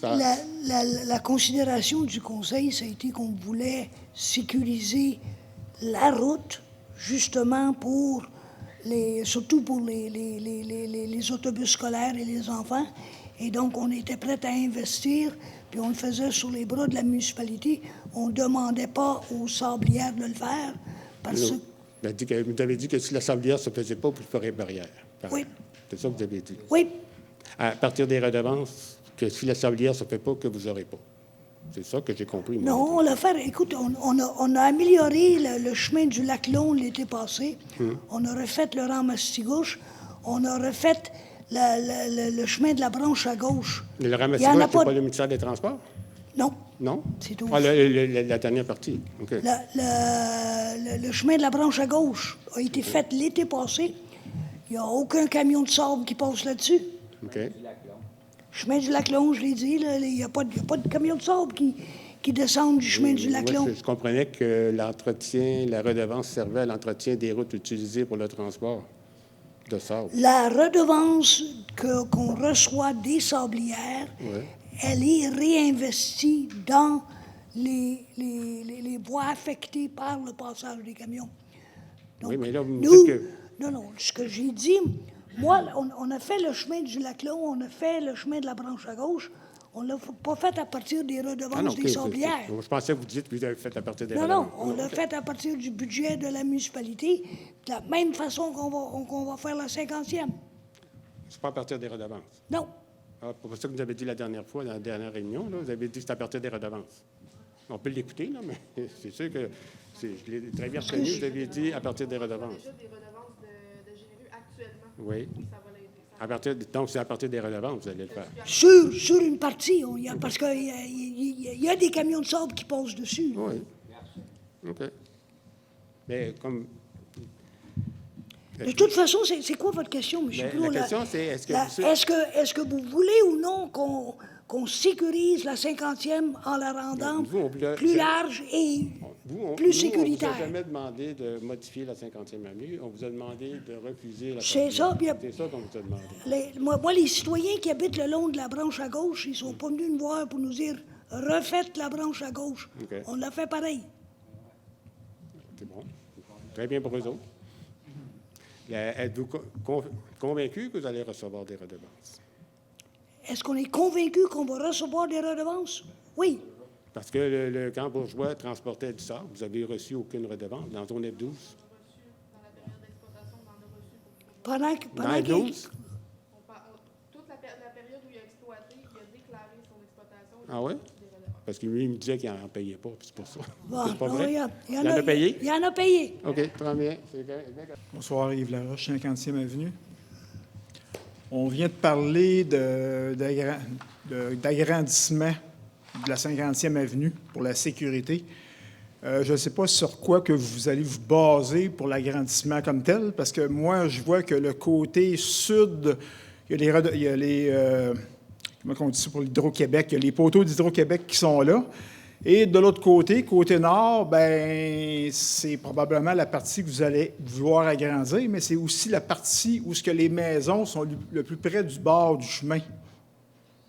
La considération du Conseil, ça a été qu'on voulait sécuriser la route, justement surtout pour les autobus scolaires et les enfants. Et donc, on était prêt à investir, puis on le faisait sur les bras de la municipalité. On ne demandait pas aux sablières de le faire, parce que... Vous avez dit que si la sablière ne se faisait pas, vous ferez barrière. Oui. C'est ça que vous avez dit. Oui. À partir des redevances, que si la sablière ne se fait pas, que vous n'aurez pas. C'est ça que j'ai compris. Moi. Non, on l'a fait. Écoute, on a amélioré le chemin du Lac-Long l'été passé. On a refait le rang Mastigouche. On a refait le chemin de la branche à gauche. Le rang Mastigouche, c'est pas le ministère des Transports? Non. Non? C'est tout. Ah, la dernière partie. OK. Le chemin de la branche à gauche a été fait l'été passé. Il n'y a aucun camion de sable qui passe là-dessus. OK. Chemin du Lac-Long, je l'ai dit, il n'y a pas de camion de sable qui descend du chemin du Lac-Long. Je comprenais que l'entretien, la redevance servait à l'entretien des routes utilisées pour le transport de sable. La redevance qu'on reçoit des sablières, elle est réinvestie dans les voies affectées par le passage des camions. Donc, oui, mais là, vous me dites que... Non, ce que j'ai dit, moi, on a fait le chemin du Lac-Long, on a fait le chemin de la branche à gauche, On ne l'a pas fait à partir des redevances OK, des sablières. Je pensais que vous dites que vous avez fait à partir des Non, redevances. non, on l'a fait à partir du budget de la municipalité, de la même façon qu'on va faire la 50e. C'est pas à partir des redevances. Non. Ah, pour ça que vous avez dit la dernière fois, dans la dernière réunion, là, vous avez dit que c'est à partir des redevances. On peut l'écouter, là, mais c'est sûr que je l'ai très bien retenu, vous aviez dit à partir des redevances. Déjà des redevances de Généreux actuellement. Oui. Ça va l'aider. Donc, c'est à partir des redevances que vous allez le faire. Sur une partie, parce qu'il y a des camions de sable qui passent dessus. Oui. OK. Mais comme... De toute façon, c'est quoi votre question, M. Plot? La question, c'est est-ce que... Est-ce que vous voulez ou non qu'on sécurise la 50e en la rendant plus large et plus sécuritaire? On ne vous a jamais demandé de modifier la 50e avenue. On vous a demandé de refuser la... C'est ça. C'est ça qu'on vous a demandé. Moi, les citoyens qui habitent le long de la branche à gauche, ils ne sont pas venus nous voir pour nous dire « refaites la branche à gauche OK. ». On l'a fait pareil. C'est bon. Très bien pour eux autres. Êtes-vous convaincu que vous allez recevoir des redevances? Est-ce qu'on est convaincu qu'on va recevoir des redevances? Oui. Parce que le camp bourgeois transportait du sable. Vous n'avez reçu aucune redevance dans zone F12? Pendant Dans qu'il- F12? Toute la période où il a exploité, il a déclaré son exploitation. Ah oui? Parce que lui, il me disait qu'il n'en payait pas, puis c'est pour ça. Bon, C'est pas non, vrai? il y en a payé? Il y en a payé. OK, très bien. C'est bien. Bonsoir, Yves Laroche, 50e Avenue. On vient de parler d'agrandissement de la 50e Avenue pour la sécurité. Je ne sais pas sur quoi que vous allez vous baser pour l'agrandissement comme tel, parce que moi, je vois que le côté sud, il y a les comment on dit ça pour l'Hydro-Québec, il y a les poteaux d'Hydro-Québec qui sont là. Et de l'autre côté, côté nord, ben c'est probablement la partie que vous allez vouloir agrandir, mais c'est aussi la partie où ce que les maisons sont le plus près du bord du chemin.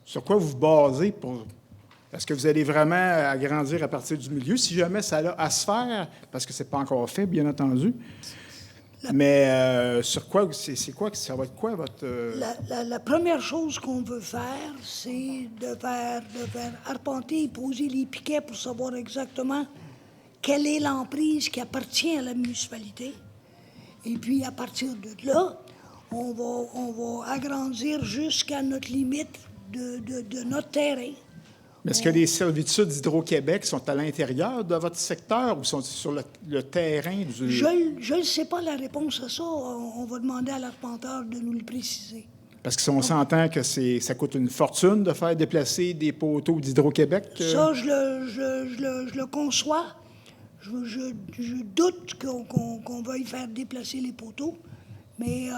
Sur quoi vous vous basez pour... Est-ce que vous allez vraiment agrandir à partir du milieu? Si jamais ça a à se faire, parce que ce n'est pas encore fait, bien entendu. Mais sur quoi, c'est quoi, ça va être quoi votre... La première chose qu'on veut faire, c'est de faire arpenter et poser les piquets pour savoir exactement quelle est l'emprise qui appartient à la municipalité. Et puis, à partir de là, on va agrandir jusqu'à notre limite de notre terrain. Mais est-ce que les servitudes d'Hydro-Québec sont à l'intérieur de votre secteur ou sont sur le terrain du... Je ne sais pas la réponse à ça. On va demander à l'arpenteur de nous le préciser. Parce qu'on s'entend que ça coûte une fortune de faire déplacer des poteaux d'Hydro-Québec. Ça, je le conçois. Je doute qu'on veuille faire déplacer les poteaux. Mais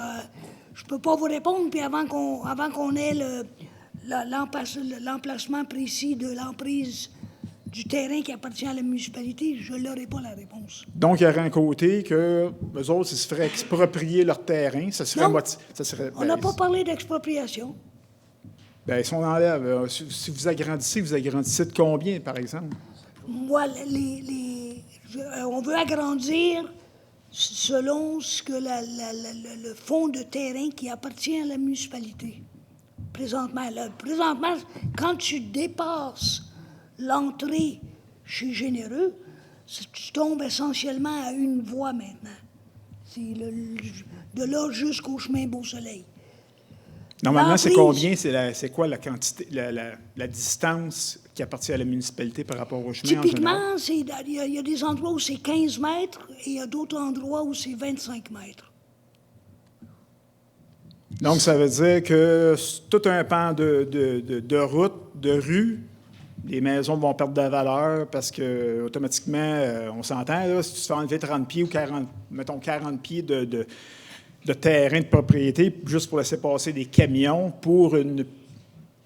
je ne peux pas vous répondre. Puis avant qu'on ait l'emplacement précis de l'emprise du terrain qui appartient à la municipalité, je n'aurai pas la réponse. Donc, il y aurait un côté que eux autres, ils se feraient exproprier leur terrain. Ça serait... Non, on n'a ben, pas parlé d'expropriation. Bien, si on enlève... si vous agrandissez de combien, par exemple? Moi, on veut agrandir selon ce que le fonds de terrain qui appartient à la municipalité. Présentement, quand tu dépasses l'entrée chez Généreux, tu tombes essentiellement à une voie maintenant. C'est de là jusqu'au chemin Beau-Soleil. Normalement, c'est combien? C'est quoi la quantité, la distance qui appartient à la municipalité par rapport au chemin en général? Typiquement, il y a des endroits où c'est 15 mètres et il y a d'autres endroits où c'est 25 mètres. Donc, ça veut dire que tout un pan de route, de rue, les maisons vont perdre de la valeur parce que automatiquement, on s'entend, là, si tu te fais enlever 30 pieds ou 40, mettons 40 pieds de terrain de propriété juste pour laisser passer des camions pour une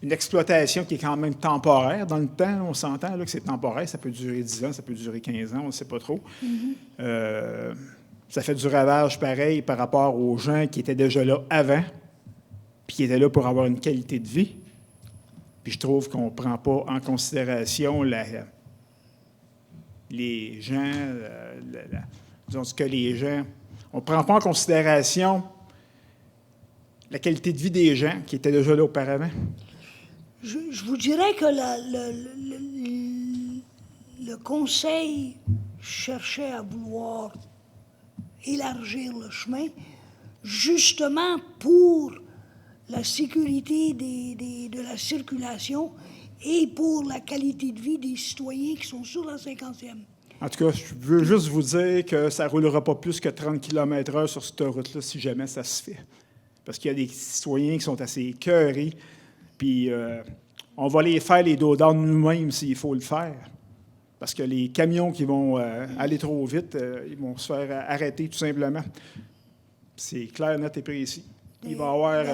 exploitation qui est quand même temporaire dans le temps. On s'entend là, que c'est temporaire, ça peut durer 10 ans, ça peut durer 15 ans, on ne sait pas trop. Ça fait du ravage pareil par rapport aux gens qui étaient déjà là avant, puis qui étaient là pour avoir une qualité de vie. Puis je trouve qu'on ne prend pas en considération les gens, disons ce que les gens... On ne prend pas en considération la qualité de vie des gens qui étaient déjà là auparavant. Je vous dirais que le conseil cherchait à vouloir élargir le chemin, justement pour la sécurité de la circulation et pour la qualité de vie des citoyens qui sont sur la 50e. En tout cas, je veux juste vous dire que ça ne roulera pas plus que 30 km/h sur cette route-là, si jamais ça se fait. Parce qu'il y a des citoyens qui sont assez écœurés, puis on va les faire les dos down nous-mêmes s'il faut le faire. Parce que les camions qui vont aller trop vite, ils vont se faire arrêter tout simplement. C'est clair, net et précis. Il va y avoir...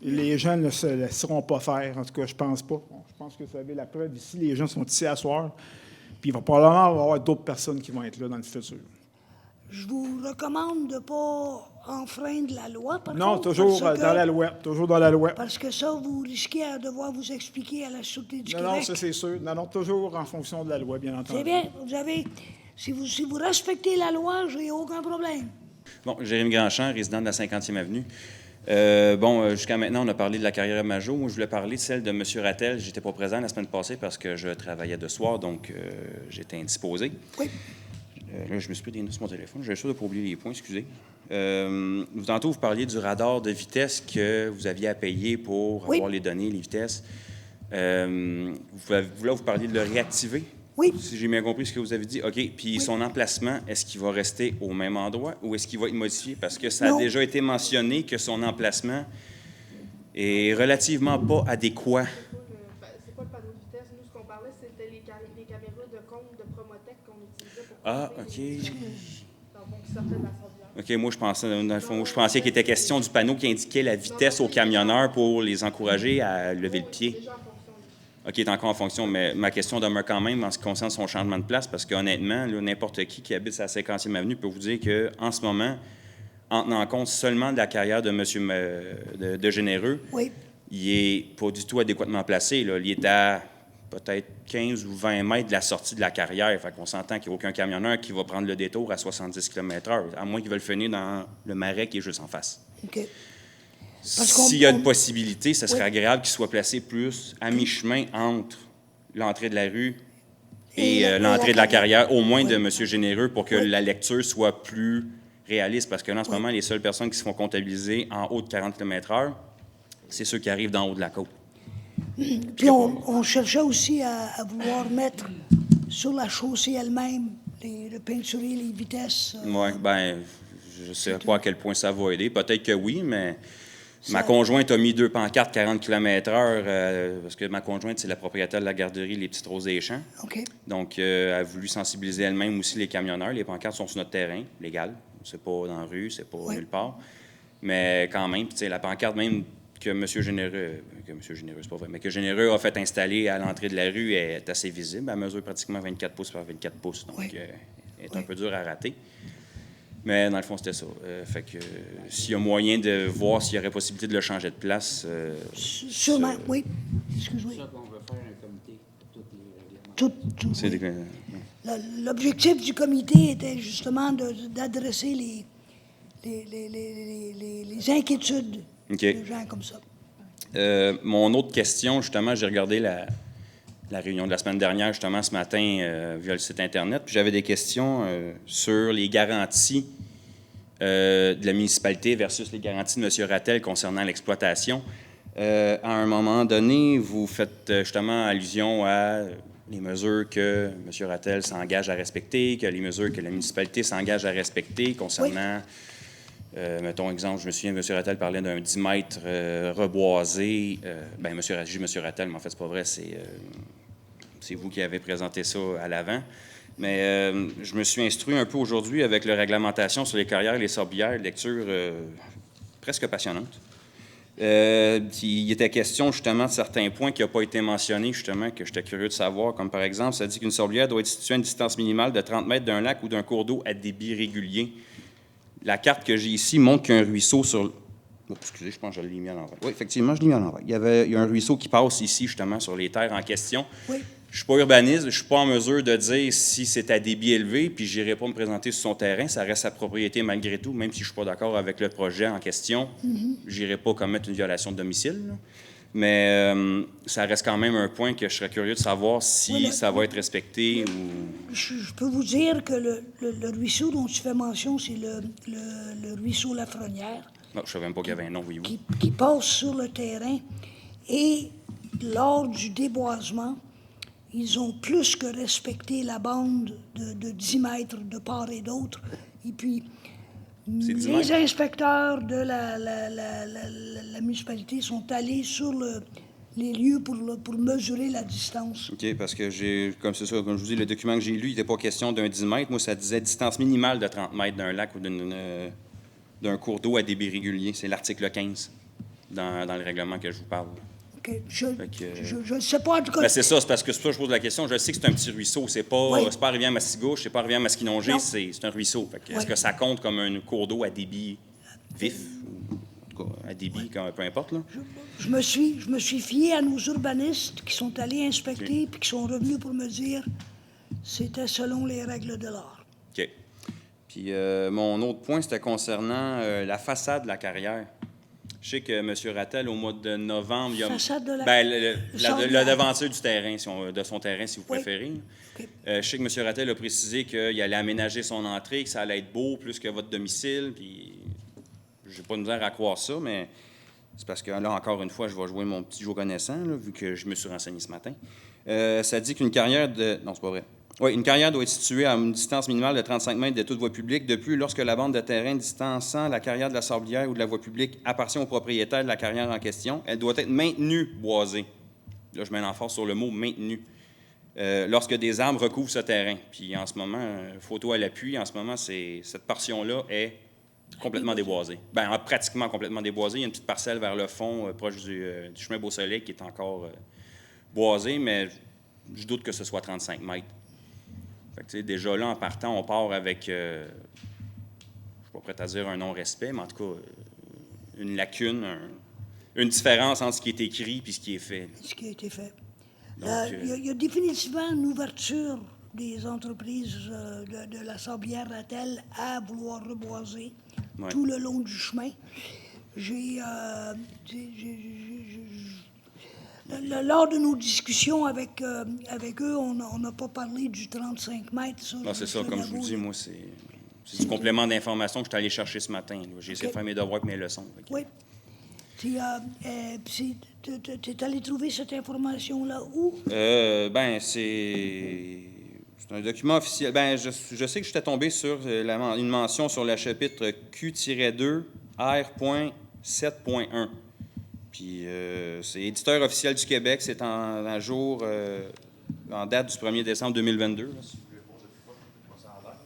les gens ne se laisseront pas faire. En tout cas, je pense pas. Bon, je pense que vous avez la preuve ici. Les gens sont ici à soir. Puis il va probablement y avoir d'autres personnes qui vont être là dans le futur. Je vous recommande de ne pas enfreindre la loi, par Non, contre, toujours parce que- dans la loi. Toujours dans la loi. Parce que ça, vous risquez à devoir vous expliquer à la Sûreté du Non, Québec. non, ça c'est sûr. Non, non, toujours en fonction de la loi, bien entendu. C'est bien, vous avez... Si vous respectez la loi, j'ai aucun problème. Bon, Jérémy Grandchamp, résident de la 50e Avenue. Jusqu'à maintenant, on a parlé de la carrière Majo. Moi, je voulais parler de celle de M. Rattel. J'étais pas présent la semaine passée parce que je travaillais de soir, donc j'étais indisposé. Oui. Là, je me suis pris des notes sur mon téléphone. J'ai sûr de ne pas oublier les points, excusez. Tantôt, vous parliez du radar de vitesse que vous aviez à payer pour avoir les données, les vitesses. Là, vous parliez de le réactiver. Oui. Si j'ai bien compris ce que vous avez dit. OK. Puis son emplacement, est-ce qu'il va rester au même endroit ou est-ce qu'il va être modifié? Parce que ça a déjà été mentionné que son emplacement est relativement pas adéquat. C'est pas le panneau de vitesse. Nous, ce qu'on parlait, c'était les caméras de compte de Promotech qu'on utilisait pour... Ah, OK. Qui sortaient de la sauvegarde. OK, moi, je pensais qu'il était question du panneau qui indiquait la vitesse aux camionneurs pour les encourager à lever le pied. OK, il est encore en fonction, mais ma question demeure quand même en ce qui concerne son changement de place, parce qu'honnêtement, n'importe qui habite à la 50e Avenue peut vous dire qu'en ce moment, en tenant compte seulement de la carrière de M. de Généreux, il n'est pas du tout adéquatement placé. Là. Il est à peut-être 15 ou 20 mètres de la sortie de la carrière. Fait qu'on s'entend qu'il n'y a aucun camionneur qui va prendre le détour à 70 km/h, à moins qu'ils veulent finir dans le marais qui est juste en face. OK. S'il y a une possibilité, ce serait agréable qu'il soit placé plus à mi-chemin entre l'entrée de la rue et l'entrée de la carrière, au moins de M. Généreux, pour que la lecture soit plus réaliste. Parce que là, en ce moment, les seules personnes qui se font comptabiliser en haut de 40 km/h, c'est ceux qui arrivent d'en haut de la côte. Puis on cherchait aussi à vouloir mettre sur la chaussée elle-même, de peinturer les vitesses. Oui, bien, je ne sais pas à quel point ça va aider. Peut-être que oui, mais ma conjointe a mis 2 pancartes 40 km/h, parce que ma conjointe, c'est la propriétaire de la garderie Les Petites Roses des Champs. OK. Donc, elle a voulu sensibiliser elle-même aussi les camionneurs. Les pancartes sont sur notre terrain, légal. C'est pas dans la rue, c'est pas nulle part. Mais quand même, tu sais, la pancarte même que M. Généreux, c'est pas vrai, mais que Généreux a fait installer à l'entrée de la rue est assez visible. Elle mesure pratiquement 24 pouces par 24 pouces, donc elle est un peu dure à rater. Mais dans le fond, c'était ça. Fait que s'il y a moyen de voir s'il y aurait possibilité de le changer de place... Sûrement, oui. Excuse-moi. C'est ça qu'on veut faire un comité pour tous les règlements. L'objectif du comité était justement d'adresser les inquiétudes de gens comme ça. Mon autre question, justement, j'ai regardé la réunion de la semaine dernière, justement, ce matin, via le site Internet. Puis j'avais des questions sur les garanties de la municipalité versus les garanties de M. Rattel concernant l'exploitation. À un moment donné, vous faites justement allusion à les mesures que M. Rattel s'engage à respecter, que les mesures que la municipalité s'engage à respecter concernant... mettons exemple, je me souviens, M. Rattel parlait d'un 10 mètres reboisé. J'ai dit M. Rattel, mais en fait, c'est pas vrai, c'est vous qui avez présenté ça à l'avant. Mais je me suis instruit un peu aujourd'hui avec la réglementation sur les carrières et les sorbières, lecture presque passionnante. Il était question justement de certains points qui n'ont pas été mentionnés, justement, que j'étais curieux de savoir, comme par exemple, ça dit qu'une sorbière doit être située à une distance minimale de 30 mètres d'un lac ou d'un cours d'eau à débit régulier. La carte que j'ai ici montre qu'il y a un ruisseau sur... Oh, excusez, je pense que je l'ai mis à l'envers. Oui, effectivement, je l'ai mis à l'envers. Il y a un ruisseau qui passe ici, justement, sur les terres en question. Oui. Je ne suis pas urbaniste, je ne suis pas en mesure de dire si c'est à débit élevé, puis je n'irai pas me présenter sur son terrain. Ça reste sa propriété malgré tout, même si je ne suis pas d'accord avec le projet en question. Je n'irai pas commettre une violation de domicile. Là. Mais ça reste quand même un point que je serais curieux de savoir si Oui, ça va être respecté ou... Je peux vous dire que le ruisseau dont tu fais mention, c'est le ruisseau Lafrenière, Non, je ne savais même pas qu'il y avait un nom, voyez-vous. qui passe sur le terrain. Et lors du déboisement, ils ont plus que respecté la bande de 10 mètres de part et d'autre. Et puis, C'est 10 les mètres? inspecteurs de la municipalité sont allés sur les lieux pour mesurer la distance. OK, parce que comme c'est ça, comme je vous dis, le document que j'ai lu, il n'était pas question d'un 10 mètres. Moi, ça disait distance minimale de 30 mètres d'un lac ou d'un cours d'eau à débit régulier. C'est l'article 15 dans le règlement que je vous parle. OK. Je que- ne sais pas, en tout cas. Ben, c'est ça, c'est parce que c'est pour ça que je pose la question. Je sais que c'est un petit ruisseau. C'est pas, Oui. c'est pas arrivé à Massigouche, c'est pas arrivé à Masquinongé, Non. c'est un ruisseau. Fait que Est-ce Oui. que ça compte comme un cours d'eau à débit vif? Ou, en tout cas, à débit, peu importe, là? Je me suis fié à nos urbanistes qui sont allés inspecter puis qui sont revenus pour me dire c'était selon les règles de l'art. OK. Puis mon autre point, c'était concernant la façade de la carrière. Je sais que M. Rattel, au mois de novembre, il y a... Façade de la- Ben, le centre la de- devanture du terrain, de son terrain, si vous Oui. préférez. OK. Je sais que M. Rattel a précisé qu'il allait aménager son entrée, que ça allait être beau plus que votre domicile, puis j'ai pas de misère à croire ça, mais c'est parce que là, encore une fois, je vais jouer mon petit jeu connaissant, là, vu que je me suis renseigné ce matin. Ça dit qu'une carrière de... Non, c'est pas vrai. Oui, une carrière doit être située à une distance minimale de 35 mètres de toute voie publique. De plus, lorsque la bande de terrain distançant la carrière de la sablière ou de la voie publique appartient au propriétaire de la carrière en question, elle doit être maintenue boisée. Là, je mets l'emphase sur le mot « maintenue ». Lorsque des arbres recouvrent ce terrain. Puis en ce moment, photo à l'appui, en ce moment, cette portion-là est complètement déboisée. Bien, pratiquement complètement déboisée. Il y a une petite parcelle vers le fond, proche du chemin Beau-Soleil, qui est encore boisée, mais je doute que ce soit 35 mètres. Fait que, tu sais, déjà là, en partant, on part avec, je ne suis pas prêt à dire un non-respect, mais en tout cas, une lacune, une différence entre ce qui est écrit et ce qui est fait. Ce qui a été fait. Donc, Il y a définitivement une ouverture des entreprises de la Sablière Rattel à vouloir reboiser Ouais. tout le long du chemin. Lors de nos discussions avec eux, on n'a pas parlé du 35 mètres. Non, c'est ça, sur comme la je vous voie. dis, moi, c'est du complément d'information que je suis allé chercher ce matin. là. J'ai essayé de faire mes devoirs et mes leçons. Fait que- Oui. Tu es allé trouver cette information-là où? Ben, c'est un document officiel. Ben, je sais que j'étais tombé sur une mention sur le chapitre Q-2 R.7.1. Puis c'est éditeur officiel du Québec. C'est en jour, en date du 1er décembre 2022. Là, si vous voulez voir, je sais pas comment ça a l'air,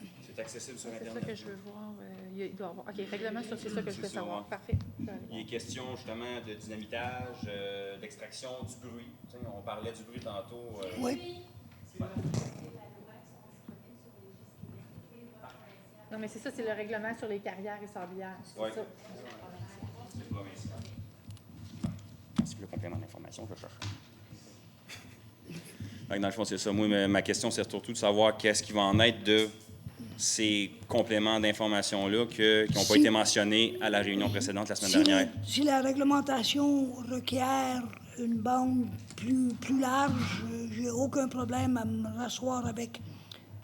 mais c'est accessible sur C'est ça Internet. que je veux voir. Il doit avoir... OK, règlement sur c'est ça que je veux C'est savoir. ça, ouais. Parfait. Je vais aller Il est question justement de dynamitage, d'extraction du bruit. Tu sais, on parlait du bruit tantôt. Oui. Non, mais c'est ça, c'est le règlement sur les carrières et sablières. C'est Ouais. ça. C'est provincial. C'est le complément d'information que je cherche. Fait que dans le fond, c'est ça. Moi, ma question, c'est surtout de savoir qu'est-ce qui va en être de ces compléments d'information-là qui n'ont pas Si- été mentionnés à la réunion précédente la semaine dernière. Si la réglementation requiert une bande plus large, j'ai aucun problème à me rasseoir avec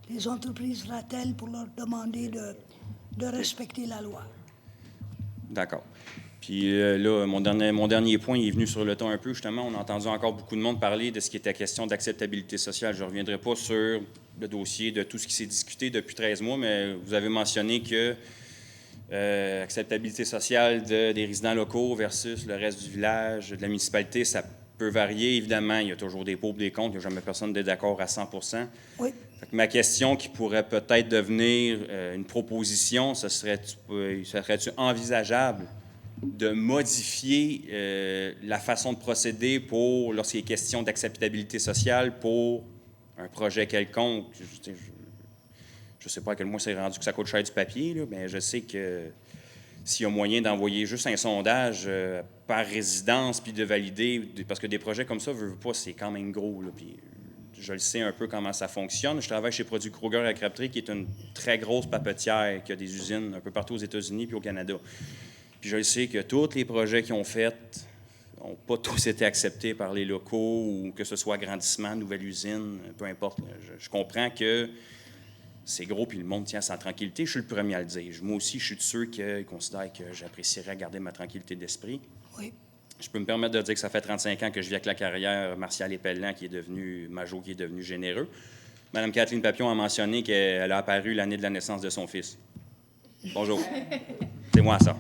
les entreprises Rattel pour leur demander de respecter la loi. D'accord. Puis là, mon dernier point il est venu sur le ton un peu, justement. On a entendu encore beaucoup de monde parler de ce qui était question d'acceptabilité sociale. Je ne reviendrai pas sur le dossier de tout ce qui s'est discuté depuis 13 mois, mais vous avez mentionné que acceptabilité sociale des résidents locaux versus le reste du village, de la municipalité, ça peut varier. Évidemment, il y a toujours des pour et des contre. Il n'y a jamais personne n'est d'accord à 100 Oui. Fait que ma question qui pourrait peut-être devenir une proposition, ce serait-tu envisageable de modifier la façon de procéder pour, lorsqu'il est question d'acceptabilité sociale pour un projet quelconque? Je ne sais pas à quel point c'est rendu que ça coûte cher du papier, là, mais je sais que s'il y a moyen d'envoyer juste un sondage par résidence puis de valider, parce que des projets comme ça, veux pas, c'est quand même gros, là, puis je le sais un peu comment ça fonctionne. Je travaille chez Produits Kruger à Crabtree, qui est une très grosse papetière qui a des usines un peu partout aux États-Unis puis au Canada. Puis je le sais que tous les projets qu'ils ont faits, n'ont pas tous été acceptés par les locaux, ou que ce soit agrandissement, nouvelle usine, peu importe. Je comprends que c'est gros puis le monde tient sa tranquillité. Je suis le premier à le dire. Moi aussi, je suis de ceux qui considèrent que j'apprécierais garder ma tranquillité d'esprit. Oui. Je peux me permettre de dire que ça fait 35 ans que je vis avec la carrière Martial et Pellan, qui est devenu Majot, qui est devenu généreux. Mme Kathleen Papillon a mentionné qu'elle a apparu l'année de la naissance de son fils. Bonjour. C'est moi, ça.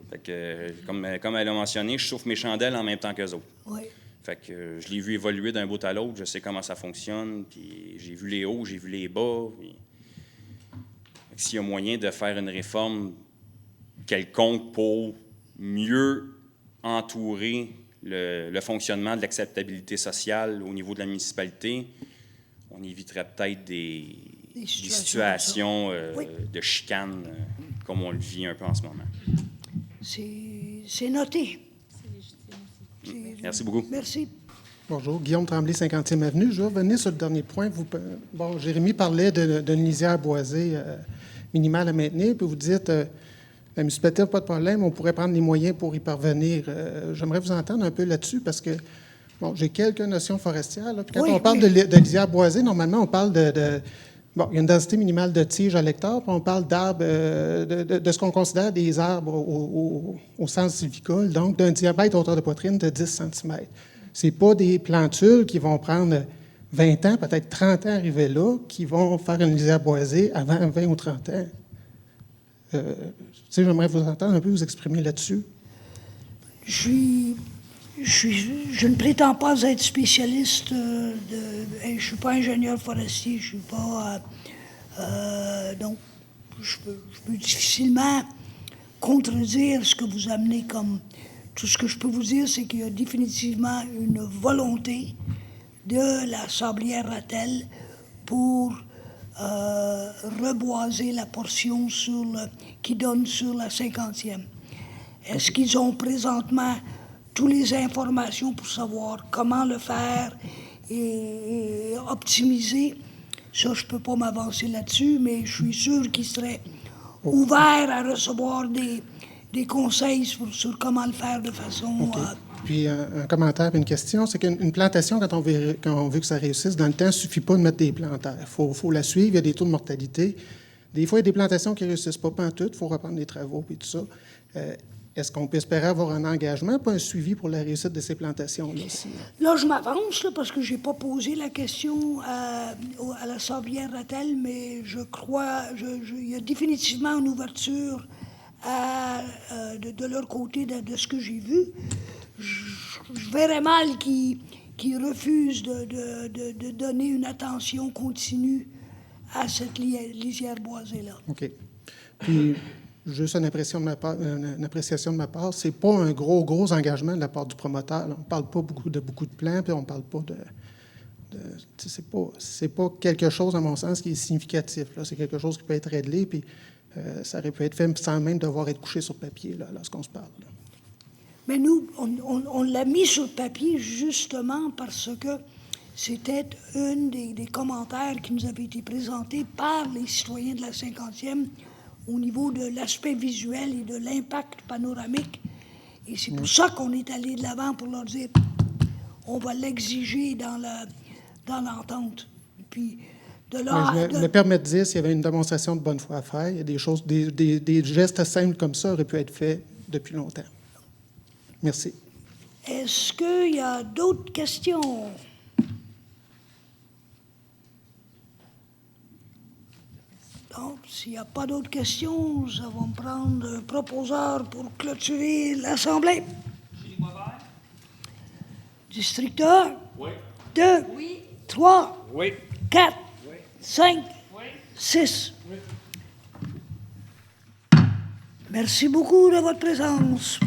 Fait que, comme elle a mentionné, je chauffe mes chandelles en même temps qu'eux autres. Oui. Fait que je l'ai vu évoluer d'un bout à l'autre. Je sais comment ça fonctionne. Puis j'ai vu les hauts, j'ai vu les bas. Puis... Fait que s'il y a moyen de faire une réforme quelconque pour mieux entourer le fonctionnement de l'acceptabilité sociale au niveau de la municipalité, on éviterait peut-être des situations Oui. de chicane comme on le vit un peu en ce moment. C'est noté. Merci beaucoup. Merci. Bonjour, Guillaume Tremblay, 50e Avenue. Je vais revenir sur le dernier point. Bon, Jérémy parlait d'une lisière boisée minimale à maintenir, puis vous dites la municipalité, pas de problème, on pourrait prendre les moyens pour y parvenir. J'aimerais vous entendre un peu là-dessus parce que, bon, j'ai quelques notions forestières. Là, puis quand on parle de lisière boisée, normalement, on parle bon, il y a une densité minimale de tiges à l'hectare, puis on parle d'arbres, de ce qu'on considère des arbres au sens sylvicole, donc d'un diamètre hauteur de poitrine de 10 cm. Ce n'est pas des plantules qui vont prendre 20 ans, peut-être 30 ans à arriver là, qui vont faire une lisière boisée avant 20 ou 30 ans. J'aimerais vous entendre un peu vous exprimer là-dessus. Je ne prétends pas être spécialiste je ne suis pas ingénieur forestier, je suis pas... donc, je peux difficilement contredire ce que vous amenez comme... Tout ce que je peux vous dire, c'est qu'il y a définitivement une volonté de la Sablière Ratel pour reboiser la portion qui donne sur la 50e. Est-ce qu'ils ont présentement toutes les informations pour savoir comment le faire et optimiser? Ça, je ne peux pas m'avancer là-dessus, mais je suis sûr qu'ils seraient ouverts à recevoir des conseils sur comment le faire de façon... Puis un commentaire et une question, c'est qu'une plantation, quand on veut que ça réussisse, dans le temps, il ne suffit pas de mettre des plantaires. Il faut la suivre, il y a des taux de mortalité. Des fois, il y a des plantations qui ne réussissent pas pantoute, il faut reprendre des travaux et tout ça. Est-ce qu'on peut espérer avoir un engagement, pas un suivi pour la réussite de ces plantations-là aussi? Là, je m'avance parce que je n'ai pas posé la question à la Sablière Ratel, mais je crois il y a définitivement une ouverture de leur côté de ce que j'ai vu. Je verrais mal qu'ils refusent de donner une attention continue à cette lisière boisée-là. OK. Puis, juste une appréciation de ma part, c'est pas un gros engagement de la part du promoteur. On ne parle pas beaucoup de plans, puis on ne parle pas c'est pas quelque chose, à mon sens, qui est significatif. Là. C'est quelque chose qui peut être réglé, puis ça aurait pu être fait sans même devoir être couché sur papier, là, lorsqu'on se parle. Là. Mais nous, on l'a mis sur papier justement parce que c'était un des commentaires qui nous avait été présenté par les citoyens de la 50e au niveau de l'aspect visuel et de l'impact panoramique. Et c'est pour ça qu'on est allé de l'avant pour leur dire on va l'exiger dans l'entente. Puis de là, je me permets de dire s'il y avait une démonstration de bonne foi à faire, il y a des choses, des gestes simples comme ça auraient pu être faits depuis longtemps. Merci. Est-ce qu'il y a d'autres questions? Donc, s'il n'y a pas d'autres questions, nous allons prendre un proposeur pour clôturer l'Assemblée. District 1? Oui. 2? Oui. 3? Oui. 4? Oui. 5? Oui. 6? Oui. Merci beaucoup de votre présence.